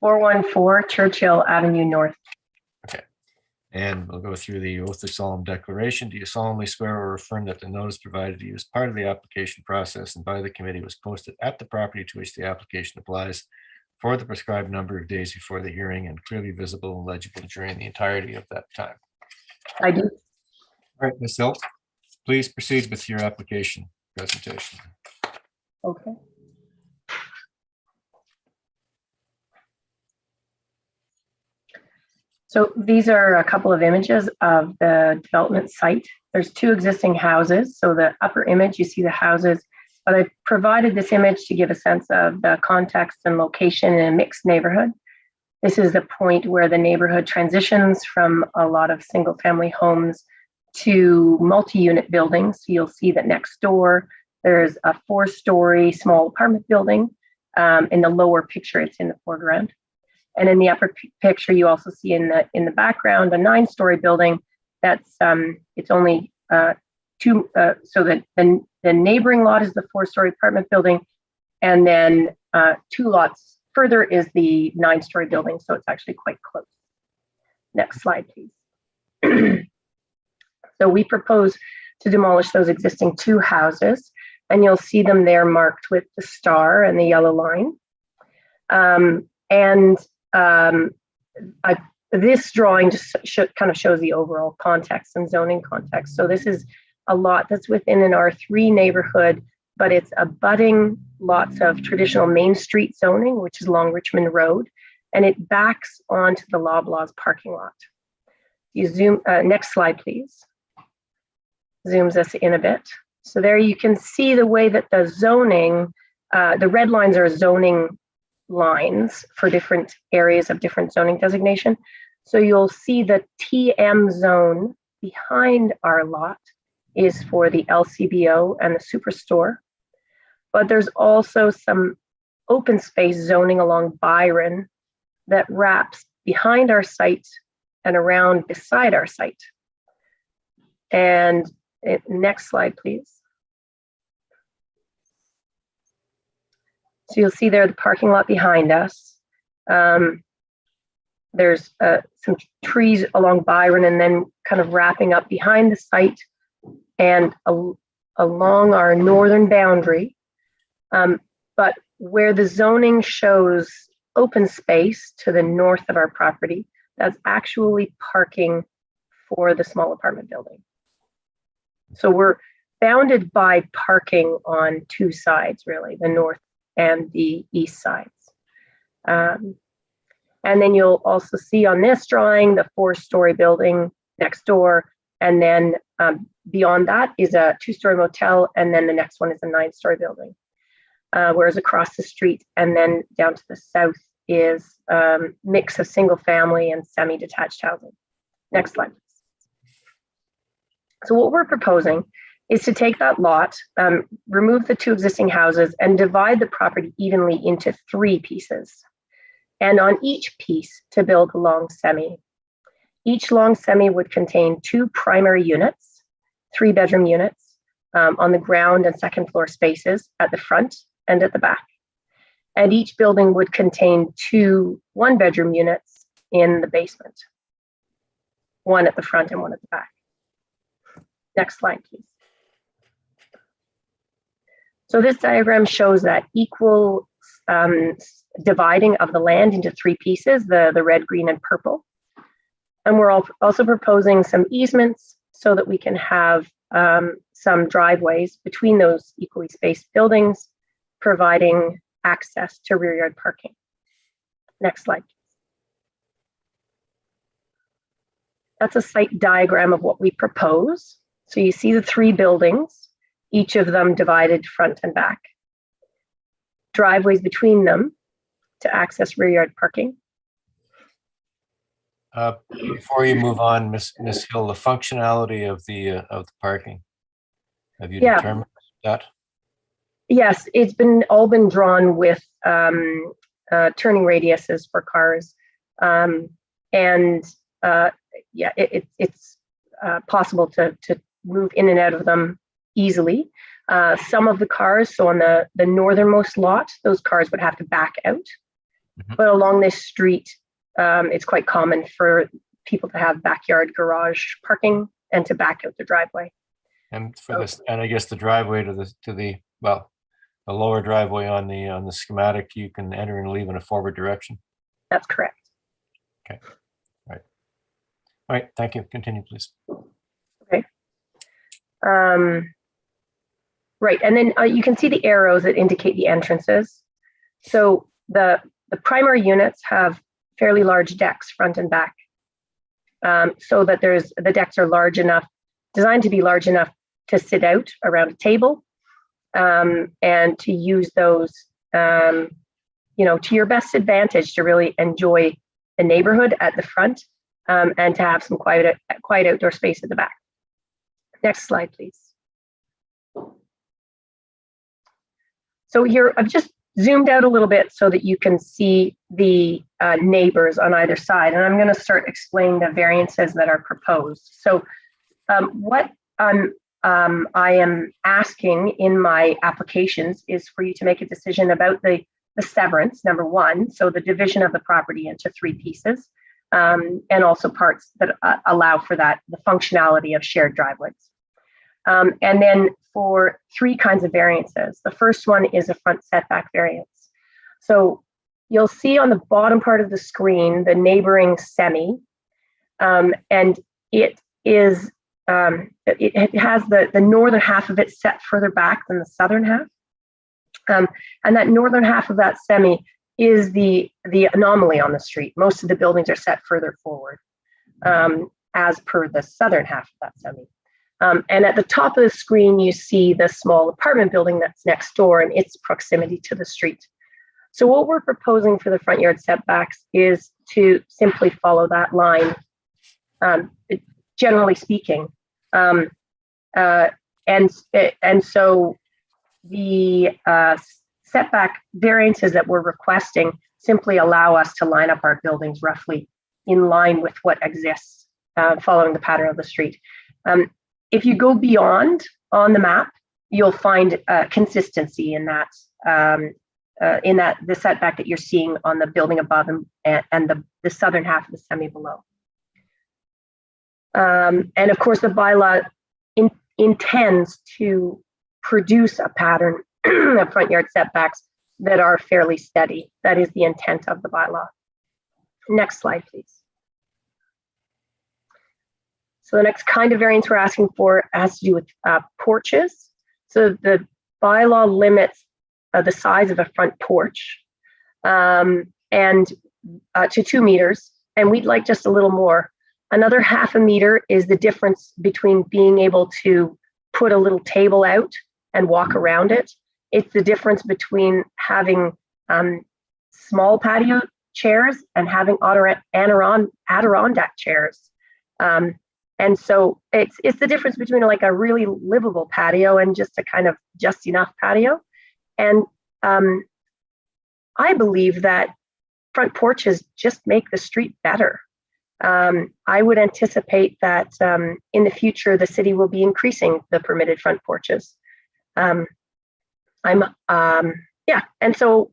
414 Churchill Avenue North. Okay. And we'll go through the oath of solemn declaration. Do you solemnly swear or affirm that the notice provided to you as part of the application process and by the committee was posted at the property to which the application applies for the prescribed number of days before the hearing and clearly visible and legible during the entirety of that time? I do. All right, Ms. Hill, please proceed with your application presentation. Okay. So these are a couple of images of the development site. There's 2 existing houses. So the upper image, you see the houses, but I've provided this image to give a sense of the context and location in a mixed neighborhood. This is the point where the neighborhood transitions from a lot of single family homes to multi-unit buildings. So you'll see that next door, there's a 4-story small apartment building. In the lower picture, it's in the foreground. And in the upper picture, you also see in the background a 9-story building. That's it's only 2. So that the neighboring lot is the 4-story apartment building, and then 2 lots further is the 9-story building. So it's actually quite close. Next slide, please. So we propose to demolish those existing 2 houses, and you'll see them there marked with the star and the yellow line. This drawing just kind of shows the overall context and zoning context. So this is a lot that's within an R3 neighborhood, but it's abutting lots of traditional Main Street zoning, which is along Richmond Road. and it backs onto the Loblaws parking lot. You zoom, next slide, please. Zooms us in a bit. So there you can see the way that the zoning, the red lines are zoning lines for different areas of different zoning designation. So you'll see the TM zone behind our lot is for the LCBO and the superstore. But there's also some open space zoning along Byron that wraps behind our site and around beside our site. And next slide, please. So you'll see there the parking lot behind us. There's some trees along Byron and then kind of wrapping up behind the site and along our northern boundary. But where the zoning shows open space to the north of our property, that's actually parking for the small apartment building. So we're bounded by parking on two sides, really, the north and the east sides. And then you'll also see on this drawing the 4-story building next door. And then beyond that is a 2-story motel. And then the next one is a 9-story building. Whereas across the street and then down to the south is a mix of single family and semi-detached housing. Next slide. So what we're proposing is to take that lot, remove the 2 existing houses and divide the property evenly into 3 pieces. And on each piece to build a long semi. Each long semi would contain 2 primary units, 3-bedroom units on the ground and second floor spaces at the front and at the back. And each building would contain 2 1-bedroom units in the basement, 1 at the front and 1 at the back. Next slide, please. So this diagram shows that equal dividing of the land into 3 pieces, the red, green, and purple. And we're also proposing some easements so that we can have some driveways between those equally spaced buildings, providing access to rear yard parking. Next slide. That's a site diagram of what we propose. So you see the 3 buildings, each of them divided front and back. Driveways between them to access rear yard parking. Before you move on, Ms. Hill, the functionality of the parking, have you determined that? Yes, it's all been drawn with turning radiuses for cars, yeah, it's possible to move in and out of them easily. Some of the cars, so on the northernmost lot, those cars would have to back out. But along this street, it's quite common for people to have backyard garage parking and to back out the driveway. And for this, and I guess the driveway to the lower driveway on the schematic, you can enter and leave in a forward direction. That's correct. Okay. All right. Thank you. Continue, please. Okay. Right, and then you can see the arrows that indicate the entrances. So the primary units have fairly large decks front and back, so that the decks are large enough, designed to be large enough to sit out around a table, and to use those, to your best advantage to really enjoy the neighborhood at the front, and to have some quiet outdoor space at the back. Next slide, please. So here, I've just zoomed out a little bit so that you can see the neighbors on either side. And I'm going to start explaining the variances that are proposed. So what I am asking in my applications is for you to make a decision about the severance, number 1, so the division of the property into 3 pieces, and also parts that allow for that, the functionality of shared driveways. And then for 3 kinds of variances. The first one is a front setback variance. So you'll see on the bottom part of the screen the neighboring semi, and it has the northern half of it set further back than the southern half. And that northern half of that semi the anomaly on the street. Most of the buildings are set further forward, as per the southern half of that semi. And at the top of the screen, you see the small apartment building that's next door and its proximity to the street. So what we're proposing for the front yard setbacks is to simply follow that line, generally speaking. And so the setback variances that we're requesting simply allow us to line up our buildings roughly in line with what exists, following the pattern of the street. If you go beyond on the map, you'll find consistency in that, the setback that you're seeing on the building above and the southern half of the semi below. And of course, the bylaw intends to produce a pattern of front yard setbacks that are fairly steady. That is the intent of the bylaw. Next slide, please. So the next kind of variance we're asking for has to do with porches. So the bylaw limits the size of a front porch and to 2 meters, and we'd like just a little more. Another 0.5 meter is the difference between being able to put a little table out and walk around it. It's the difference between having small patio chairs and having Adirondack chairs. And so it's the difference between like a really livable patio and just a kind of just enough patio. And I believe that front porches just make the street better. I would anticipate that in the future, the city will be increasing the permitted front porches. And so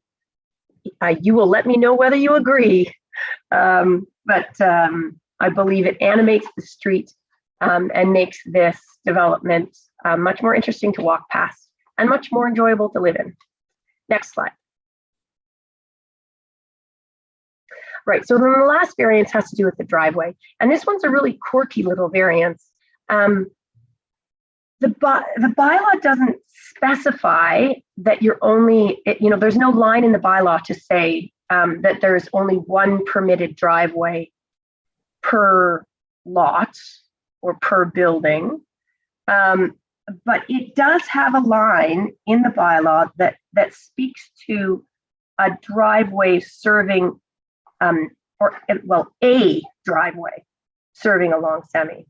you will let me know whether you agree. But I believe it animates the street and makes this development much more interesting to walk past and much more enjoyable to live in. Next slide. Right, so then the last variance has to do with the driveway. And this one's a really quirky little variance. The bylaw doesn't specify that you're only, there's no line in the bylaw to say that there's only one permitted driveway per lot or per building. But it does have a line in the bylaw that speaks to a driveway serving a driveway serving a long semi.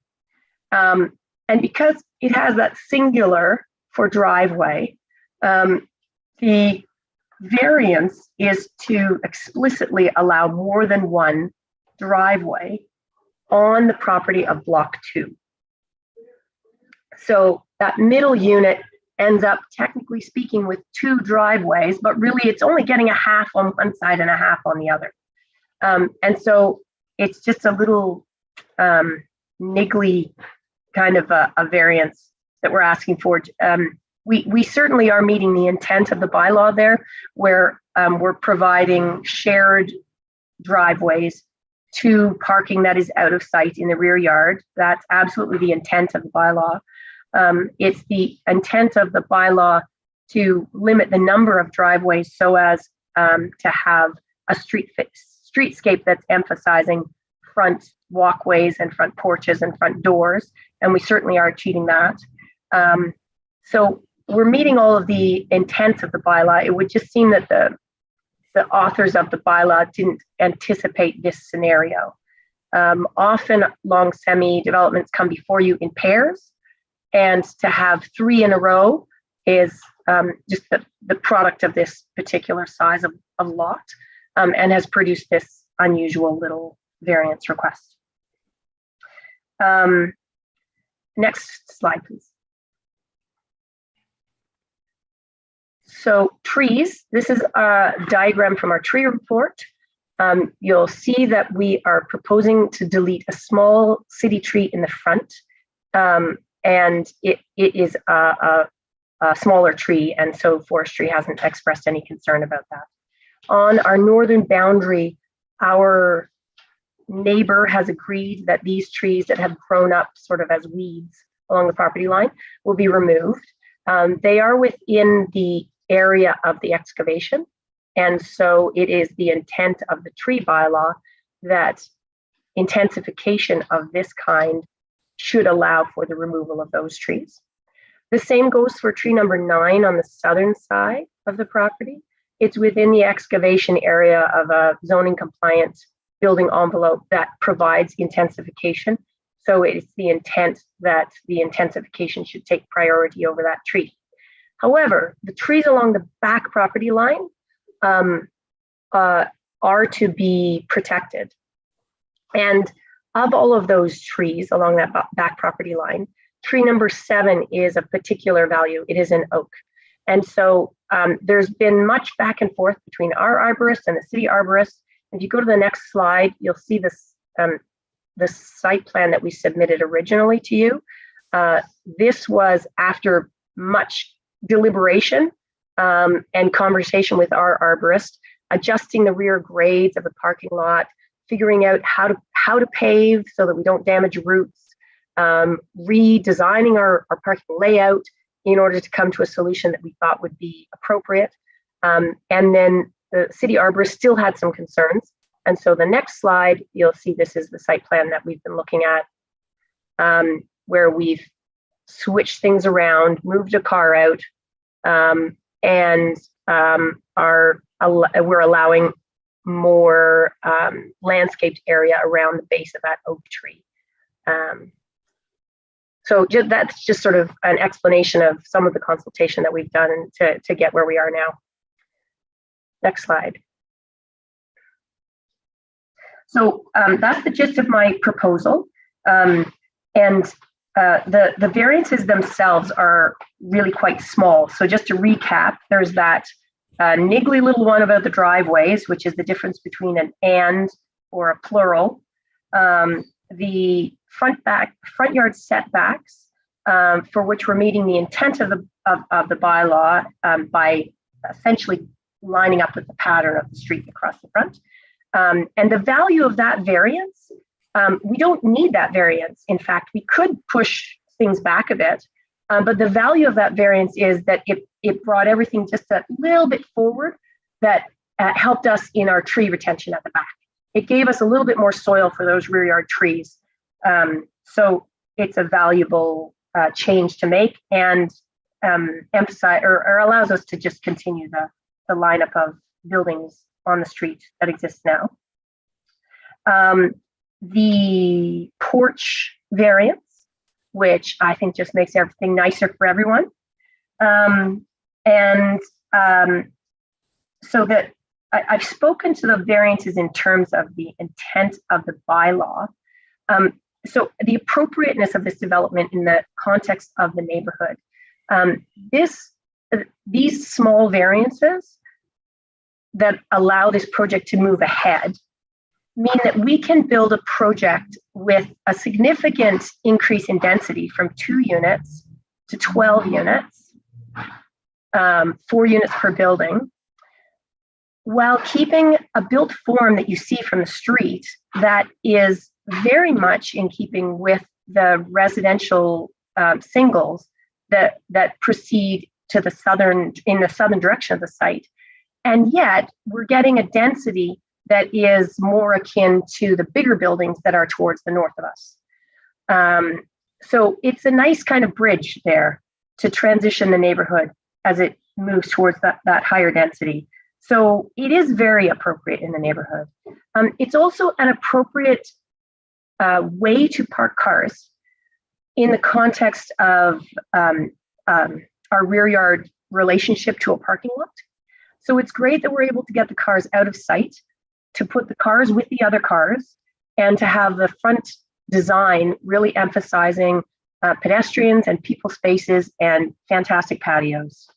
And because it has that singular for driveway, the variance is to explicitly allow more than one driveway on the property of block 2. So that middle unit ends up, technically speaking, with 2 driveways, but really it's only getting a half on one side and a half on the other. And so it's just a little niggly kind of a variance that we're asking for. We certainly are meeting the intent of the bylaw there, where we're providing shared driveways to parking that is out of sight in the rear yard. That's absolutely the intent of the bylaw. It's the intent of the bylaw to limit the number of driveways so as to have a streetscape that's emphasizing front walkways and front porches and front doors, and we certainly are achieving that. So we're meeting all of the intents of the bylaw. It would just seem that the authors of the bylaw didn't anticipate this scenario. Often long semi developments come before you in pairs, and to have 3 in a row is just the product of this particular size of lot, and has produced this unusual little variance request. Next slide, please. So trees, this is a diagram from our tree report. You'll see that we are proposing to delete a small city tree in the front, and it is a smaller tree, and so forestry hasn't expressed any concern about that. On our northern boundary, our neighbor has agreed that these trees that have grown up sort of as weeds along the property line will be removed. They are within the area of the excavation, And so it is the intent of the tree bylaw that intensification of this kind should allow for the removal of those trees. The same goes for tree number 9 on the southern side of the property. It's within the excavation area of a zoning compliant building envelope that provides intensification. So it's the intent that the intensification should take priority over that tree. However, the trees along the back property line are to be protected. And of all of those trees along that back property line, tree number 7 is of particular value. It is an oak. And so there's been much back and forth between our arborist and the city arborist. If you go to the next slide, you'll see this, the site plan that we submitted originally to you. This was after much deliberation and conversation with our arborist, adjusting the rear grades of the parking lot, figuring out how to pave so that we don't damage roots, redesigning our parking layout in order to come to a solution that we thought would be appropriate. And then the city arborist still had some concerns. And so the next slide, you'll see this is the site plan that we've been looking at, where we've switched things around, moved a car out, and we're allowing more landscaped area around the base of that oak tree. So that's just sort of an explanation of some of the consultation that we've done to get where we are now. Next slide. So that's the gist of my proposal. And the variances themselves are really quite small. So just to recap, there's that niggly little one about the driveways, which is the difference between an and or a plural. The front yard setbacks, for which we're meeting the intent of the bylaw by essentially lining up with the pattern of the street across the front. And the value of that variance, we don't need that variance. In fact, we could push things back a bit, but the value of that variance is that it brought everything just a little bit forward that helped us in our tree retention at the back. It gave us a little bit more soil for those rear yard trees. So it's a valuable change to make and emphasize or allows us to just continue the lineup of buildings on the street that exists now. The porch variance, which I think just makes everything nicer for everyone. So that I've spoken to the variances in terms of the intent of the bylaw. So the appropriateness of this development in the context of the neighborhood. These small variances that allow this project to move ahead mean that we can build a project with a significant increase in density from 2 units to 12 units, 4 units per building, while keeping a built form that you see from the street that is very much in keeping with the residential singles that proceed to the southern direction of the site. And yet we're getting a density that is more akin to the bigger buildings that are towards the north of us. So it's a nice kind of bridge there to transition the neighborhood as it moves towards that higher density. So it is very appropriate in the neighborhood. It's also an appropriate way to park cars in the context of our rear yard relationship to a parking lot. So it's great that we're able to get the cars out of sight, to put the cars with the other cars, and to have the front design really emphasizing pedestrians and people spaces and fantastic patios.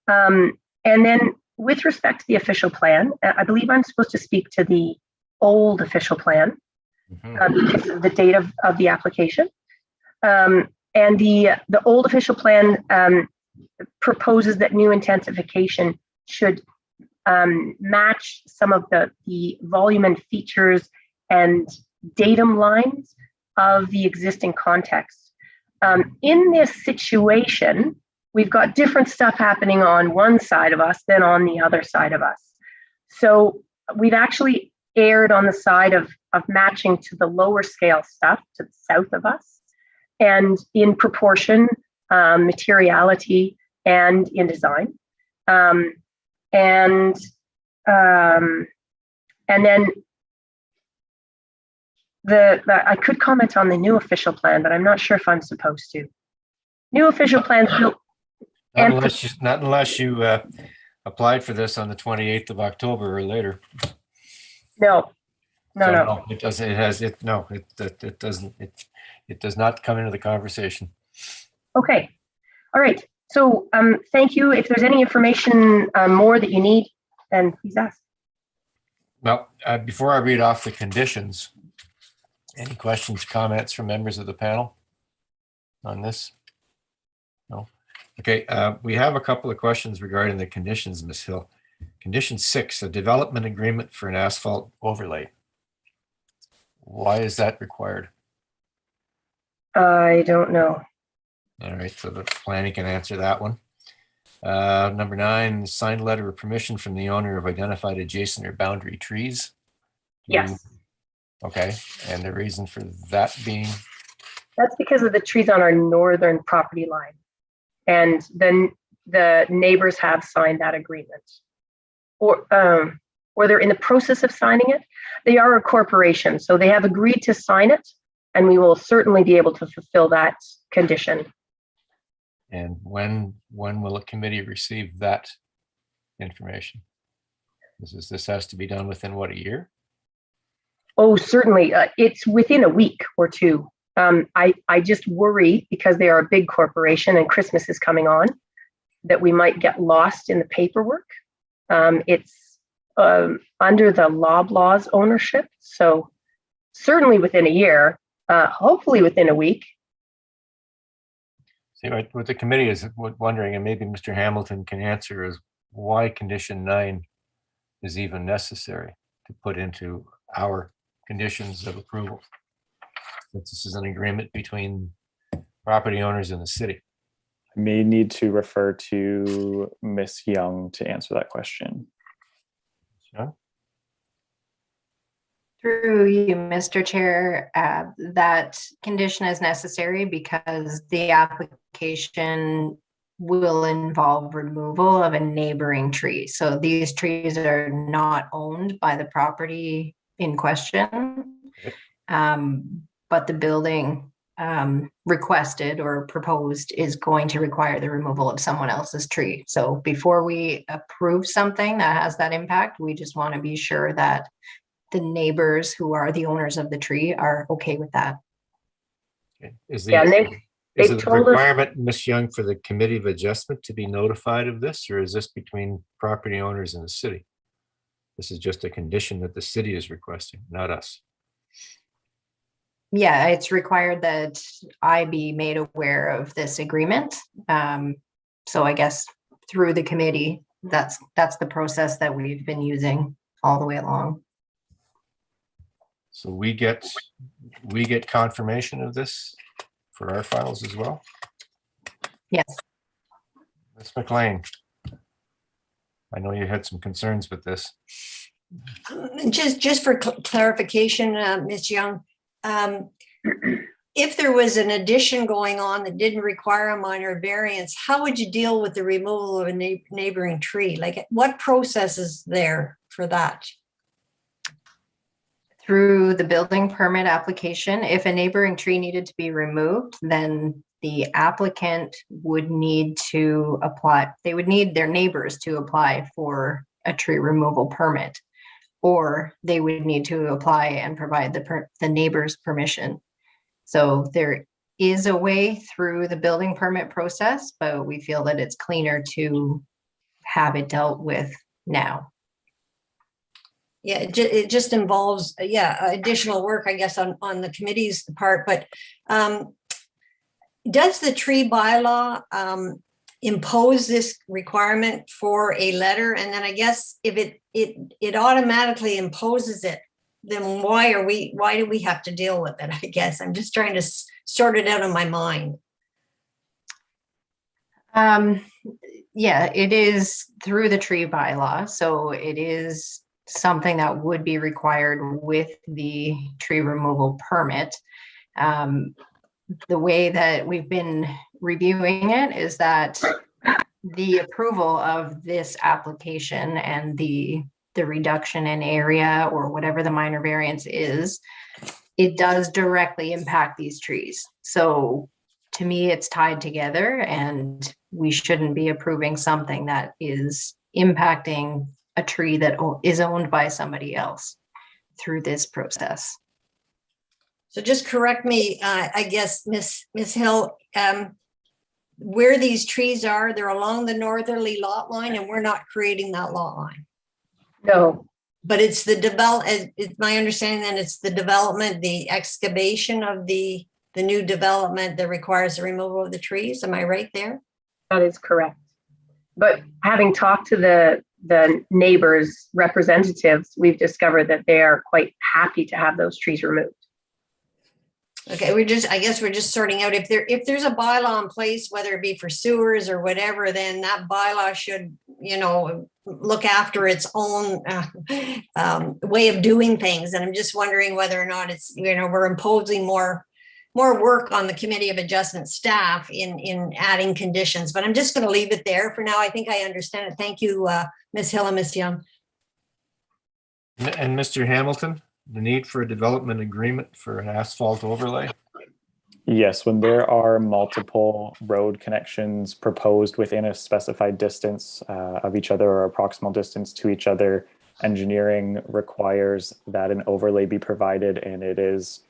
And then with respect to the official plan, I believe I'm supposed to speak to the old official plan because of the date of the application. And the old official plan proposes that new intensification should match some of the volume and features and datum lines of the existing context. In this situation, we've got different stuff happening on one side of us than on the other side of us. So we've actually erred on the side of matching to the lower scale stuff to the south of us, and in proportion, materiality, and in design. And then I could comment on the new official plan, but I'm not sure if I'm supposed to. New official plans built. Not unless you applied for this on the 28th of October or later. No. It doesn't. It doesn't. It does not come into the conversation. Okay. All right. So thank you. If there's any information more that you need, then please ask. Well, before I read off the conditions, any questions, comments from members of the panel on this? No. Okay. We have a couple of questions regarding the conditions, Ms. Hill. Condition 6, a development agreement for an asphalt overlay. Why is that required? I don't know. All right, so the planning can answer that one. Number 9, signed letter of permission from the owner of identified adjacent or boundary trees. Yes. Okay, and the reason for that being? That's because of the trees on our northern property line. And then the neighbors have signed that agreement. Or they're in the process of signing it. They are a corporation, so they have agreed to sign it, and we will certainly be able to fulfill that condition. And when will a committee receive that information? This has to be done within what, a year? Oh, certainly. It's within a week or two. I just worry because they are a big corporation and Christmas is coming on, that we might get lost in the paperwork. It's under the Loblaws ownership, so certainly within a year, hopefully within a week. See, what the committee is wondering, and maybe Mr. Hamilton can answer, is why condition 9 is even necessary to put into our conditions of approval, since this is an agreement between property owners and the city. I may need to refer to Ms. Young to answer that question. Sure. Through you, Mr. Chair, that condition is necessary because the application will involve removal of a neighboring tree. So these trees are not owned by the property in question, but the building requested or proposed is going to require the removal of someone else's tree. So before we approve something that has that impact, we just want to be sure that the neighbors who are the owners of the tree are okay with that. Okay. Is the told us- requirement, Ms. Young, for the committee of adjustment to be notified of this, or is this between property owners and the city? This is just a condition that the city is requesting, not us. Yeah, it's required that I be made aware of this agreement. So I guess through the committee, that's the process that we've been using all the way along. So we get confirmation of this for our files as well? Yes. Ms. McLean, I know you had some concerns with this. Just for clarification, Ms. Young, if there was an addition going on that didn't require a minor variance, how would you deal with the removal of a neighboring tree? Like, what process is there for that? Through the building permit application, if a neighboring tree needed to be removed, then the applicant would need to apply. They would need their neighbors to apply for a tree removal permit, or they would need to apply and provide the neighbor's permission. So there is a way through the building permit process, but we feel that it's cleaner to have it dealt with now. Yeah, it just involves, additional work, I guess, on the committee's part. But does the tree bylaw impose this requirement for a letter? And then I guess if it automatically imposes it, then why do we have to deal with it? I guess I'm just trying to sort it out in my mind. Yeah, it is through the tree bylaw, so it is something that would be required with the tree removal permit. The way that we've been reviewing it is that the approval of this application and the reduction in area or whatever the minor variance is, it does directly impact these trees. So to me, it's tied together, and we shouldn't be approving something that is impacting a tree that is owned by somebody else through this process. So just correct me, I guess, Miss Hill, where these trees are, they're along the northerly lot line, and we're not creating that lot line. No. But it's the it's my understanding that it's the development, the excavation of the new development that requires the removal of the trees. Am I right there? That is correct. But having talked to the neighbors' representatives, we've discovered that they are quite happy to have those trees removed. Okay, I guess we're just sorting out if there's a bylaw in place, whether it be for sewers or whatever, then that bylaw should, look after its own way of doing things. And I'm just wondering whether or not it's, we're imposing more work on the Committee of Adjustment staff in adding conditions, but I'm just going to leave it there for now. I think I understand it. Thank you, Ms. Hill and Ms. Young. And Mr. Hamilton, the need for a development agreement for an asphalt overlay? Yes, when there are multiple road connections proposed within a specified distance of each other or a proximal distance to each other, engineering requires that an overlay be provided, and it is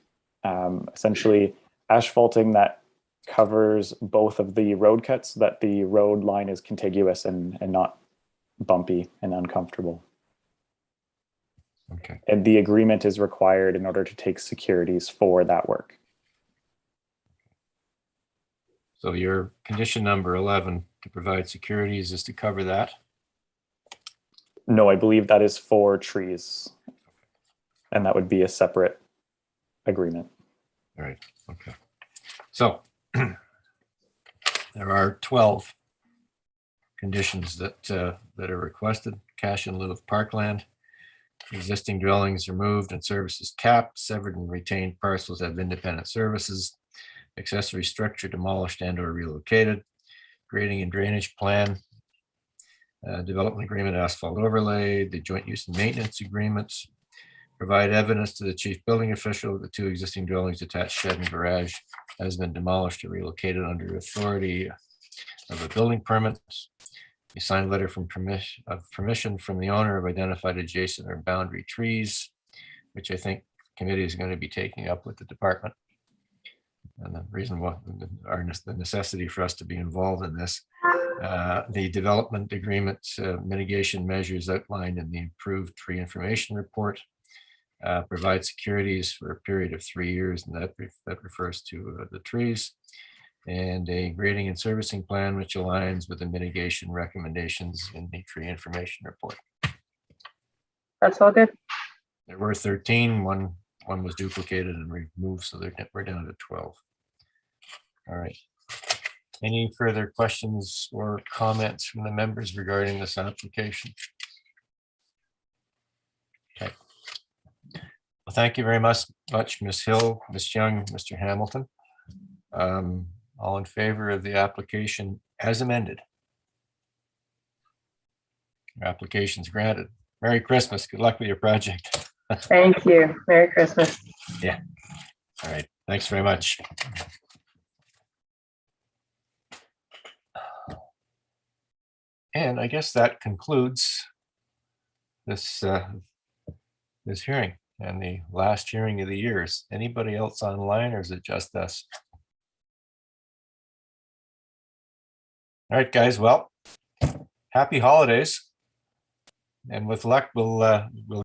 essentially asphalting that covers both of the road cuts so that the road line is contiguous and not bumpy and uncomfortable. Okay. And the agreement is required in order to take securities for that work. So your condition number 11 to provide securities is to cover that? No, I believe that is for trees. And that would be a separate agreement. All right. Okay. So there are 12 conditions that are requested. Cash in lieu of parkland. Existing dwellings removed and services capped. Severed and retained parcels have independent services. Accessory structure demolished and or relocated. Grading and drainage plan. Development agreement, asphalt overlay, the joint use and maintenance agreements. Provide evidence to the chief building official that the two existing dwellings, detached shed and garage, has been demolished or relocated under authority of a building permit. A signed letter from permission from the owner of identified adjacent or boundary trees, which I think the committee is going to be taking up with the department. And the reason why the necessity for us to be involved in this, the development agreement mitigation measures outlined in the improved tree information report. Provide securities for a period of 3 years, and that refers to the trees, and a grading and servicing plan which aligns with the mitigation recommendations in the tree information report. That's all good. There were 13. One was duplicated and removed, so we're down to 12. All right. Any further questions or comments from the members regarding this application? Okay. Well, thank you very much, Ms. Hill, Ms. Young, Mr. Hamilton. All in favor of the application as amended? Your application's granted. Merry Christmas. Good luck with your project. Thank you. Merry Christmas. Yeah. All right. Thanks very much. And I guess that concludes this this hearing and the last hearing of the year. Is anybody else online, or is it just us? All right, guys. Well, happy holidays. And with luck, we'll